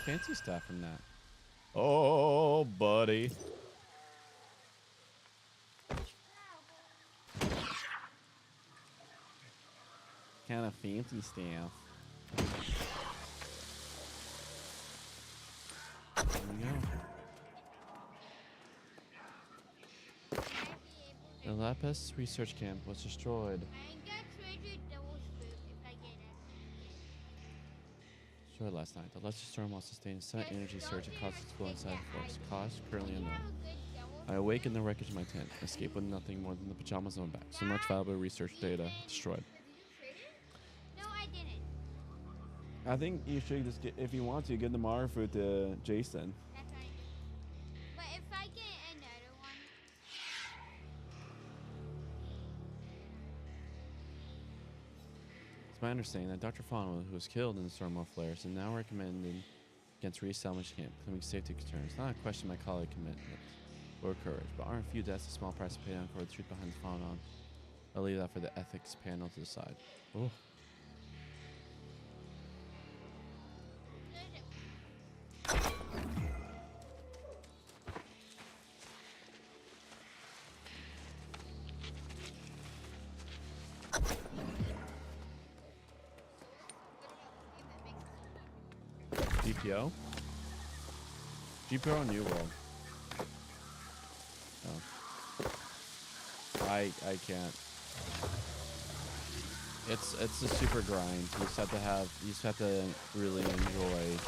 fancy stuff from that. Oh, buddy. Kind of fancy stuff. There we go. The Lapis research camp was destroyed. Destroyed last night. The Luster storm while sustained a sudden energy surge that caused it to blow inside the forest. Cause currently unknown. I awake in the wreckage of my tent. Escape with nothing more than the pajamas on my back. So much valuable research data destroyed.
No, I didn't.
I think you should just get, if you want to, give the Mara fruit to Jason.
That's what I do. But if I get another one,
It's my understanding that Dr. Fawn, who was killed in the storm flares, is now recommending against re-establishing camp, claiming safety concerns. It's not a question of my colleague commitment or courage, but aren't a few deaths a small price to pay down for the truth behind the phenomenon? I'll leave that for the ethics panel to decide. Oh. GPO? GPO or New World? Oh. I can't. It's a super grind. You just have to really enjoy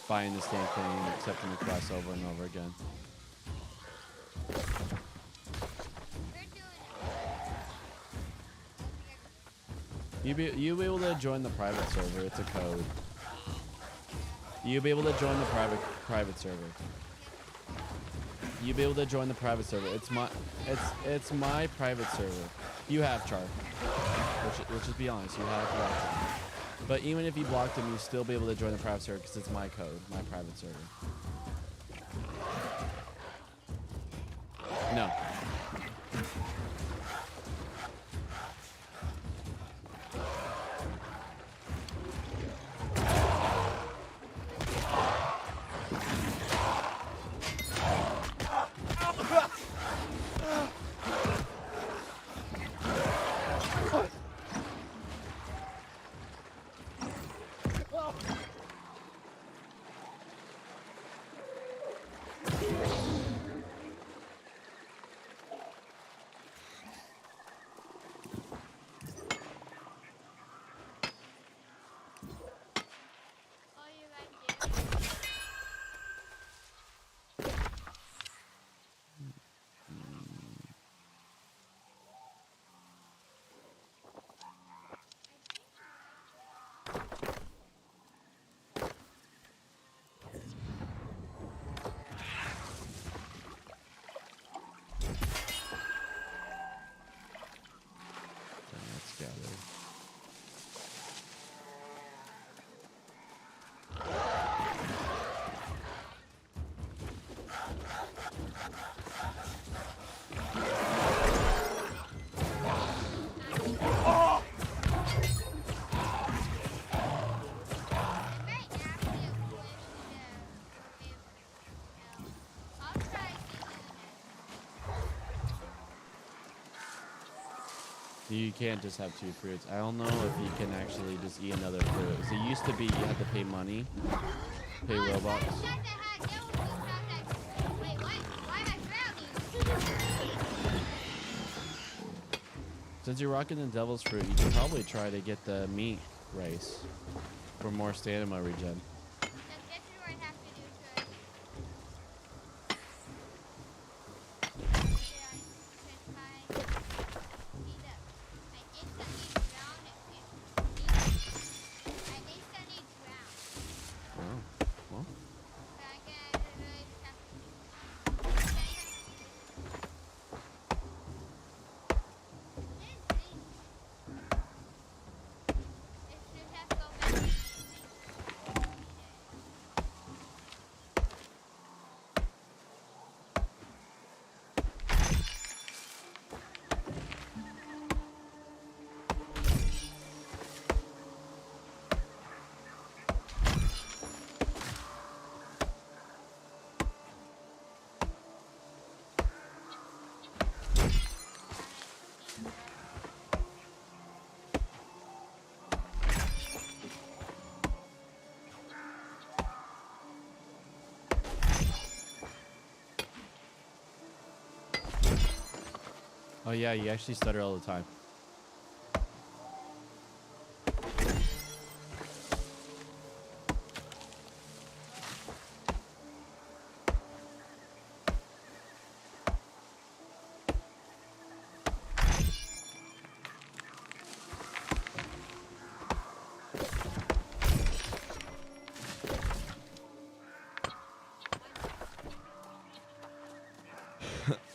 buying the same thing and accepting the quest over and over again. You'll be able to join the private server. It's a code. You'll be able to join the private server. You'll be able to join the private server. It's my private server. You have Char. Which is be honest, you have blocked him. But even if you blocked him, you still be able to join the private server because it's my code, my private server. No. You can't just have two fruits. I don't know if you can actually just eat another fruit. So it used to be you had to pay money, pay Robux. Since you're rocking the Devil's Fruit, you can probably try to get the meat race for more stamina regen. Oh yeah, you actually stutter all the time.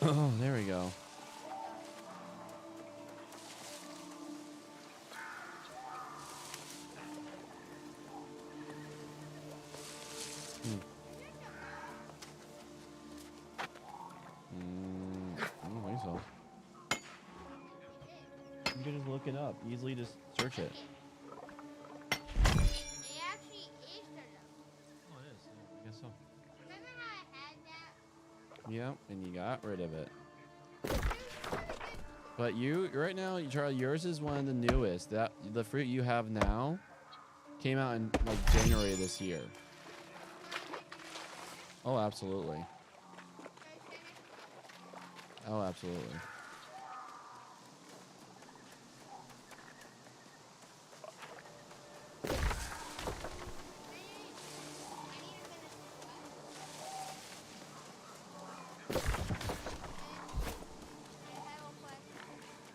Oh, there we go. I don't think so. You can just look it up. Easily just search it.
It actually is the logo.
Oh, it is. Yeah, I guess so.
Remember how I had that?
Yeah, and you got rid of it. But you, right now, Charlie, yours is one of the newest. That the fruit you have now came out in like January this year. Oh, absolutely. Oh, absolutely.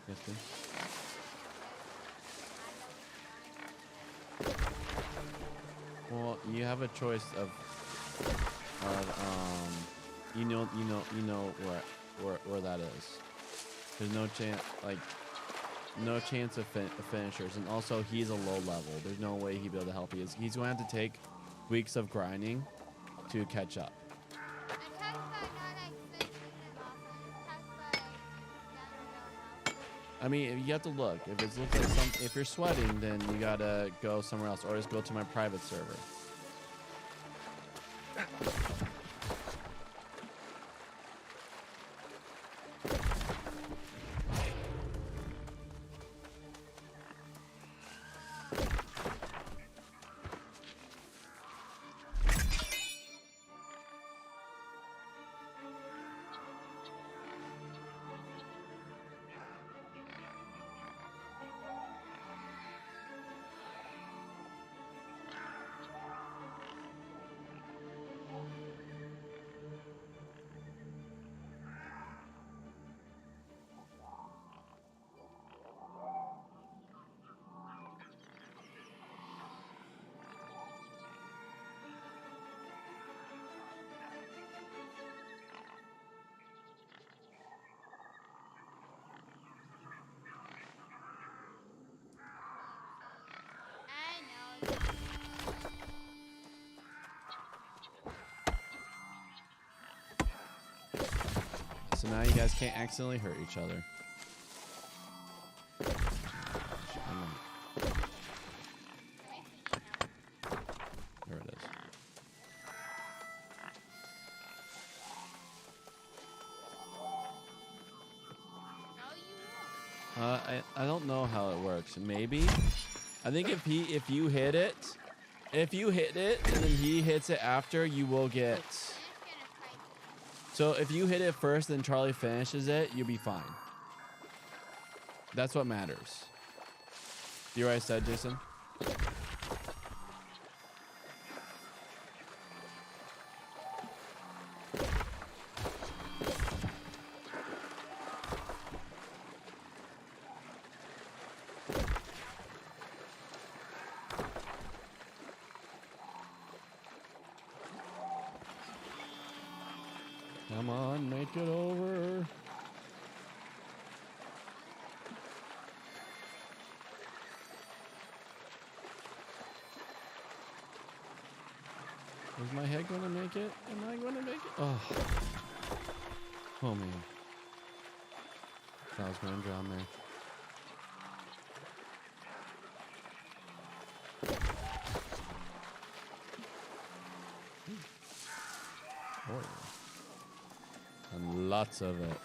Yes, please. Well, you have a choice of you know where that is. There's no chance, like, no chance of finishers, and also he's a low level. There's no way he'd be able to help you. He's going to have to take weeks of grinding to catch up. I mean, you have to look. If it looks like if you're sweating, then you gotta go somewhere else, or just go to my private server. So now you guys can't accidentally hurt each other. There it is. I don't know how it works. Maybe. I think if you hit it, and then he hits it after, you will get. So if you hit it first, then Charlie finishes it, you'll be fine. That's what matters. You hear what I said, Jason? Come on, make it over. Is my head going to make it? Am I going to make it? Oh. Oh, man. I was going to drown there. Oh, yeah. And lots of it.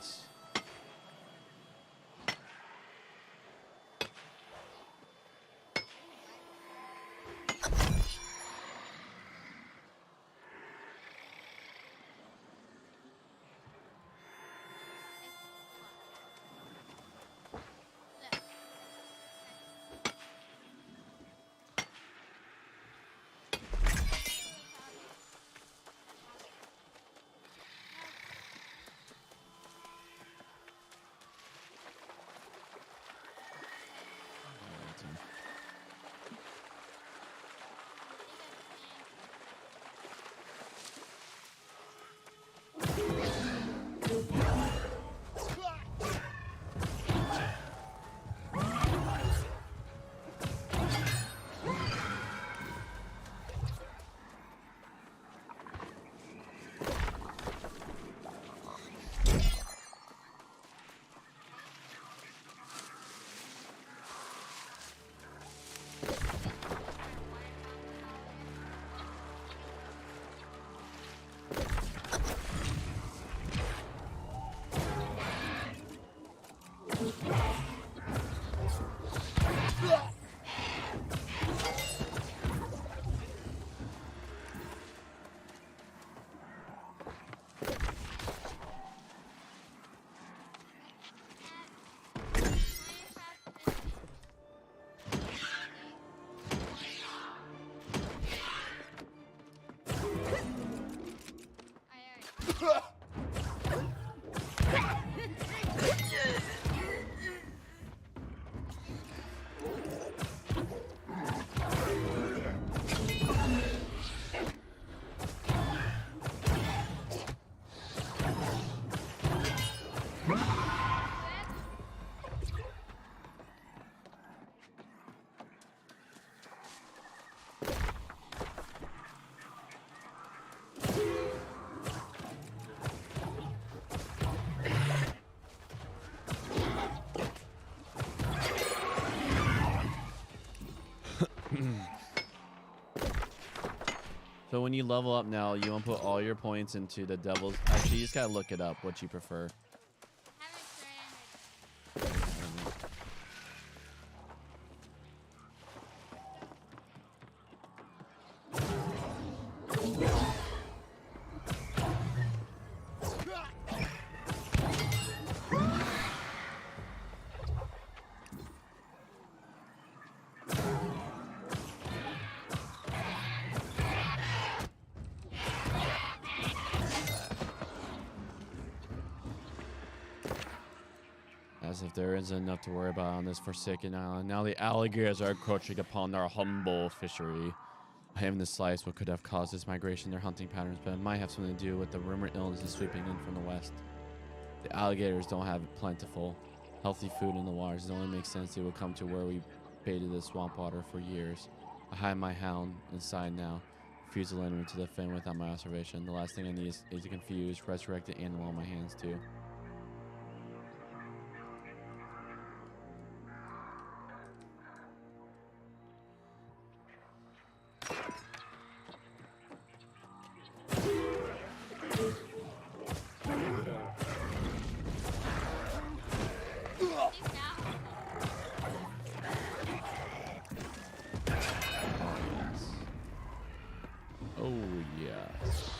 So when you level up now, you want to put all your points into the devil's. Actually, you just gotta look it up what you prefer. As if there isn't enough to worry about on this forsaken island. Now the alligators are encroaching upon our humble fishery. I haven't the slightest what could have caused this migration, their hunting patterns, but it might have something to do with the rumored illnesses sweeping in from the west. The alligators don't have plentiful, healthy food in the waters. It only makes sense they will come to where we baited the swamp water for years. I hide my hound inside now. Refuse to let him into the fen without my observation. The last thing I need is a confused, resurrected animal on my hands too. Oh yes.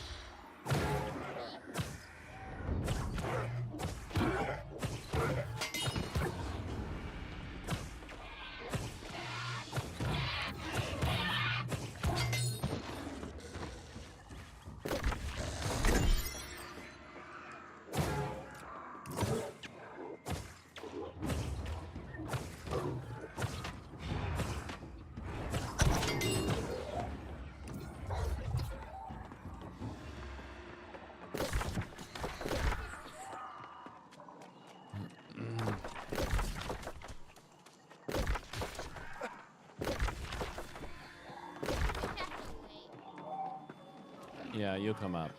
Yeah, you'll come up.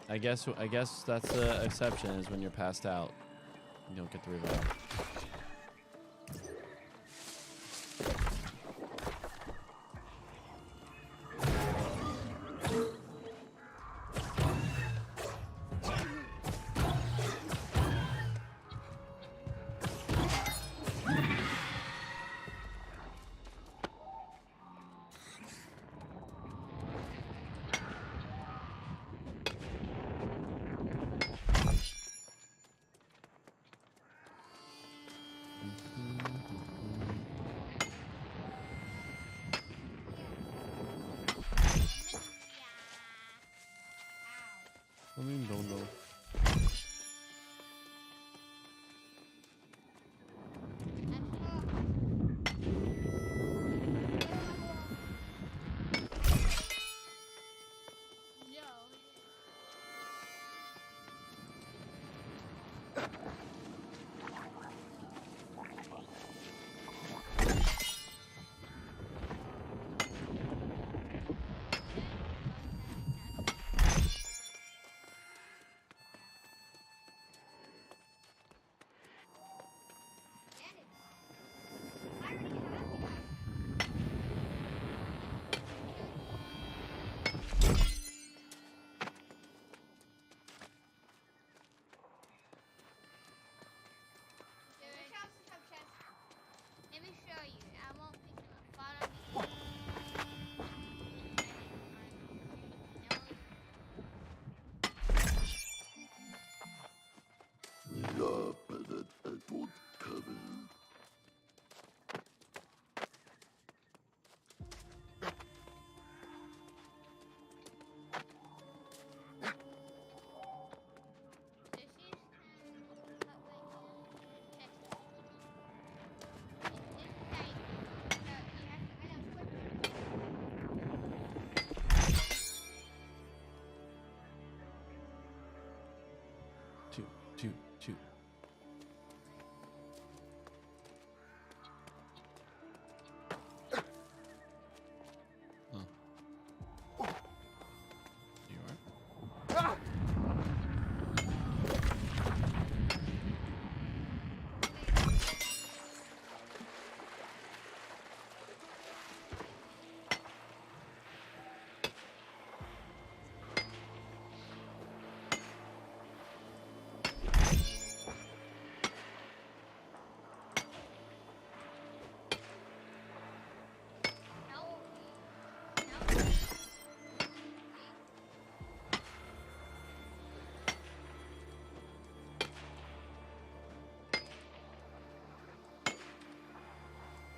I guess that's the exception is when you're passed out. You don't get to revive. I mean, don't know.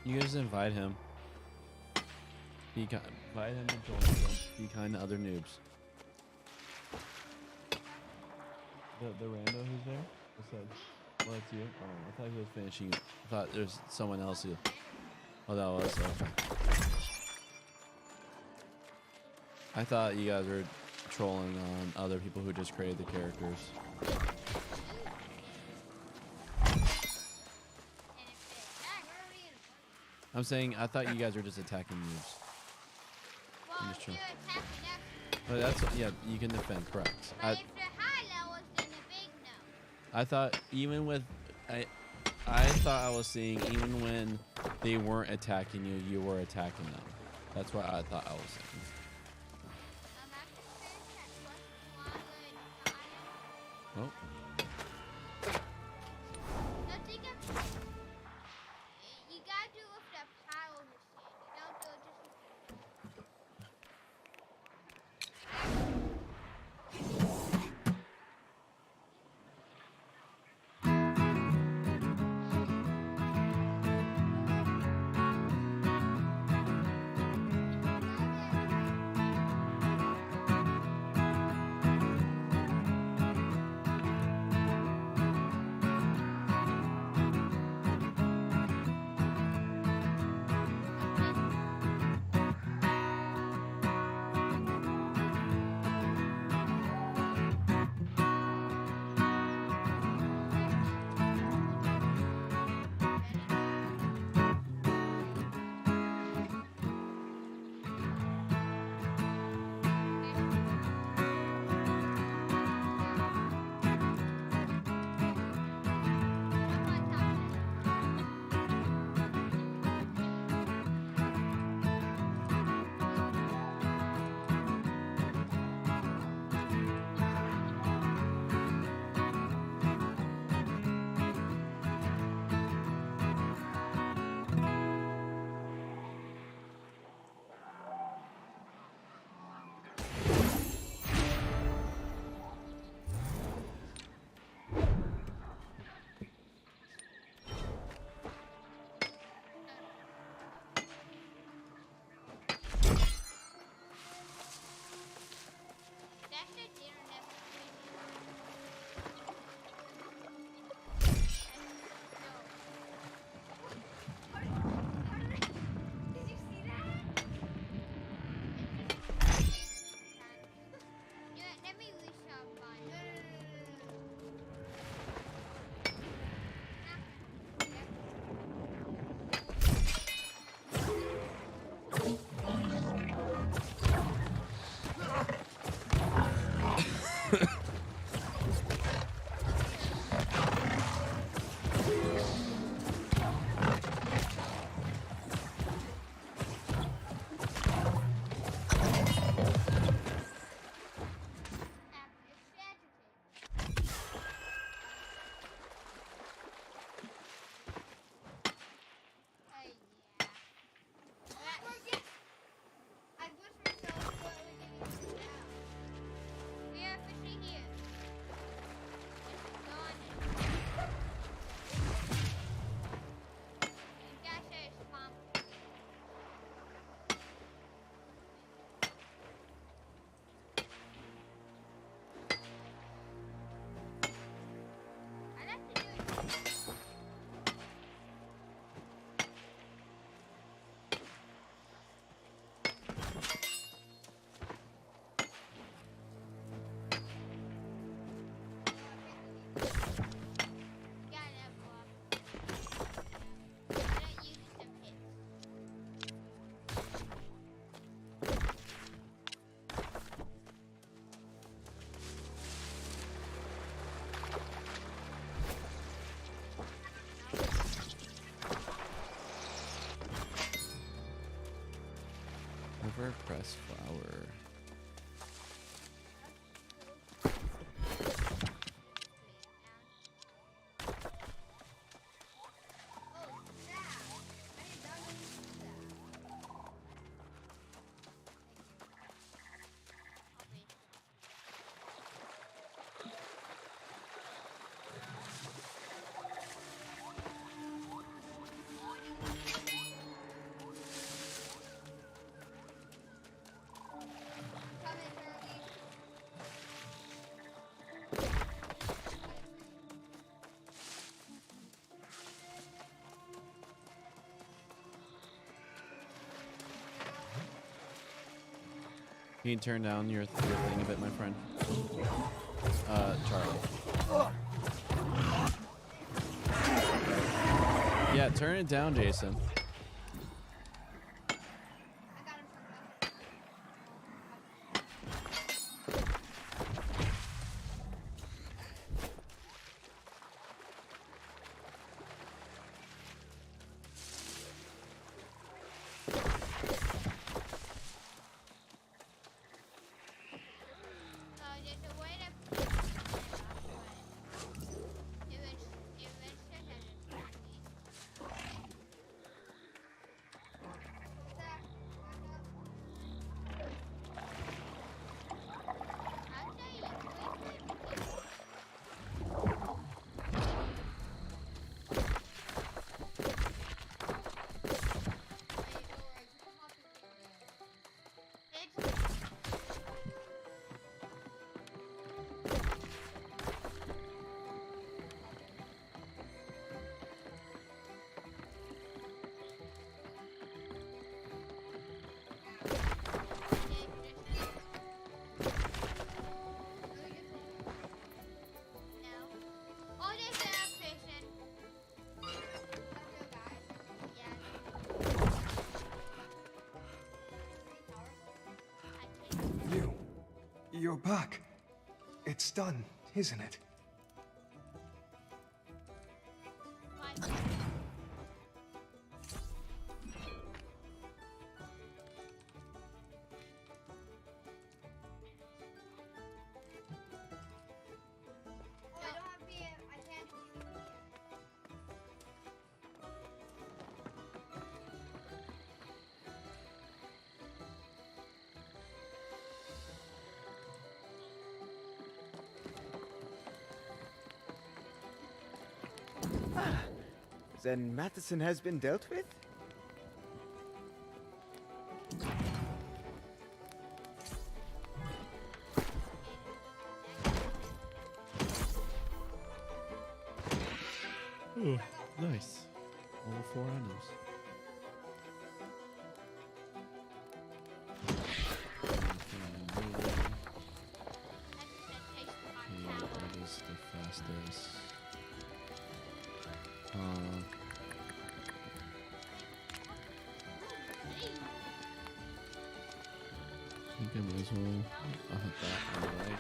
You guys invite him. Invite him to join. Don't be kind to other noobs. The rando who's there? What's that? Oh, that's you? Oh, I thought he was finishing. I thought there's someone else who. Oh, that was okay. I thought you guys were trolling on other people who just created the characters. I'm saying I thought you guys were just attacking noobs. I'm just trying. But that's yeah. You can defend, correct?
But if they're high levels, then the big no.
I thought even with I thought I was seeing even when they weren't attacking you, you were attacking them. That's what I thought I was saying. Oh.
You gotta do it with the pile of sand. You don't do it just
Overpressed flower. Can you turn down your thing a bit, my friend? Charlie. Yeah, turn it down, Jason.
You're back. It's done, isn't it?
Then Matheson has been dealt with?
Ooh, nice. All 4 items. What is the fastest? I think I might as well. I'll hit that on the right.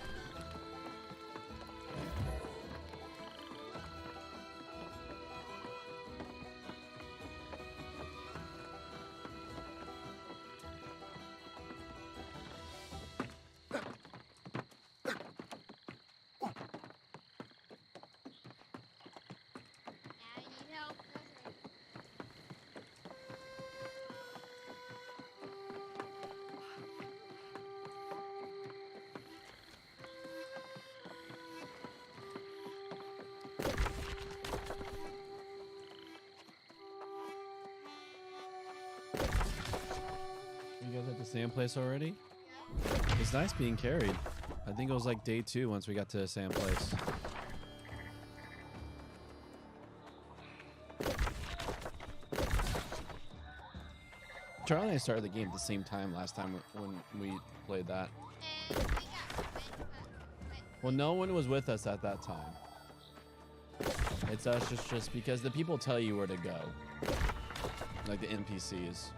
You guys at the same place already? It's nice being carried. I think it was like day 2 once we got to the same place. Charlie and I started the game at the same time last time when we played that. Well, no one was with us at that time. It's us just because the people tell you where to go. Like the NPCs.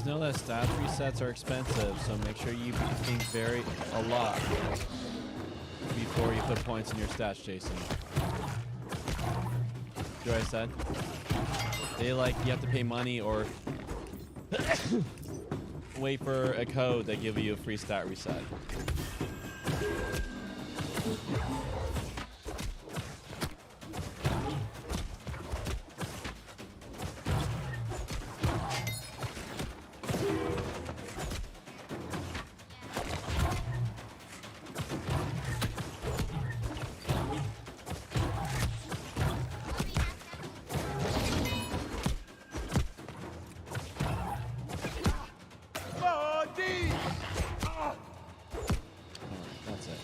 know that stats resets are expensive, so make sure you think a lot before you put points in your stats, Jason. Do what I said? They you have to pay money or wait for a code that give you a free stat reset. That's it.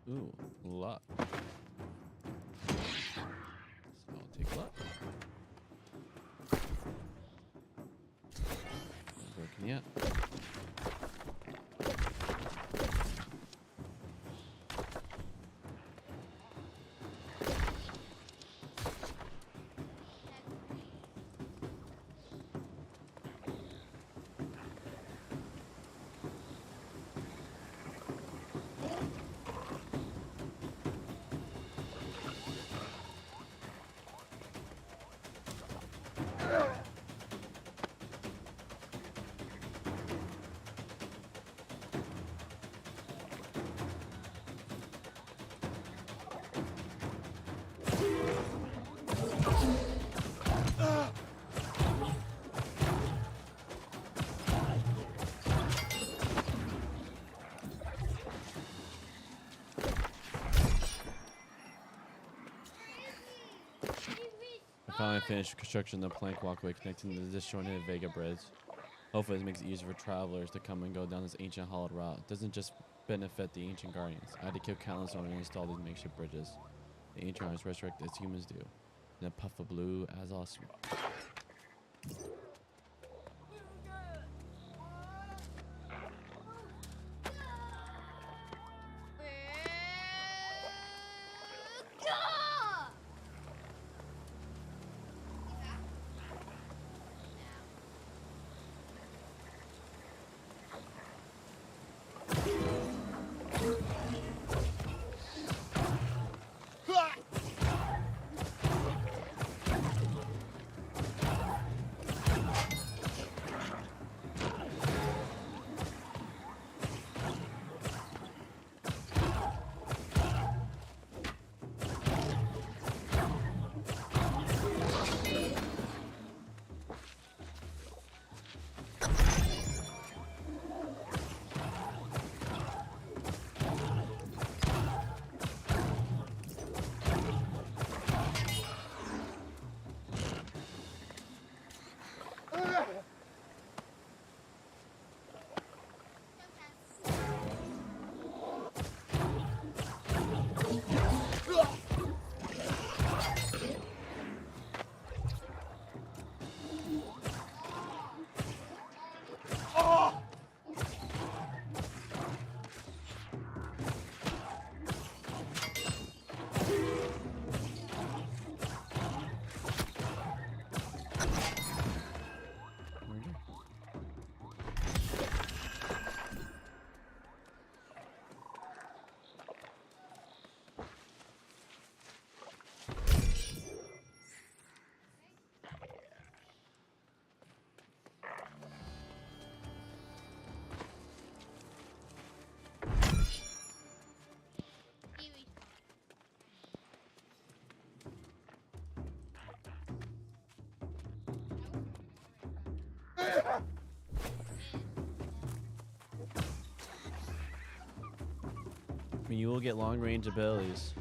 Ooh, luck. So I'll take luck. Not broken yet. Finally finished construction of the plank walkway connecting the disjointed Vega Bridge. Hopefully this makes it easier for travelers to come and go down this ancient hollowed route. It doesn't just benefit the ancient guardians. I had to kill countless in order to install these makeshift bridges. The ancient guardians resurrect as humans do. In a puff of blue azole smoke. and you will get long range abilities.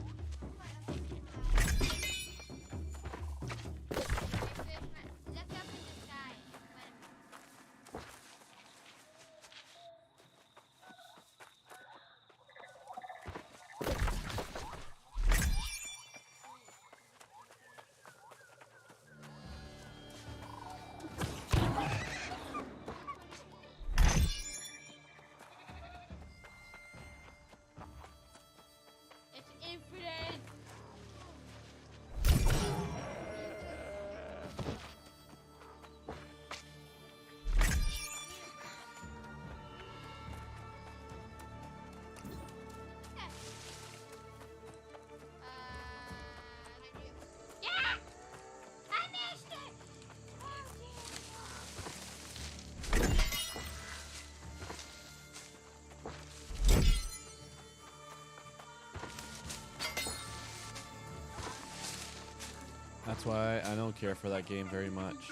That's why I don't care for that game very much.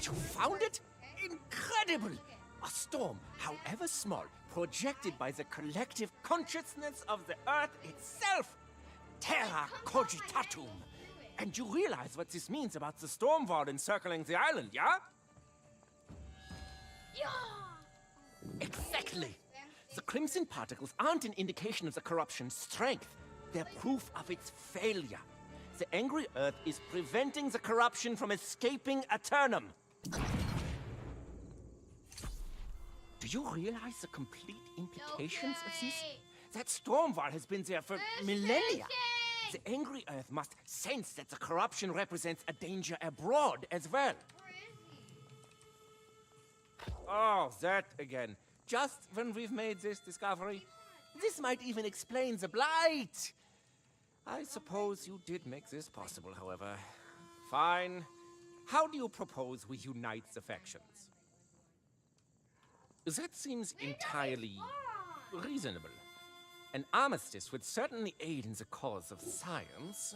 You found it? Incredible! A storm, however small, projected by the collective consciousness of the Earth itself. Terra cogitatum. And you realize what this means about the storm wall encircling the island, yeah? Exactly. The crimson particles aren't an indication of the corruption's strength. They're proof of its failure. The angry Earth is preventing the corruption from escaping Aeternum. Do you realize the complete implications of this? That storm wall has been there for millennia. The angry Earth must sense that the corruption represents a danger abroad as well. Oh, that again. Just when we've made this discovery, this might even explain the blight. I suppose you did make this possible, however. Fine. How do you propose we unite the factions? That seems entirely reasonable. An armistice would certainly aid in the cause of science.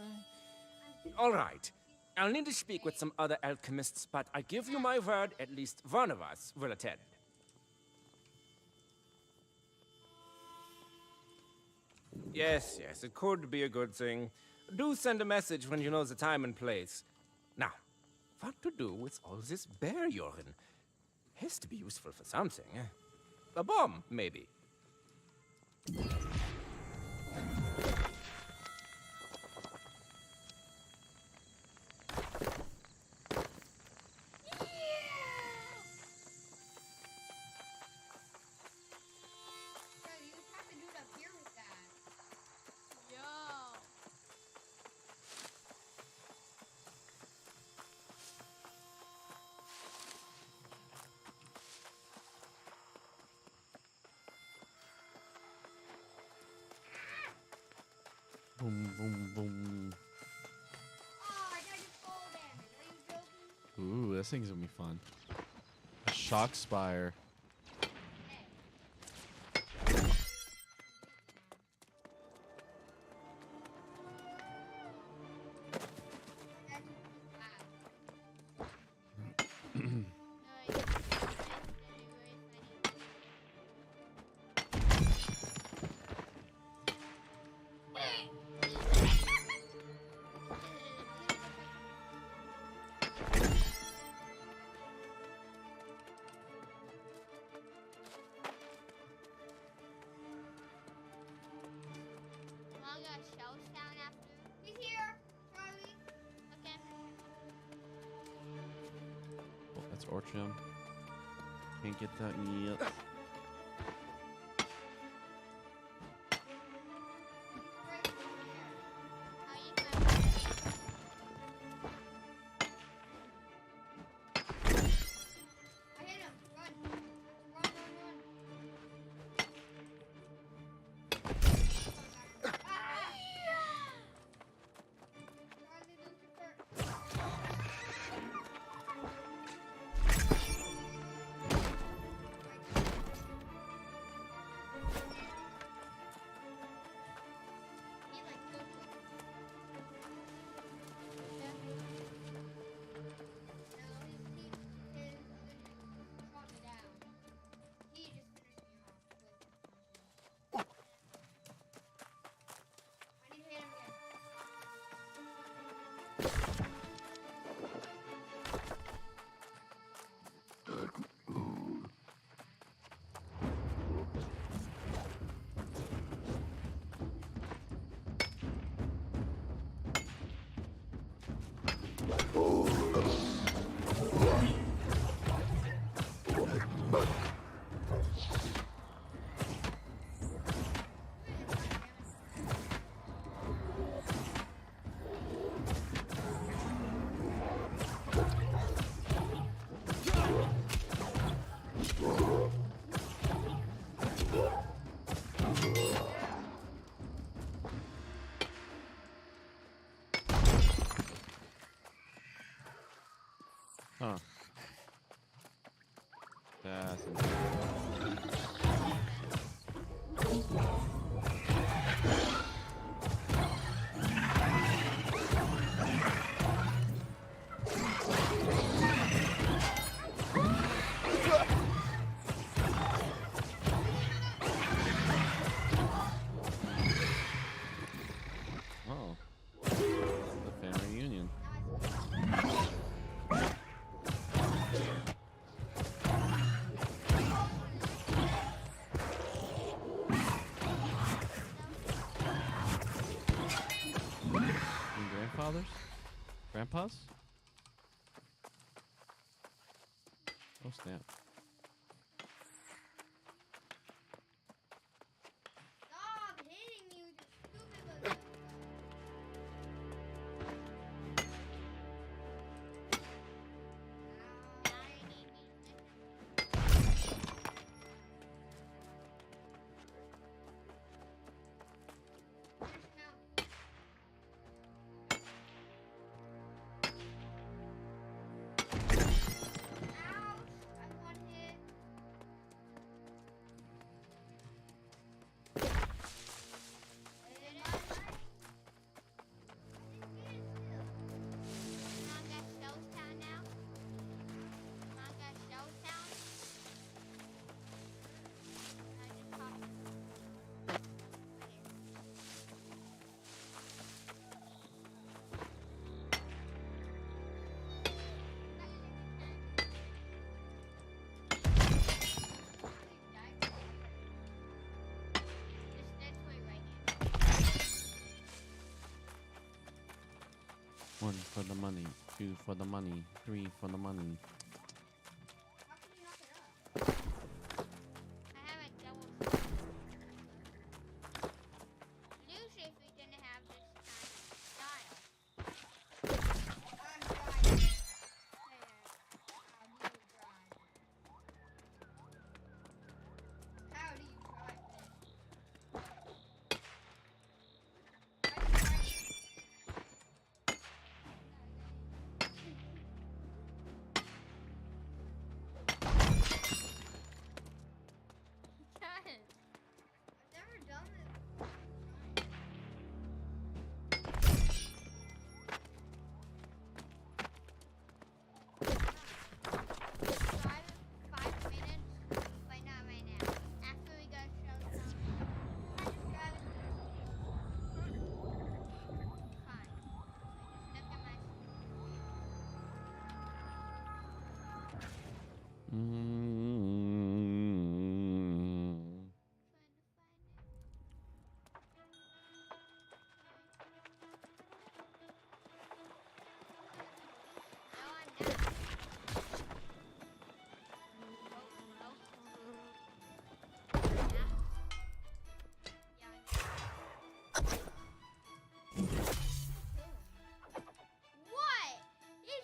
All right. I'll need to speak with some other alchemists, but I give you my word, at least one of us will attend. Yes, it could be a good thing. Do send a message when you know the time and place. Now, what to do with all this bear urine? Has to be useful for something. A bomb, maybe.
Boom, boom, boom. Ooh, this thing's gonna be fun. A shock spire. That's Orcham. Can't get that yet. Huh. That's interesting. Oh. The family reunion. And grandfathers? Grandpas? Oh, snap.
Stop hitting me with your stupid little.
One for the money, two for the money, three for the money.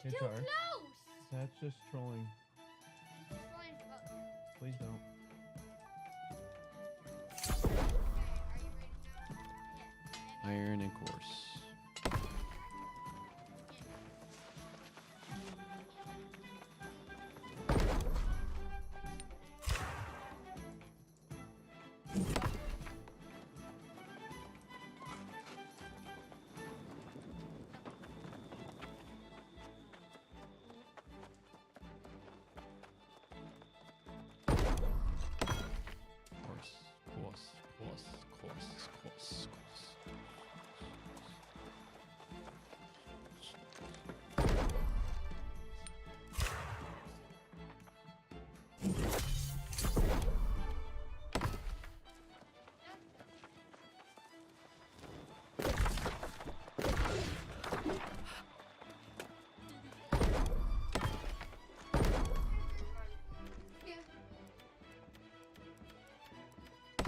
Too close!
That's just trolling. Please don't. Iron and course. Course.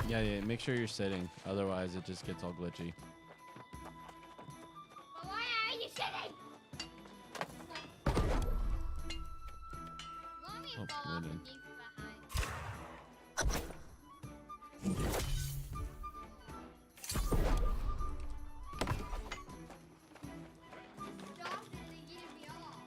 Yeah, make sure you're sitting. Otherwise, it just gets all glitchy.
Why are you sitting? Let me
Oh,
fall off
wait
and
in.
leave you behind.
Stop it, they get me off.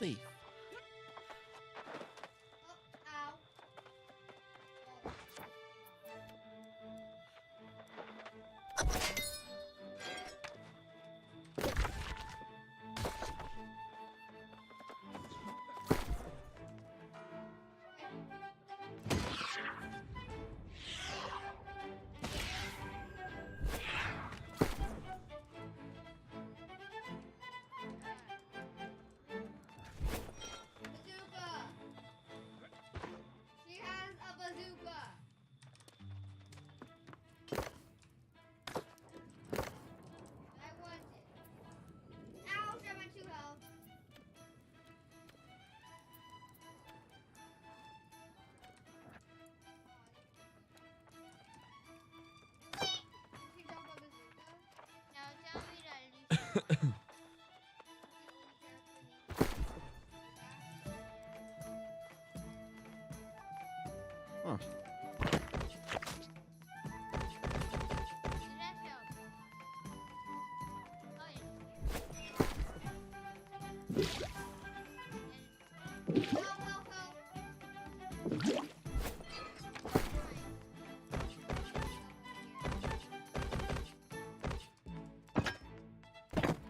thief.
Ow. Bazooka. She has a bazooka. I want it. Ouch, I'm at 2 health. She dropped a bazooka.
Now tell me that Alicia.
Huh.
Did that help? Oh, yeah.
Help, help, help.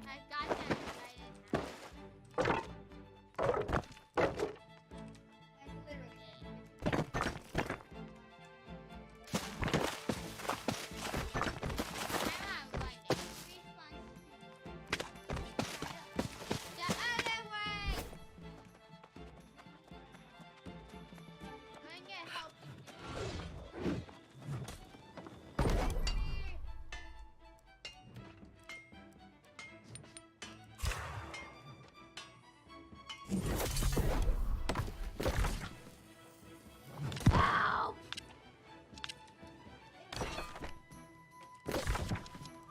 I got that excited.
Like literally.
I'm going to respawn. The other way! I'm going to help you.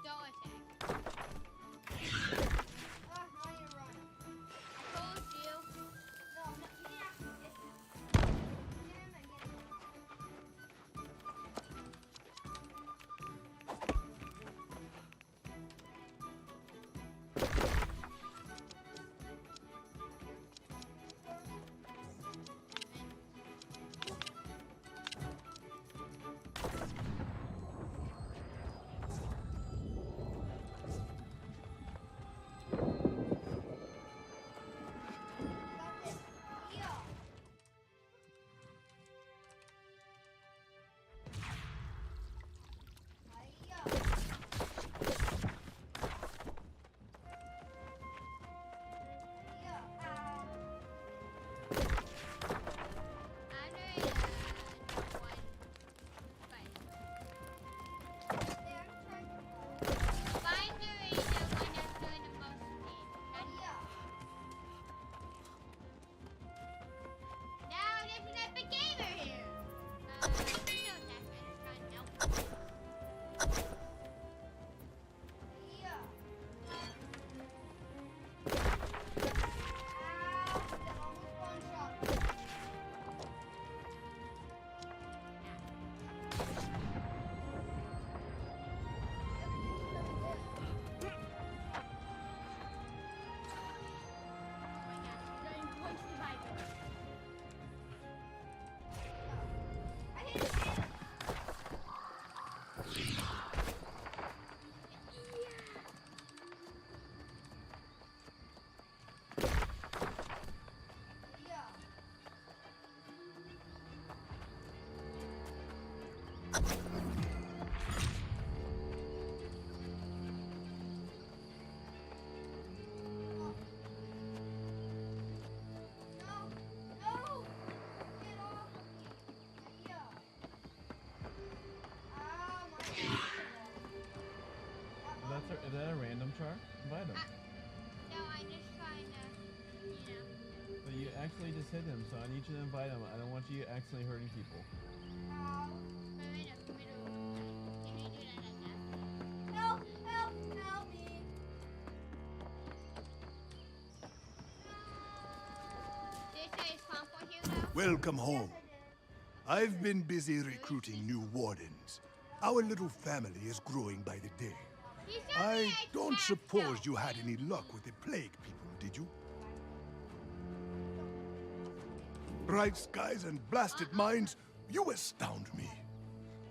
Don't attack.
Oh, now you run.
I told you.
No, no, you didn't actually hit him. Hit him and hit him. Got this. Yeah.
I'm doing one fight. Find the one that's doing the most damage. Now there's an epic gamer here. You know that better run. Nope.
Is that a random char? Invite him.
No, I'm just trying to, you know.
But you actually just hit him, so I need you to invite him. I don't want you accidentally hurting people.
Help! Help! Help me!
Welcome home. I've been busy recruiting new wardens. Our little family is growing by the day. I don't suppose you had any luck with the plague people, did you? Bright skies and blasted mines, you astound me.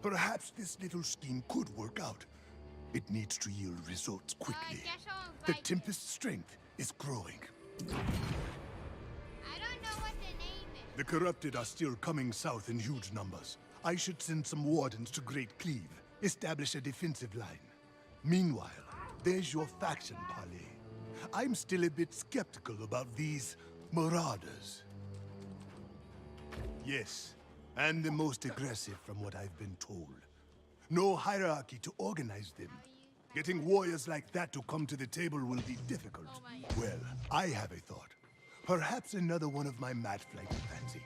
Perhaps this little scheme could work out. It needs to yield results quickly. The Tempest's strength is growing.
I don't know what the name is.
The corrupted are still coming south in huge numbers. I should send some wardens to Great Cleave, establish a defensive line. Meanwhile, there's your faction, Parley. I'm still a bit skeptical about these marauders. Yes, and the most aggressive from what I've been told. No hierarchy to organize them. Getting warriors like that to come to the table will be difficult. Well, I have a thought. Perhaps another one of my mad flight fancy.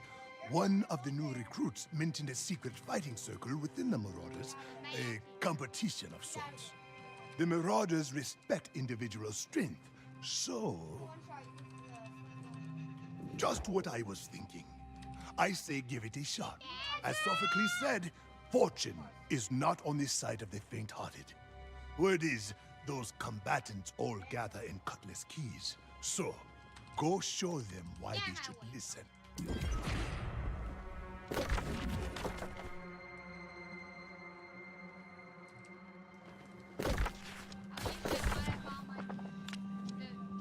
One of the new recruits mentioned a secret fighting circle within the Marauders, a competition of sorts. The Marauders respect individual strength, so... Just what I was thinking. I say give it a shot. As Sophocles said, fortune is not on the side of the faint-hearted. Word is, those combatants all gather in Cutlass Keys. So, go show them why they should listen.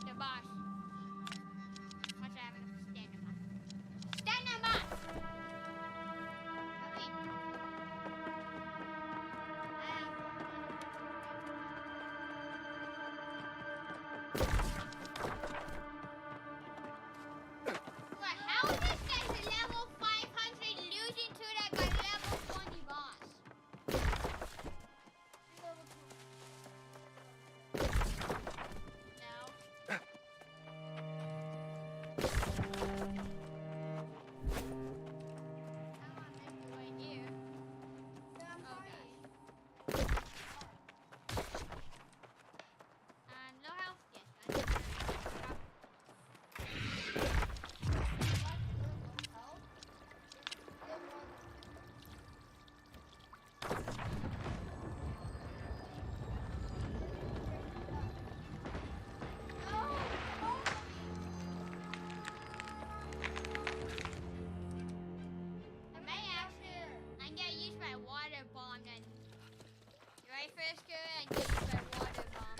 The boss. What's happening? Stand boss. How is this guy's level 500 losing to that guy level 20 boss? No.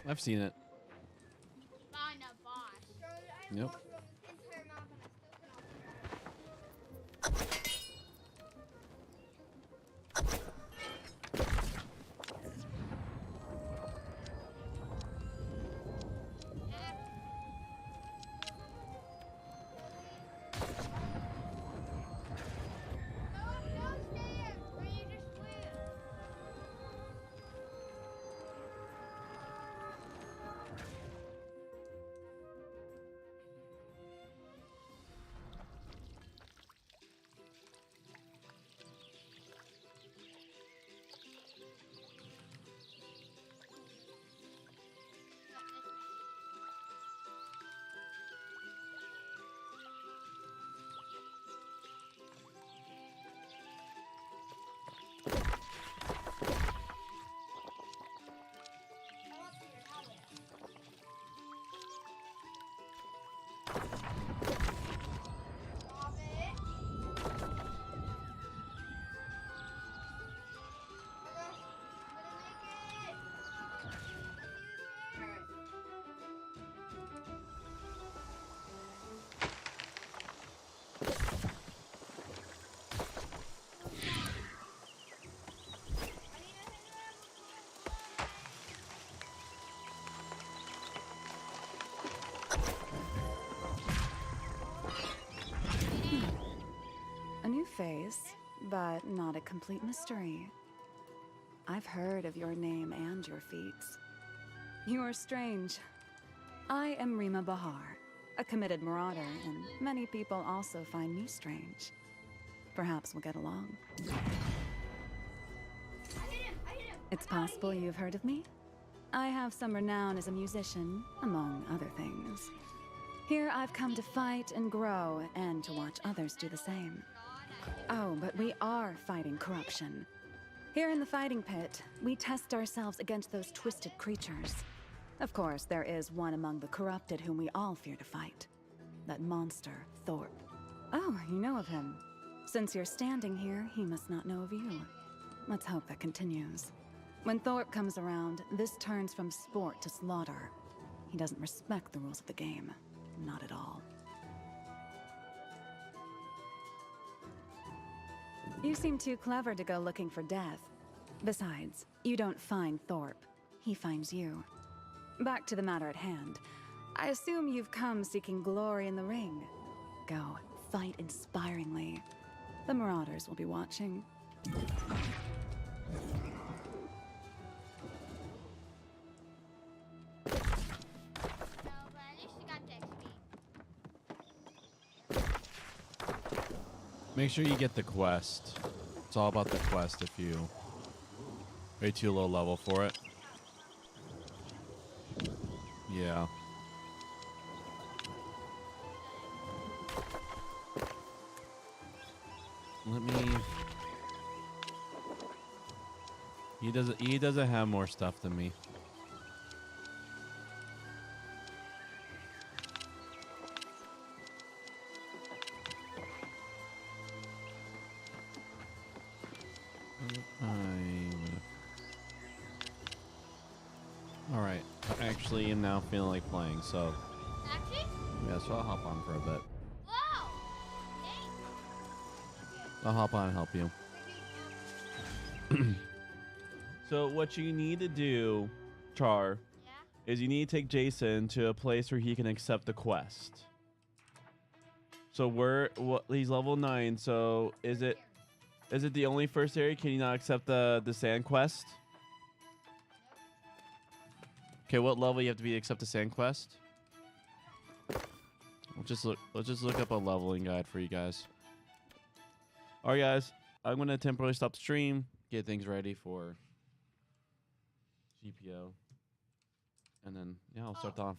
I've seen it.
On a boss.
Yep.
A new face, but not a complete mystery. I've heard of your name and your feats. You are strange. I am Rima Bahar, a committed marauder, and many people also find me strange. Perhaps we'll get along. It's possible you've heard of me? I have some renown as a musician, among other things. Here I've come to fight and grow, and to watch others do the same. Oh, but we are fighting corruption. Here in the fighting pit, we test ourselves against those twisted creatures. Of course, there is one among the corrupted whom we all fear to fight. That monster, Thorpe. Oh, you know of him. Since you're standing here, he must not know of you. Let's hope that continues. When Thorpe comes around, this turns from sport to slaughter. He doesn't respect the rules of the game. Not at all. You seem too clever to go looking for death. Besides, you don't find Thorpe. He finds you. Back to the matter at hand. I assume you've come seeking glory in the ring. Go, fight inspiringly. The Marauders will be watching.
Make sure you get the quest. It's all about the quest if you way too low level for it. Yeah. Let me... He doesn't have more stuff than me. Alright, I actually am now feeling like playing, so...
Actually?
Yeah, so I'll hop on for a bit.
Whoa!
I'll hop on and help you.
So what you need to do, Char, is you need to take Jason to a place where he can accept the quest. So he's level 9, so is it the only first area? Can you not accept the sand quest? Okay, what level you have to be to accept the sand quest? Let's just look up a leveling guide for you guys. Alright guys, I'm gonna temporarily stop the stream, get things ready for GPO. And then yeah, I'll start on